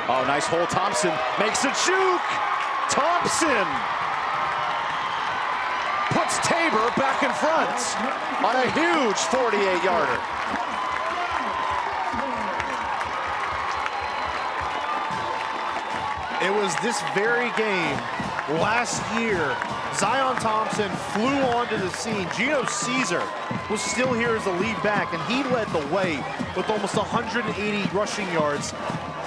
Oh, nice hole. Thompson makes a juke. Thompson puts Tabor back in front on a huge 48-yarder.
It was this very game last year. Zion Thompson flew onto the scene. Gino Caesar was still here as the lead back, and he led the way with almost 180 rushing yards.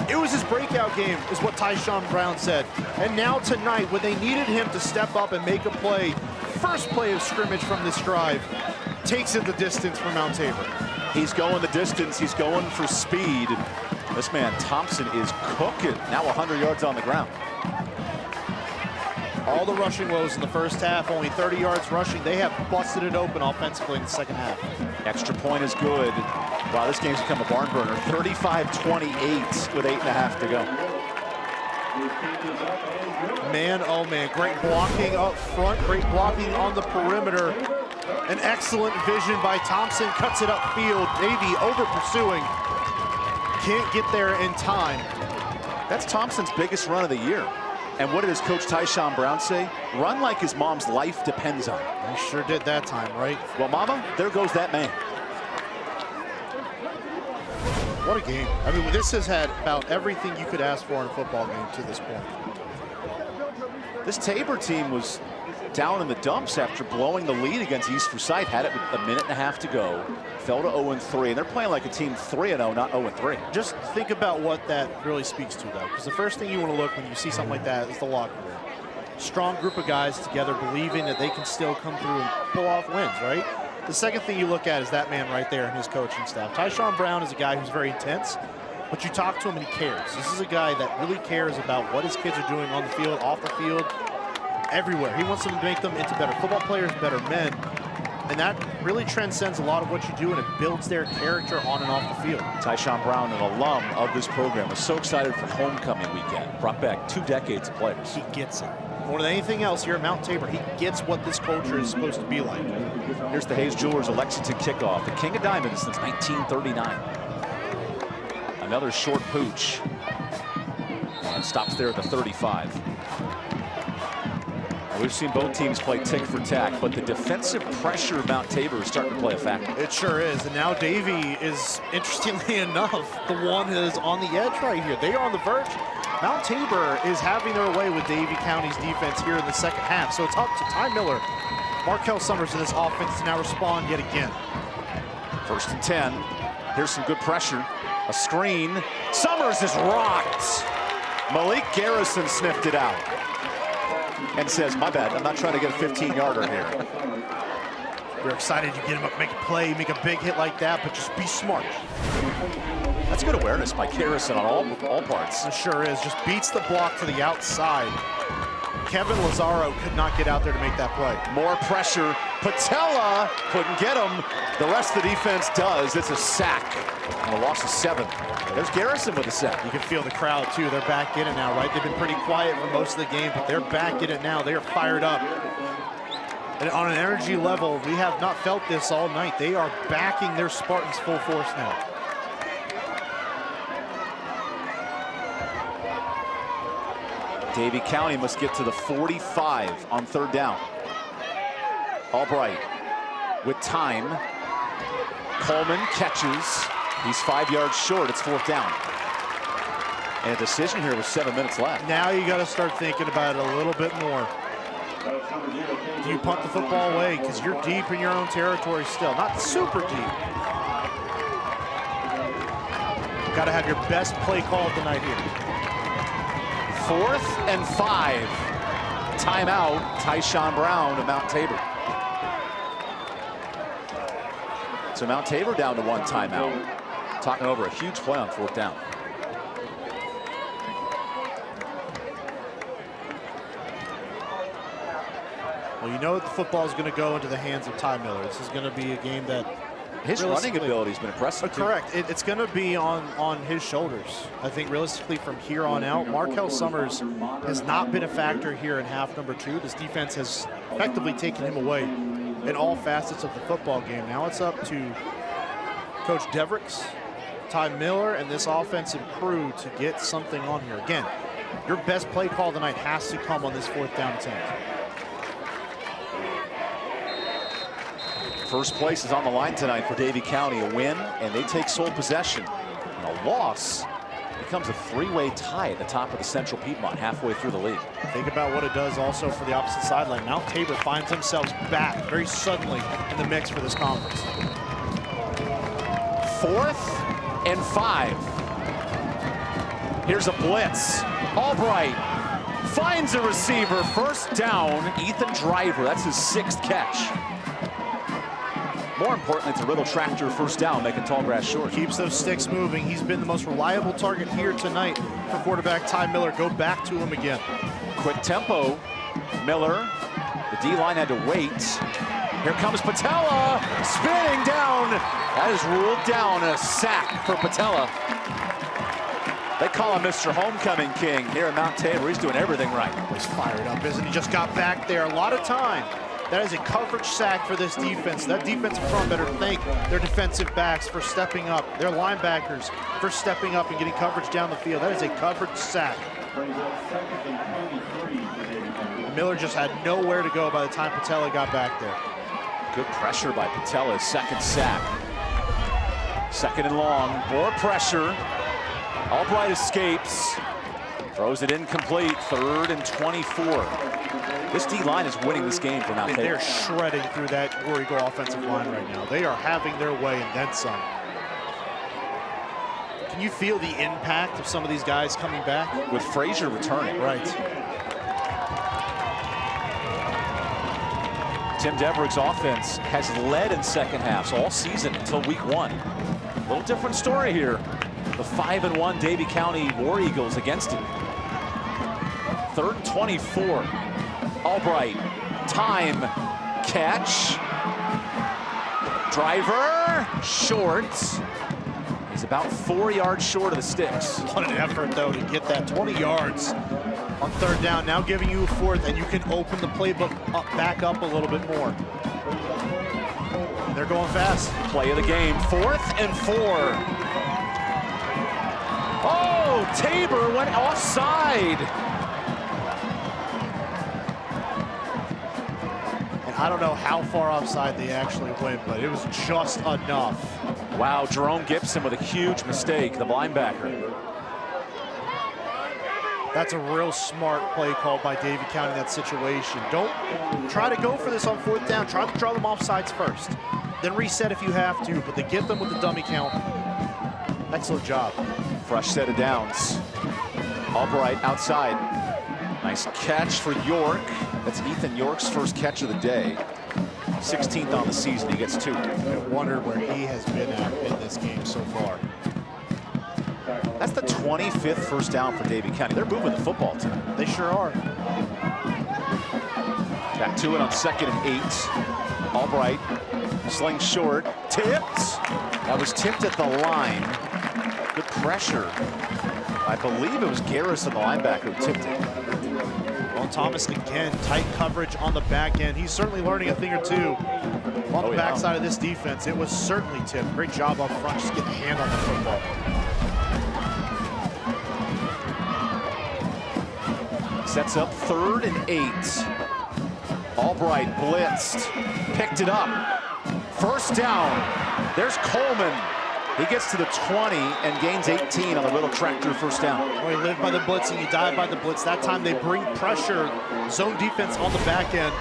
It was his breakout game, is what Tyshawn Brown said. And now tonight, when they needed him to step up and make a play, first play of scrimmage from this drive, takes it the distance for Mount Tabor.
He's going the distance. He's going for speed. This man, Thompson, is cooking. Now 100 yards on the ground.
All the rushing woes in the first half, only 30 yards rushing. They have busted it open offensively in the second half.
Extra point is good. Wow, this game's become a barn burner. 35-28 with 8.5 to go.
Man, oh man, great blocking up front, great blocking on the perimeter. An excellent vision by Thompson, cuts it upfield. Davie over pursuing. Can't get there in time.
That's Thompson's biggest run of the year. And what did his coach Tyshawn Brown say? Run like his mom's life depends on it.
He sure did that time, right?
Well, mama, there goes that man.
What a game. I mean, this has had about everything you could ask for in a football game to this point.
This Tabor team was down in the dumps after blowing the lead against East Forsyth. Had it with 1.5 minutes to go. Fell to 0-3, and they're playing like a team 3-0, not 0-3.
Just think about what that really speaks to, though, because the first thing you want to look when you see something like that is the locker room. Strong group of guys together believing that they can still come through and pull off wins, right? The second thing you look at is that man right there and his coaching staff. Tyshawn Brown is a guy who's very intense, but you talk to him and he cares. This is a guy that really cares about what his kids are doing on the field, off the field, everywhere. He wants them to make them into better football players, better men. And that really transcends a lot of what you do, and it builds their character on and off the field.
Tyshawn Brown, an alum of this program, was so excited for homecoming weekend. Brought back 2 decades of players.
He gets it. More than anything else here at Mount Tabor, he gets what this culture is supposed to be like.
Here's the Hayes Jewelers Lexington kickoff. The King of Diamonds since 1939. Another short pooch. And stops there at the 35. We've seen both teams play tick for tack, but the defensive pressure of Mount Tabor is starting to play a factor.
It sure is, and now Davie is, interestingly enough, the one that is on the edge right here. They are on the verge. Mount Tabor is having their way with Davie County's defense here in the second half, so it's up to Ty Miller, Markel Summers in this offense to now respond yet again.
1st and 10. Here's some good pressure. A screen. Summers is rocked. Malik Garrison sniffed it out and says, my bad, I'm not trying to get a 15-yarder here.
You're excited you get him up, make a play, make a big hit like that, but just be smart.
That's good awareness by Garrison on all parts.
It sure is. Just beats the block to the outside. Kevin Lazaro could not get out there to make that play.
More pressure. Patella couldn't get him. The rest of the defense does. It's a sack. And a loss of 7. There's Garrison with a sack.
You can feel the crowd, too. They're back in it now, right? They've been pretty quiet for most of the game, but they're back in it now. They are fired up. And on an energy level, we have not felt this all night. They are backing their Spartans full force now.
Davie County must get to the 45 on 3rd down. Albright with time. Coleman catches. He's 5 yards short. It's 4th down. And a decision here with 7 minutes left.
Now you got to start thinking about it a little bit more. Do you punt the football away? Because you're deep in your own territory still. Not super deep. Got to have your best play call of the night here.
4th and 5. Timeout, Tyshawn Brown of Mount Tabor. So Mount Tabor down to 1 timeout. Talking over a huge play on 4th down.
Well, you know that the football is going to go into the hands of Ty Miller. This is going to be a game that
his running ability has been impressive.
Correct. It's going to be on his shoulders. I think realistically from here on out, Markel Summers has not been a factor here in half number 2. This defense has effectively taken him away in all facets of the football game. Now it's up to Coach Devricks, Ty Miller, and this offensive crew to get something on here. Again, your best play call tonight has to come on this 4th down attempt.
First place is on the line tonight for Davie County. A win, and they take sole possession. And a loss becomes a 3-way tie at the top of the Central Piedmont halfway through the league.
Think about what it does also for the opposite sideline. Mount Tabor finds themselves back very suddenly in the mix for this conference.
4th and 5. Here's a blitz. Albright finds a receiver. 1st down, Ethan Driver. That's his 6th catch. More importantly, it's a Riddle Tractor 1st down, making tall grass short.
Keeps those sticks moving. He's been the most reliable target here tonight for quarterback Ty Miller. Go back to him again.
Quick tempo. Miller. The D-line had to wait. Here comes Patella. Spinning down. That is ruled down. A sack for Patella. They call him Mr. Homecoming King here at Mount Tabor. He's doing everything right.
He's fired up, isn't he? Just got back there. A lot of time. That is a coverage sack for this defense. That defensive front better thank their defensive backs for stepping up, their linebackers for stepping up and getting coverage down the field. That is a coverage sack. Miller just had nowhere to go by the time Patella got back there.
Good pressure by Patella's 2nd sack. 2nd and long, more pressure. Albright escapes, throws it incomplete. 3rd and 24. This D-line is winning this game for Mount Tabor.
They're shredding through that War Eagle offensive line right now. They are having their way and then some. Can you feel the impact of some of these guys coming back?
With Frazier returning.
Right.
Tim Deverick's offense has led in 2nd halves all season until week 1. A little different story here. The 5-1 Davie County War Eagles against it. 3rd and 24. Albright, time, catch. Driver, short. He's about 4 yards short of the sticks.
What an effort, though, to get that 20 yards on 3rd down. Now giving you a 4th, and you can open the playbook back up a little bit more. They're going fast.
Play of the game, 4th and 4. Oh, Tabor went offside.
I don't know how far offside they actually went, but it was just enough.
Wow, Jerome Gibson with a huge mistake, the linebacker.
That's a real smart play called by Davie County in that situation. Don't try to go for this on 4th down. Try to draw them off sides first. Then reset if you have to, but they get them with the dummy count. Excellent job.
Fresh set of downs. Albright outside. Nice catch for York. That's Ethan York's 1st catch of the day. 16th on the season, he gets 2.
I wonder where he has been at in this game so far.
That's the 25th 1st down for Davie County. They're moving the football tonight.
They sure are.
Back to it on 2nd and 8. Albright, sling short, tipped. That was tipped at the line. Good pressure. I believe it was Garrison, the linebacker, who tipped it.
Well, Thomas again, tight coverage on the back end. He's certainly learning a thing or two on the backside of this defense. It was certainly Tim. Great job up front, just getting a hand on the football.
Sets up 3rd and 8. Albright blitzed, picked it up. First down. There's Coleman. He gets to the 20 and gains 18 on the little tractor first down.
Well, you live by the blitz and you die by the blitz. That time they bring pressure, zone defense on the back end,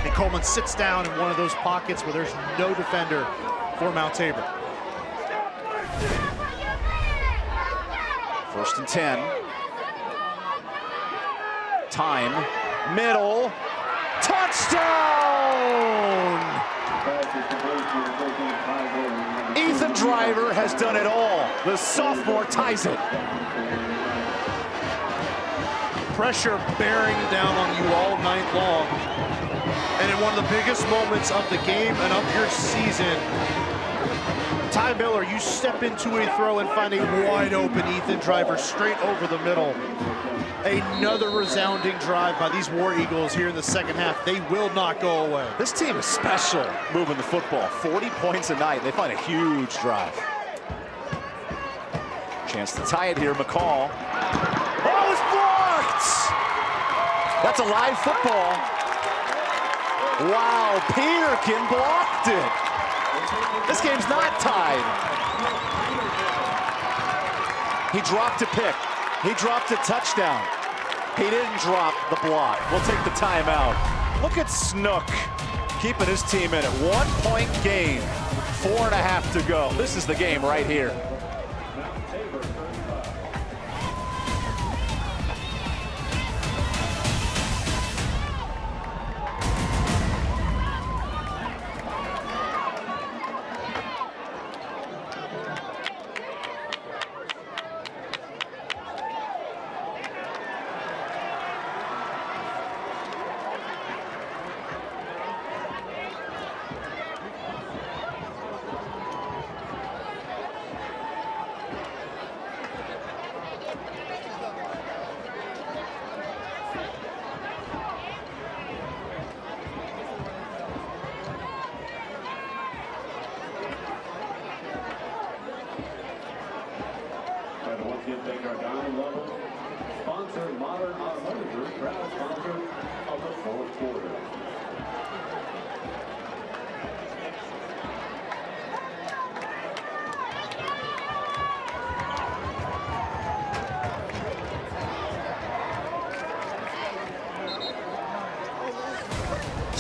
and Coleman sits down in one of those pockets where there's no defender for Mount Tabor.
1st and 10. Time, middle, touchdown! Ethan Driver has done it all. The sophomore ties it.
Pressure bearing down on you all night long. And in one of the biggest moments of the game and of your season, Ty Miller, you step into a throw and find a wide open Ethan Driver straight over the middle. Another resounding drive by these War Eagles here in the second half. They will not go away.
This team is special moving the football. 40 points a night. They find a huge drive. Chance to tie it here, McCall. Oh, it's blocked! That's a live football. Wow, Peterkin blocked it. This game's not tied. He dropped a pick. He dropped a touchdown. He didn't drop the block. We'll take the timeout. Look at Snook keeping his team in it. 1-point game, 4.5 to go. This is the game right here.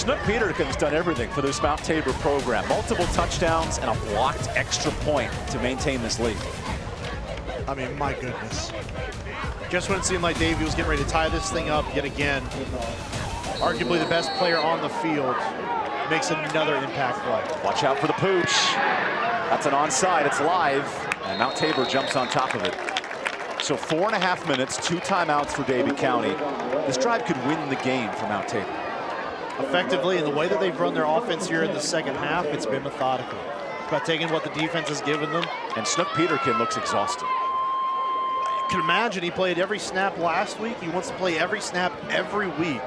Snook Peterkin's done everything for this Mount Tabor program. Multiple touchdowns and a blocked extra point to maintain this lead.
I mean, my goodness. Just when it seemed like Davie was getting ready to tie this thing up yet again, arguably the best player on the field makes another impact play.
Watch out for the pooch. That's an onside. It's live. And Mount Tabor jumps on top of it. So 4.5 minutes, 2 timeouts for Davie County. This drive could win the game for Mount Tabor.
Effectively, in the way that they've run their offense here in the second half, it's been methodical. It's about taking what the defense has given them.
And Snook Peterkin looks exhausted.
You can imagine he played every snap last week. He wants to play every snap every week.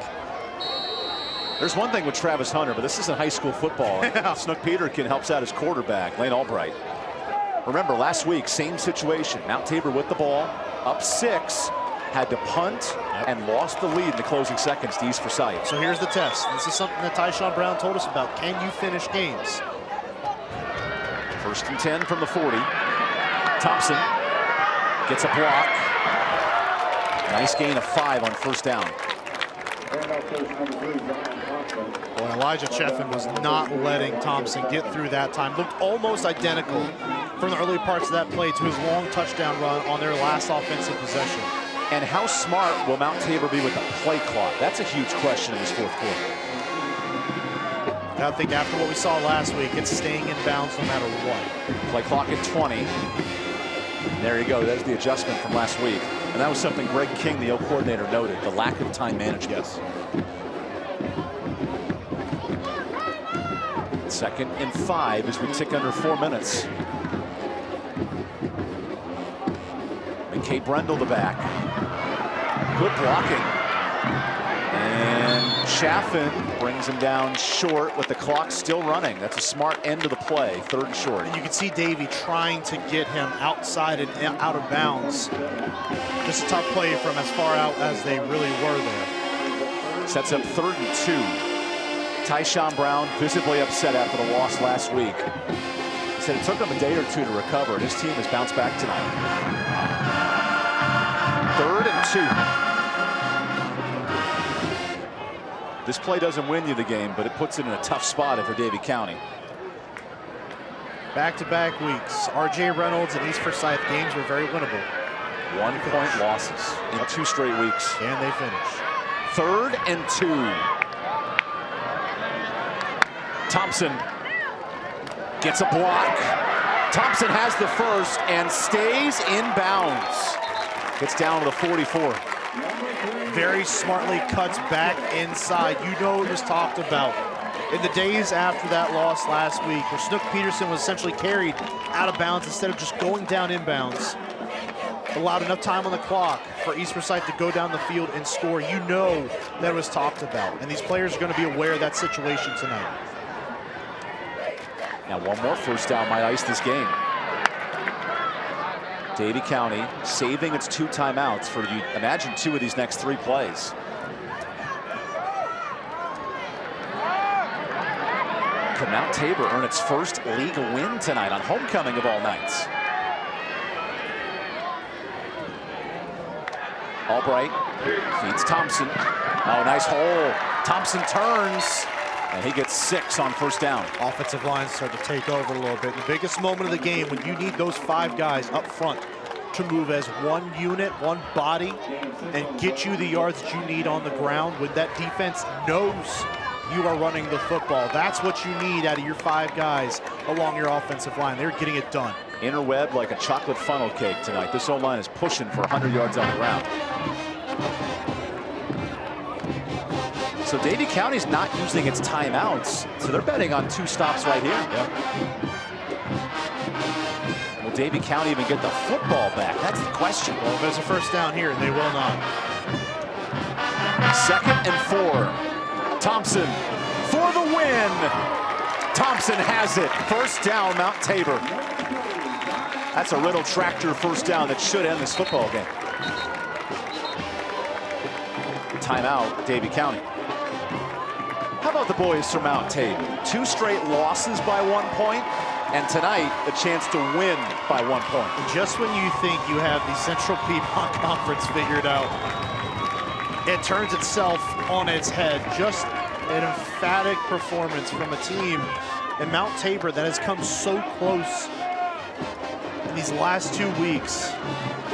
There's one thing with Travis Hunter, but this isn't high school football.
Yeah.
Snook Peterkin helps out his quarterback, Lane Albright. Remember, last week, same situation. Mount Tabor with the ball, up 6, had to punt and lost the lead in the closing seconds to East Forsyth.
So here's the test. This is something that Tyshawn Brown told us about. Can you finish games?
1st and 10 from the 40. Thompson gets a block. Nice gain of 5 on first down.
Well, Elijah Cheffin was not letting Thompson get through that time. Looked almost identical from the early parts of that play to his long touchdown run on their last offensive possession.
And how smart will Mount Tabor be with the play clock? That's a huge question in this 4th quarter.
I think after what we saw last week, it's staying in bounds no matter what.
Play clock at 20. There you go. There's the adjustment from last week. And that was something Greg King, the O coordinator, noted, the lack of time management.
Yes.
2nd and 5 as we tick under 4 minutes. McKay Brendel the back. Good blocking. And Chaffin brings him down short with the clock still running. That's a smart end of the play, 3rd and short.
And you can see Davie trying to get him outside and out of bounds. Just a tough play from as far out as they really were there.
Sets up 3rd and 2. Tyshawn Brown visibly upset after the loss last week. He said it took him a day or 2 to recover, and his team has bounced back tonight. 3rd and 2. This play doesn't win you the game, but it puts it in a tough spot for Davie County.
Back-to-back weeks. R.J. Reynolds and East Forsyth games were very winnable.
1-point losses in 2 straight weeks.
And they finish.
3rd and 2. Thompson gets a block. Thompson has the first and stays in bounds. Gets down to the 44.
Very smartly cuts back inside. You know it was talked about in the days after that loss last week, where Snook Peterson was essentially carried out of bounds instead of just going down inbounds. Allowed enough time on the clock for East Forsyth to go down the field and score. You know that was talked about, and these players are going to be aware of that situation tonight.
Now one more first down might ice this game. Davie County saving its 2 timeouts for, you imagine, 2 of these next 3 plays. Can Mount Tabor earn its first league win tonight on homecoming of all nights? Albright feeds Thompson. Oh, nice hole. Thompson turns, and he gets 6 on first down.
Offensive line start to take over a little bit. The biggest moment of the game when you need those 5 guys up front to move as one unit, one body, and get you the yards that you need on the ground when that defense knows you are running the football. That's what you need out of your 5 guys along your offensive line. They're getting it done.
Interweb like a chocolate funnel cake tonight. This O-line is pushing for 100 yards on the ground. So Davie County's not using its timeouts, so they're betting on 2 stops right here.
Yep.
Will Davie County even get the football back? That's the question.
Well, if there's a first down here, they will not.
2nd and 4. Thompson for the win. Thompson has it. First down, Mount Tabor. That's a Riddle tractor first down that should end this football game. Timeout, Davie County. How about the boys from Mount Tabor? 2 straight losses by 1 point, and tonight a chance to win by 1 point.
Just when you think you have the Central Piedmont Conference figured out, it turns itself on its head. Just an emphatic performance from a team in Mount Tabor that has come so close in these last 2 weeks.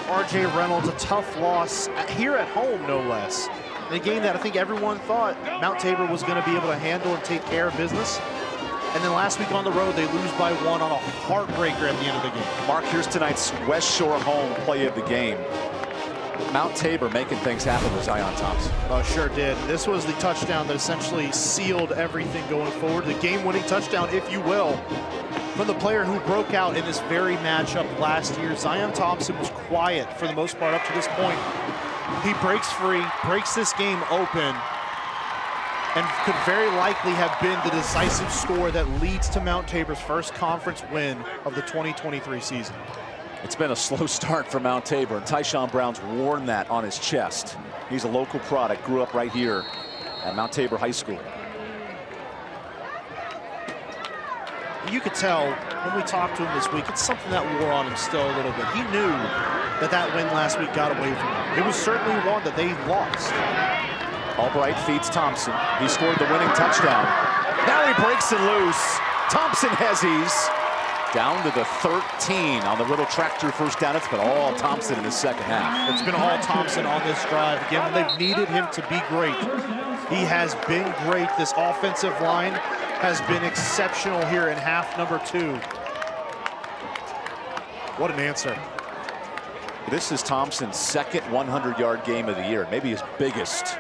R.J. Reynolds, a tough loss here at home, no less. In a game that I think everyone thought Mount Tabor was going to be able to handle and take care of business. And then last week on the road, they lose by 1 on a heartbreaker at the end of the game.
Mark, here's tonight's West Shore home play of the game. Mount Tabor making things happen with Zion Thompson.
Oh, sure did. This was the touchdown that essentially sealed everything going forward. The game-winning touchdown, if you will, from the player who broke out in this very matchup last year. Zion Thompson was quiet for the most part up to this point. He breaks free, breaks this game open, and could very likely have been the decisive score that leads to Mount Tabor's first conference win of the 2023 season.
It's been a slow start for Mount Tabor, and Tyshawn Brown's worn that on his chest. He's a local product, grew up right here at Mount Tabor High School.
You could tell when we talked to him this week, it's something that wore on him still a little bit. He knew that that win last week got away from him. It was certainly one that they lost.
Albright feeds Thompson. He scored the winning touchdown. Now he breaks it loose. Thompson has ease. Down to the 13 on the Riddle tractor first down. It's been all Thompson in the second half.
It's been all Thompson on this drive. Again, when they've needed him to be great, he has been great. This offensive line has been exceptional here in half number 2. What an answer.
This is Thompson's second 100-yard game of the year, maybe his biggest,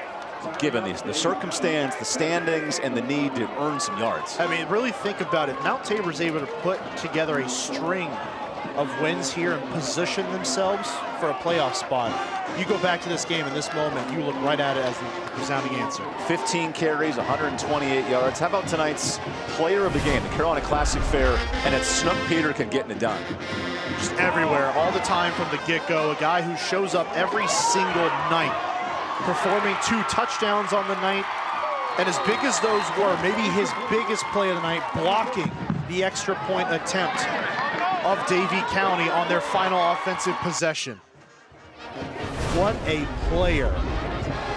given the circumstance, the standings, and the need to earn some yards.
I mean, really think about it. Mount Tabor's able to put together a string of wins here and position themselves for a playoff spot. You go back to this game in this moment, you look right at it as the resounding answer.
15 carries, 128 yards. How about tonight's player of the game, the Carolina Classic Fair, and it's Snook Peterkin getting it done.
Just everywhere, all the time from the get-go. A guy who shows up every single night, performing 2 touchdowns on the night. And as big as those were, maybe his biggest play of the night, blocking the extra point attempt of Davie County on their final offensive possession. What a player.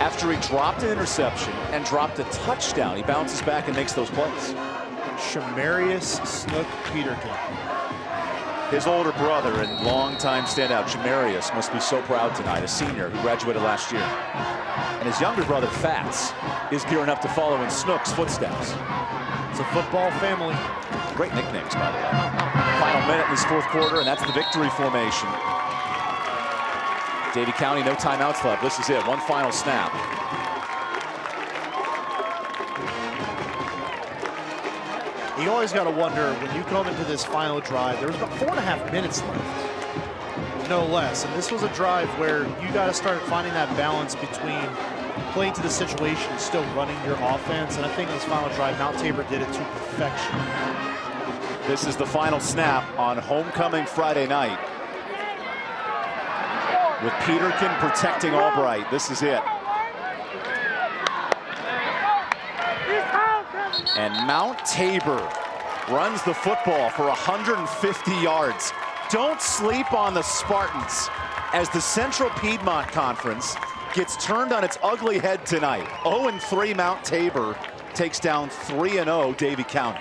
After he dropped an interception and dropped a touchdown, he bounces back and makes those plays.
Shamarius Snook Peterkin.
His older brother and longtime standout, Jamarius, must be so proud tonight, a senior who graduated last year. And his younger brother, Fats, is gearing up to follow in Snook's footsteps.
It's a football family.
Great nicknames, by the way. Final minute in this 4th quarter, and that's the victory formation. Davie County, no timeouts left. This is it, one final snap.
You always got to wonder, when you come into this final drive, there was about 4.5 minutes left, no less. And this was a drive where you got to start finding that balance between playing to the situation and still running your offense. And I think in this final drive, Mount Tabor did it to perfection.
This is the final snap on homecoming Friday night. With Peterkin protecting Albright, this is it. And Mount Tabor runs the football for 150 yards. Don't sleep on the Spartans as the Central Piedmont Conference gets turned on its ugly head tonight. 0-3 Mount Tabor takes down 3-0 Davie County.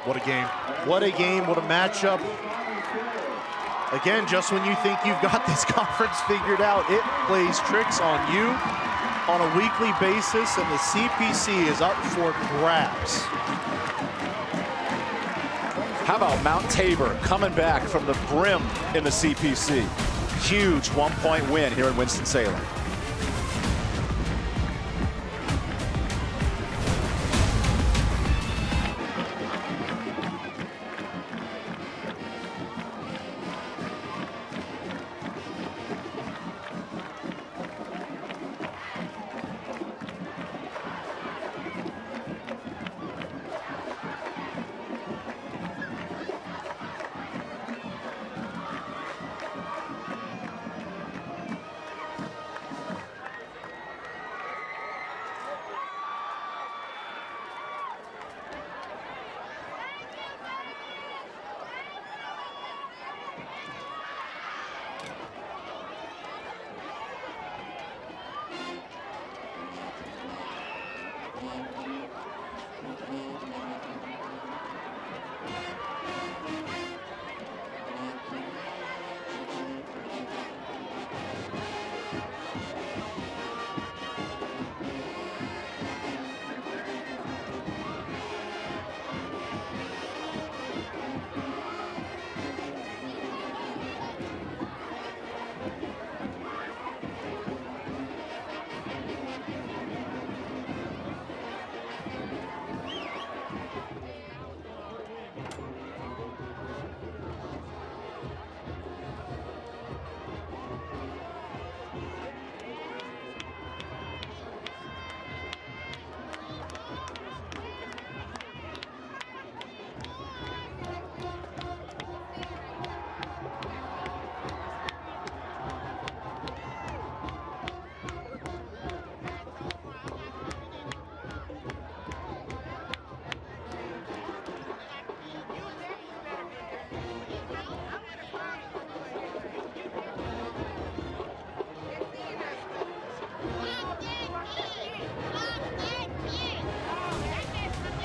What a game. What a game, what a matchup. Again, just when you think you've got this conference figured out, it plays tricks on you on a weekly basis, and the CPC is up for grabs.
How about Mount Tabor coming back from the brim in the CPC? Huge 1-point win here in Winston-Salem.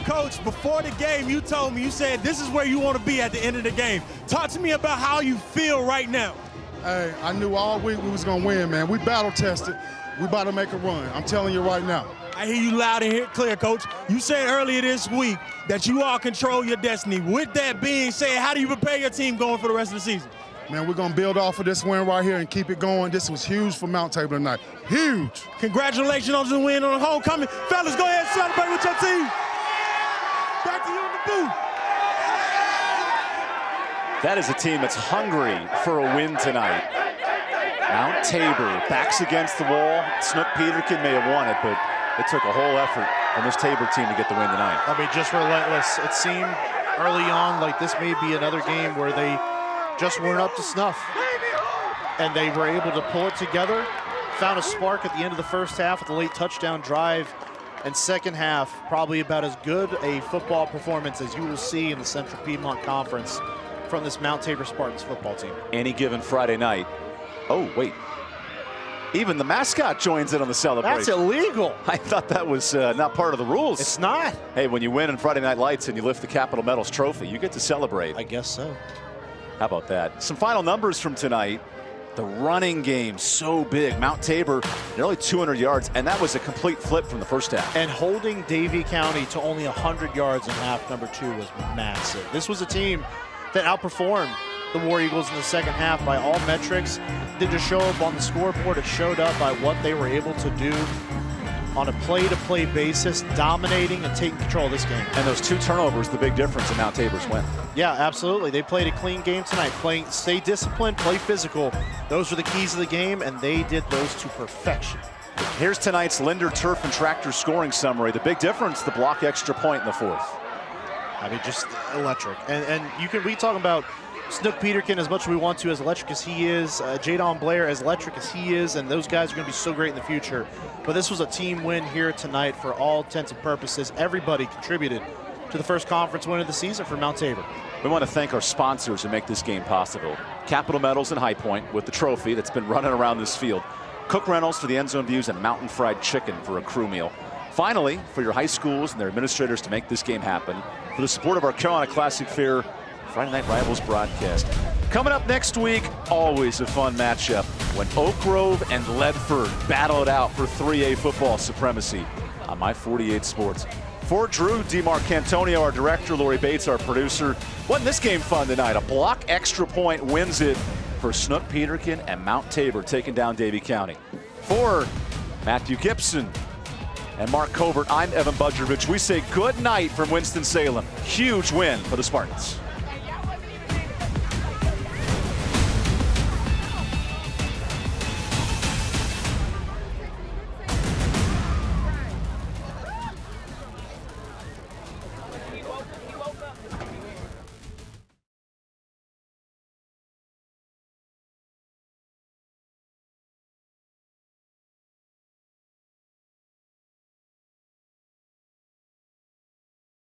Coach, before the game, you told me, you said this is where you want to be at the end of the game. Talk to me about how you feel right now.
Hey, I knew all week we was going to win, man. We battle-tested. We about to make a run. I'm telling you right now.
I hear you loud and clear, Coach. You said earlier this week that you all control your destiny. With that being said, how do you prepare your team going for the rest of the season?
Man, we're going to build off of this win right here and keep it going. This was huge for Mount Tabor tonight. Huge.
Congratulations on the win on the homecoming. Fellas, go ahead and celebrate with your team. Back to you in the booth.
That is a team that's hungry for a win tonight. Mount Tabor backs against the wall. Snook Peterkin may have won it, but it took a whole effort from this Tabor team to get the win tonight.
I mean, just relentless. It seemed early on like this may be another game where they just weren't up to snuff. And they were able to pull it together, found a spark at the end of the first half with a late touchdown drive. And second half, probably about as good a football performance as you will see in the Central Piedmont Conference from this Mount Tabor Spartans football team.
Any given Friday night. Oh, wait. Even the mascot joins in on the celebration.
That's illegal.
I thought that was not part of the rules.
It's not.
Hey, when you win on Friday Night Lights and you lift the Capitol Medals trophy, you get to celebrate.
I guess so.
How about that? Some final numbers from tonight. The running game, so big. Mount Tabor, nearly 200 yards, and that was a complete flip from the first half.
And holding Davie County to only 100 yards in half number 2 was massive. This was a team that outperformed the War Eagles in the second half by all metrics. Didn't just show up on the scoreboard, it showed up by what they were able to do on a play-to-play basis, dominating and taking control of this game.
And those 2 turnovers, the big difference in Mount Tabor's win.
Yeah, absolutely. They played a clean game tonight. Stay disciplined, play physical. Those were the keys of the game, and they did those to perfection.
Here's tonight's Linder Turf and Tractor scoring summary. The big difference, the block extra point in the 4th.
I mean, just electric. And we talk about Snook Peterkin as much as we want to, as electric as he is, Jadon Blair as electric as he is, and those guys are going to be so great in the future. But this was a team win here tonight for all intents and purposes. Everybody contributed to the first conference win of the season for Mount Tabor.
We want to thank our sponsors who make this game possible. Capitol Metals in High Point with the trophy that's been running around this field. Cook Rentals for the end zone views, and Mountain Fried Chicken for a crew meal. Finally, for your high schools and their administrators to make this game happen, for the support of our Carolina Classic Fair Friday Night Rivals broadcast. Coming up next week, always a fun matchup when Oak Grove and Ledford battle it out for 3A football supremacy on My 48 Sports. For Drew DiMarcantonio, our director, Lori Bates, our producer. Wasn't this game fun tonight? A block extra point wins it for Snook Peterkin and Mount Tabor taking down Davie County. For Matthew Gibson and Mark Covert, I'm Evan Budrovich. We say good night from Winston-Salem. Huge win for the Spartans.